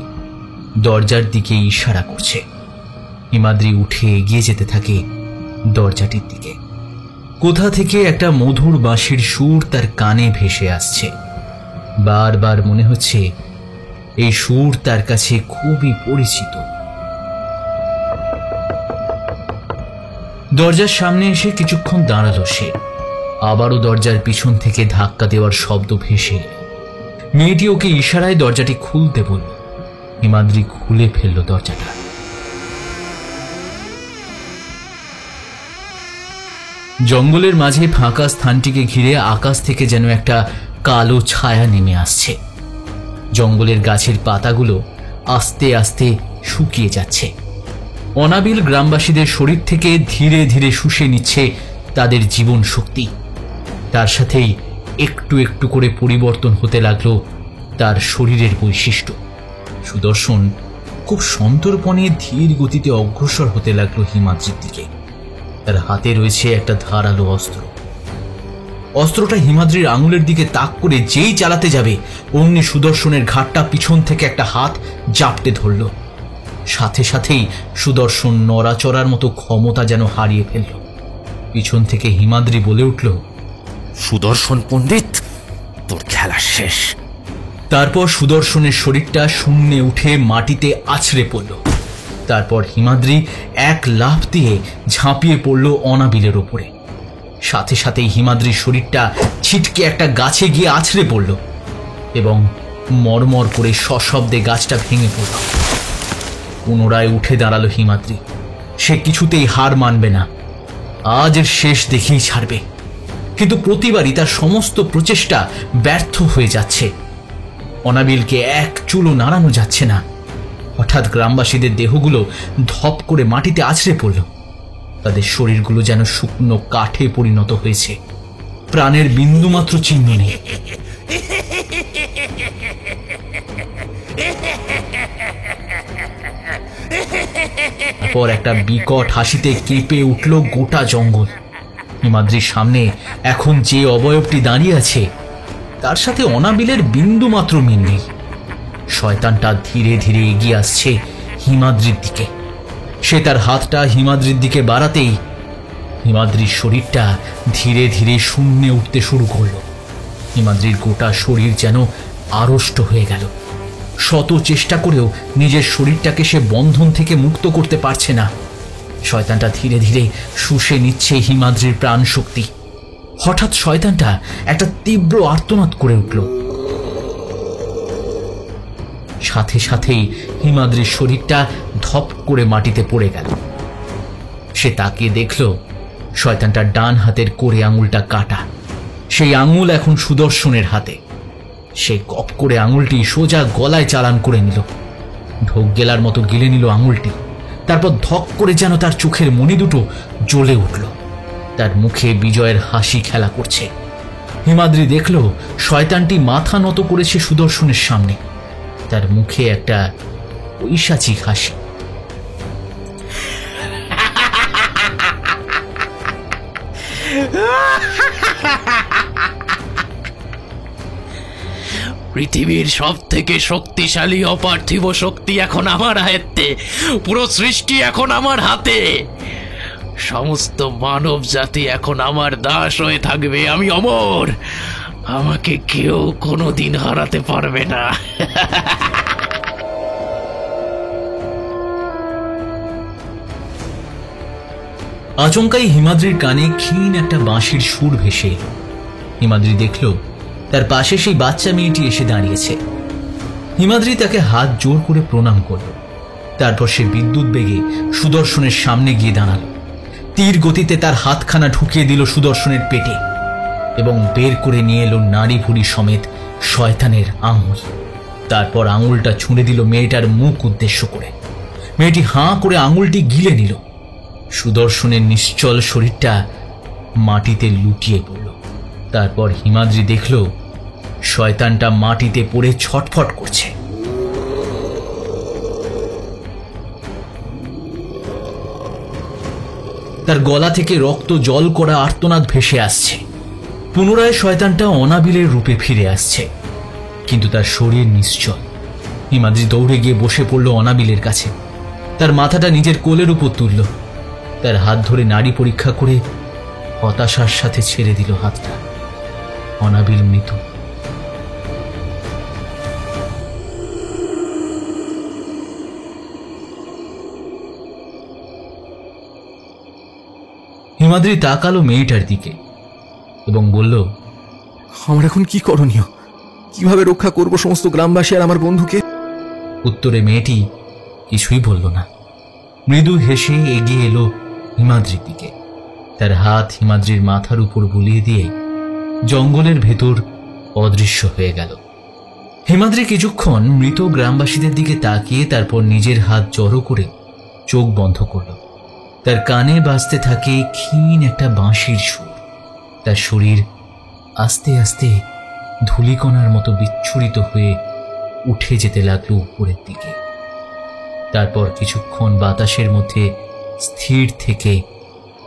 দরজার দিকে ইশারা করছে। হিমাদ্রি উঠে এগিয়ে যেতে থাকে দরজাটির দিকে। কোথা থেকে একটা মধুর বাঁশির সুর তার কানে ভেসে আসছে। বারবার মনে হচ্ছে এই সুর তার কাছে খুবই পরিচিত। দরজার সামনে এসে কিছুক্ষণ দাঁড়ালো সে। আবারও দরজার পিছন থেকে ধাক্কা দেওয়ার শব্দ ভেসে এল। মেয়েটি ওকে ইশারায় দরজাটি খুলতে বলল। হিমাদ্রি খুলে ফেলল দরজাটা। জঙ্গলের মাঝে ফাঁকা স্থানটিকে ঘিরে আকাশ থেকে যেন একটা কালো ছায়া নেমে আসছে। জঙ্গলের গাছের পাতাগুলো আস্তে আস্তে শুকিয়ে যাচ্ছে। অনাবিল গ্রামবাসীদের শরীর থেকে ধীরে ধীরে শুষে নিচ্ছে তাদের জীবন শক্তি। তার সাথেই একটু একটু করে পরিবর্তন হতে লাগলো তার শরীরের বৈশিষ্ট্য। সুদর্শন খুব সন্তর্পণে ধীর গতিতে অগ্রসর হতে লাগলো হিমাদ্রির দিকে। তার হাতে রয়েছে একটা ধারালো অস্ত্র। অস্ত্রটা হিমাদ্রির আঙুলের দিকে তাক করে যেই চালাতে যাবে অমনি সুদর্শনের ঘাটটা পিছন থেকে একটা হাত জাপটে ধরল। সাথে সাথেই সুদর্শন নড়াচড়ার মতো ক্ষমতা যেন হারিয়ে ফেলল। পিছন থেকে হিমাদ্রি বলে উঠল, সুদর্শন পণ্ডিত, তোর খেলা শেষ। তারপর সুদর্শনের শরীরটা শূন্যে উঠে মাটিতে আছড়ে পড়ল। তারপর হিমাদ্রি এক লাফ দিয়ে ঝাঁপিয়ে পড়ল অনাবিলের ওপরে। সাথে সাথেই হিমাদ্রির শরীরটা ছিটকে একটা গাছে গিয়ে আছড়ে পড়ল এবং মরমর করে সশব্দে গাছটা ভেঙে পড়ল। পুনরায় উঠে দাঁড়ালো হিমাদ্রি। সে কিছুতেই হার মানবে না, আজের শেষ দেখেই ছাড়বে। কিন্তু প্রতিবারই তার সমস্ত প্রচেষ্টা ব্যর্থ হয়ে যাচ্ছে। অনাবিলকে এক চুলও নাড়ানো যাচ্ছে না। হঠাৎ গ্রামবাসীদের দেহগুলো ধপ করে মাটিতে আছড়ে পড়ল। তাদের শরীরগুলো যেন শুকনো কাঠে পরিণত হয়েছে। প্রাণের বিন্দুমাত্র চিহ্ন নেই। তারপর একটা বিকট হাসিতে কেঁপে উঠল গোটা জঙ্গল। হিমাদ্রির সামনে এখন যে অবয়বটি দাঁড়িয়ে আছে তার সাথে অনাবিলের বিন্দুমাত্র মিল নেই। শয়তানটা ধীরে ধীরে এগিয়ে আসছে হিমাদ্রির দিকে। সে তার হাতটা হিমাদ্রির দিকে বাড়াতেই হিমাদ্রির শরীরটা ধীরে ধীরে শূন্যে উঠতে শুরু করল। হিমাদ্রির গোটা শরীর যেন আড়ষ্ট হয়ে গেল। শত চেষ্টা করেও নিজের শরীরটাকে সে বন্ধন থেকে মুক্ত করতে পারছে না। শয়তানটা ধীরে ধীরে শুষে নিচ্ছে হিমাদ্রির প্রাণ শক্তি। হঠাৎ শয়তানটা একটা তীব্র আর্তনাদ করে উঠল। সাথে সাথেই হিমাদ্রির শরীরটা ধপ করে মাটিতে পড়ে গেল। সে তাকিয়ে দেখল শয়তানটার ডান হাতের কোরে আঙুলটা কাটা। সেই আঙুল এখন সুদর্শনের হাতে। সে গপ করে আঙুলটি সোজা গলায় চালান করে নিল। ঢোক গেলার মতো গিলে নিল আঙুলটি। তারপর ধক করে যেন তার চোখের মণি দুটো জ্বলে উঠল। তার মুখে বিজয়ের হাসি খেলা করছে। হিমাদ্রি দেখল শয়তানটি মাথা নত করেছে সুদর্শনের সামনে। তার মুখে একটা পৈশাচিক হাসি। পৃথিবীর সব থেকে শক্তিশালী অপার্থিব শক্তি এখন আমার আয়ত্তে। পুরো সৃষ্টি এখন আমার হাতে। সমস্ত মানব জাতি এখন আমার দাস হয়ে থাকবে। আমি অমর। আমাকে কেউ কোনোদিন হারাতে পারবে না। আচমকাই হিমাদ্রির কানে ক্ষীণ একটা বাঁশির সুর ভেসে এলো। হিমাদ্রি দেখল তার পাশে সেই বাচ্চা মেয়েটি এসে দাঁড়িয়েছে। হিমাদ্রি তাকে হাত জোর করে প্রণাম করল। তারপর সে বিদ্যুৎ বেগে সুদর্শনের সামনে গিয়ে দাঁড়ালো। তীর গতিতে তার হাতখানা ঢুকিয়ে দিল সুদর্শনের পেটে এবং বের করে নিয়ে এলো নাড়ি ভুড়ি সমেত শয়তানের আঙুল। তারপর আঙুলটা ছুঁড়ে দিল মেয়েটার মুখ উদ্দেশ্য করে। মেয়েটি হাঁ করে আঙুলটি গিলে নিল। সুদর্শনের নিশ্চল শরীরটা মাটিতে লুটিয়ে পড়ল। তারপর হিমাদ্রি দেখল শয়তানটা মাটিতে পড়ে ছটফট করছে। তার গলা থেকে রক্ত জল করা আর্তনাদ ভেসে আসছে। পুনরায় শয়তানটা অনাবিলের রূপে ফিরে আসছে, কিন্তু তার শরীর নিশ্চল। হিমাদ্রি দৌড়ে গিয়ে বসে পড়ল অনাবিলের কাছে। তার মাথাটা নিজের কোলের উপর তুলল, তার হাত ধরে নাড়ি পরীক্ষা করে হতাশার সাথে ছেড়ে দিল হাতটা। অনাবিল মৃত। হিমাদ্রি তাকালো মেয়েটার দিকে এবং বলল, আমার এখন কি করণীয়? কিভাবে রক্ষা করব সমস্ত গ্রামবাসী আর আমার বন্ধুকে? উত্তরে মেয়েটি কিছুই বলল না। মৃদু হেসে এগিয়ে এলো হিমাদ্রির দিকে। তার হাত হিমাদ্রির মাথার উপর বুলিয়ে দিয়ে জঙ্গলের ভেতর অদৃশ্য হয়ে গেল। হিমাদ্রি কিছুক্ষণ মৃত গ্রামবাসীদের দিকে তাকিয়ে তারপর নিজের হাত জড়ো করে চোখ বন্ধ করল। তার কানে বাজতে থাকে ক্ষীণ একটা বাঁশির সুর। তার শরীর আস্তে আস্তে ধূলিকণার মতো বিচ্ছুরিত হয়ে উঠে যেতে লাগলো উপরের দিকে। তারপর কিছুক্ষণ বাতাসের মধ্যে স্থির থেকে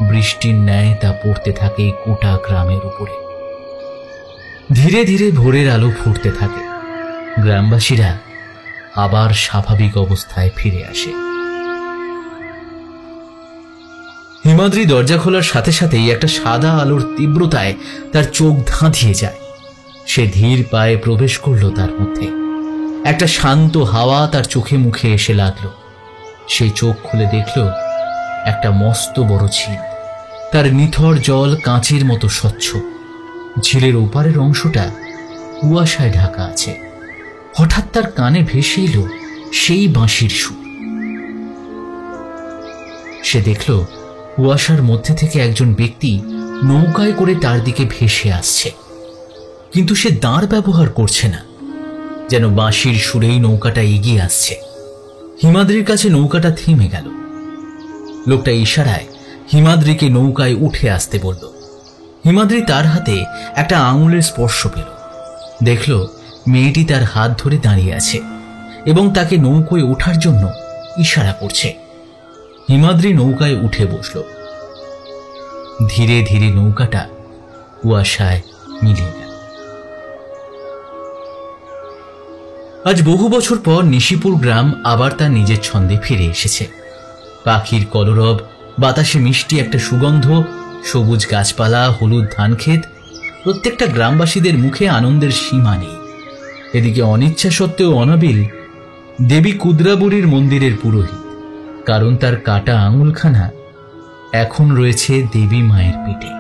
বৃষ্টির ন্যায় তা পড়তে থাকে গোটা গ্রামের উপরে। ধীরে ধীরে ভোরের আলো ফুটতে থাকে। গ্রামবাসীরা আবার স্বাভাবিক অবস্থায় ফিরে আসে। হিমাদ্রি দরজা খোলার সাথে সাথেই একটা সাদা আলোর তীব্রতায় তার চোখ ধাঁধিয়ে যায়। সে ধীর পায়ে প্রবেশ করল তার মধ্যে। একটা শান্ত হাওয়া তার চোখে মুখে এসে লাগলো। সেই চোখ খুলে দেখল একটা মস্ত বড় ঝিল। তার নিথর জল কাঁচের মতো স্বচ্ছ। ঝিলের ওপারের অংশটা কুয়াশায় ঢাকা আছে। হঠাৎ তার কানে ভেসে এলো সেই বাঁশির সুর। সে দেখল কুয়াশার মধ্যে থেকে একজন ব্যক্তি নৌকায় করে তার দিকে ভেসে আসছে, কিন্তু সে দাঁড় ব্যবহার করছে না, যেন বাঁশির সুরেই নৌকাটা এগিয়ে আসছে। হিমাদ্রির কাছে নৌকাটা থেমে গেল। লোকটা ইশারায় হিমাদ্রিকে নৌকায় উঠে আসতে বলল। হিমাদ্রি তার হাতে একটা আঙুলের স্পর্শ পেল। দেখল মেয়েটি তার হাত ধরে দাঁড়িয়ে আছে এবং তাকে নৌকায় ওঠার জন্য ইশারা করছে। হিমাদ্রি নৌকায় উঠে বসল। ধীরে ধীরে নৌকাটা কুয়াশায় মিলিয়ে গেল। আজ বহু বছর পর নিশিপুর গ্রাম আবার তার নিজের ছন্দে ফিরে এসেছে। পাখির কলরব, বাতাসে মিষ্টি একটা সুগন্ধ, সবুজ গাছপালা, হলুদ ধানক্ষেত, প্রত্যেকটা গ্রামবাসীদের মুখে আনন্দের সীমা নেই। এদিকে অনিচ্ছা সত্ত্বেও অনাবিল দেবী কুদ্রাবুড়ির মন্দিরের পুরোহিত, কারণ তার কাটা আঙুলখানা এখন রয়েছে দেবী মায়ের পেটে।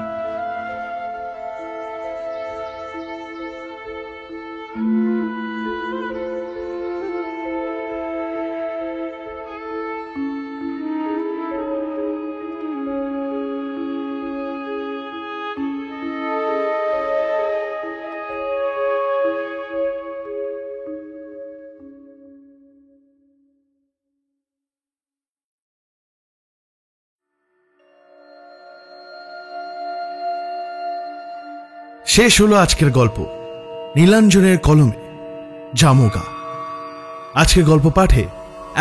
শেষ হলো আজকের গল্প নীলাঞ্জনের কলমে জামোগা। আজকের গল্প পাঠে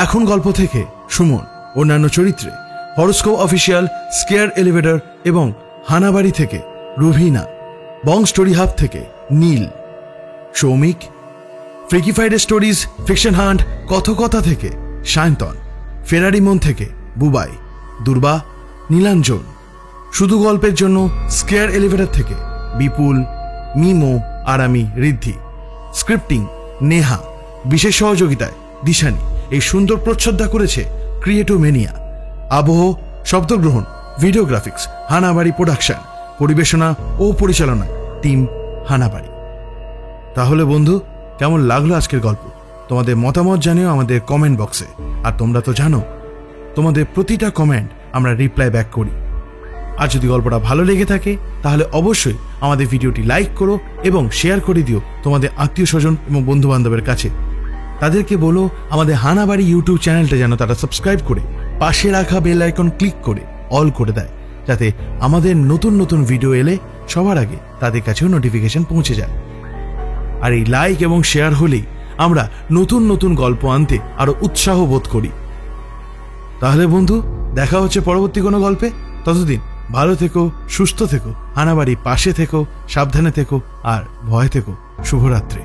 এখন গল্প থেকে সুমন, অন্যান্য চরিত্রে হরোস্কোপ অফিসিয়াল, স্কেয়ার এলিভেটর এবং হানাবাড়ি থেকে রুভিনা, বং স্টোরি হাব থেকে Neel, Soumik, Freaky Friday Stories Fiction Hunt Kathakatha থেকে সায়ন্তন, ফেরারিমন থেকে বুবাই, দুর্বা, নীলাঞ্জন, শুধু গল্পের জন্য স্কেয়ার এলিভেটর থেকে বিপুল, মিমো আর আমি ঋদ্ধি, স্ক্রিপ্টিং নেহা, বিশেষ সহযোগিতায় দিশানি। এই সুন্দর প্রচ্ছদা করেছে ক্রিয়েটোমেনিয়া। আবহ, শব্দগ্রহণ, ভিডিওগ্রাফিক্স হানাবাড়ি প্রোডাকশন, পরিবেশনা ও পরিচালনা টিম হানাবাড়ি। তাহলে বন্ধু, কেমন লাগলো আজকের গল্প? তোমাদের মতামত জানিও আমাদের কমেন্ট বক্সে। আর তোমরা তো জানো, তোমাদের প্রতিটা কমেন্ট আমরা রিপ্লাই ব্যাক করি। আর যদি গল্পটা ভালো লেগে থাকে তাহলে অবশ্যই আমাদের ভিডিওটি লাইক করো এবং শেয়ার করে দিও তোমাদের আত্মীয় স্বজন এবং বন্ধু বান্ধবের কাছে। তাদেরকে বলো আমাদের হানাবাড়ি ইউটিউব চ্যানেলটা যেন তারা সাবস্ক্রাইব করে পাশে রাখা বেল আইকন ক্লিক করে অল করে দেয়, যাতে আমাদের নতুন নতুন ভিডিও এলে সবার আগে তাদের কাছেও নোটিফিকেশন পৌঁছে যায়। আর এই লাইক এবং শেয়ার হলেই আমরা নতুন নতুন গল্প আনতে আরো উৎসাহ বোধ করি। তাহলে বন্ধু, দেখা হচ্ছে পরবর্তী কোনো গল্পে। ততদিন ভালো থেকো, সুস্থ থেকো, হানাবাড়ি পাশে থেকো, সাবধানে থেকো আর ভয় থেকো। শুভরাত্রি।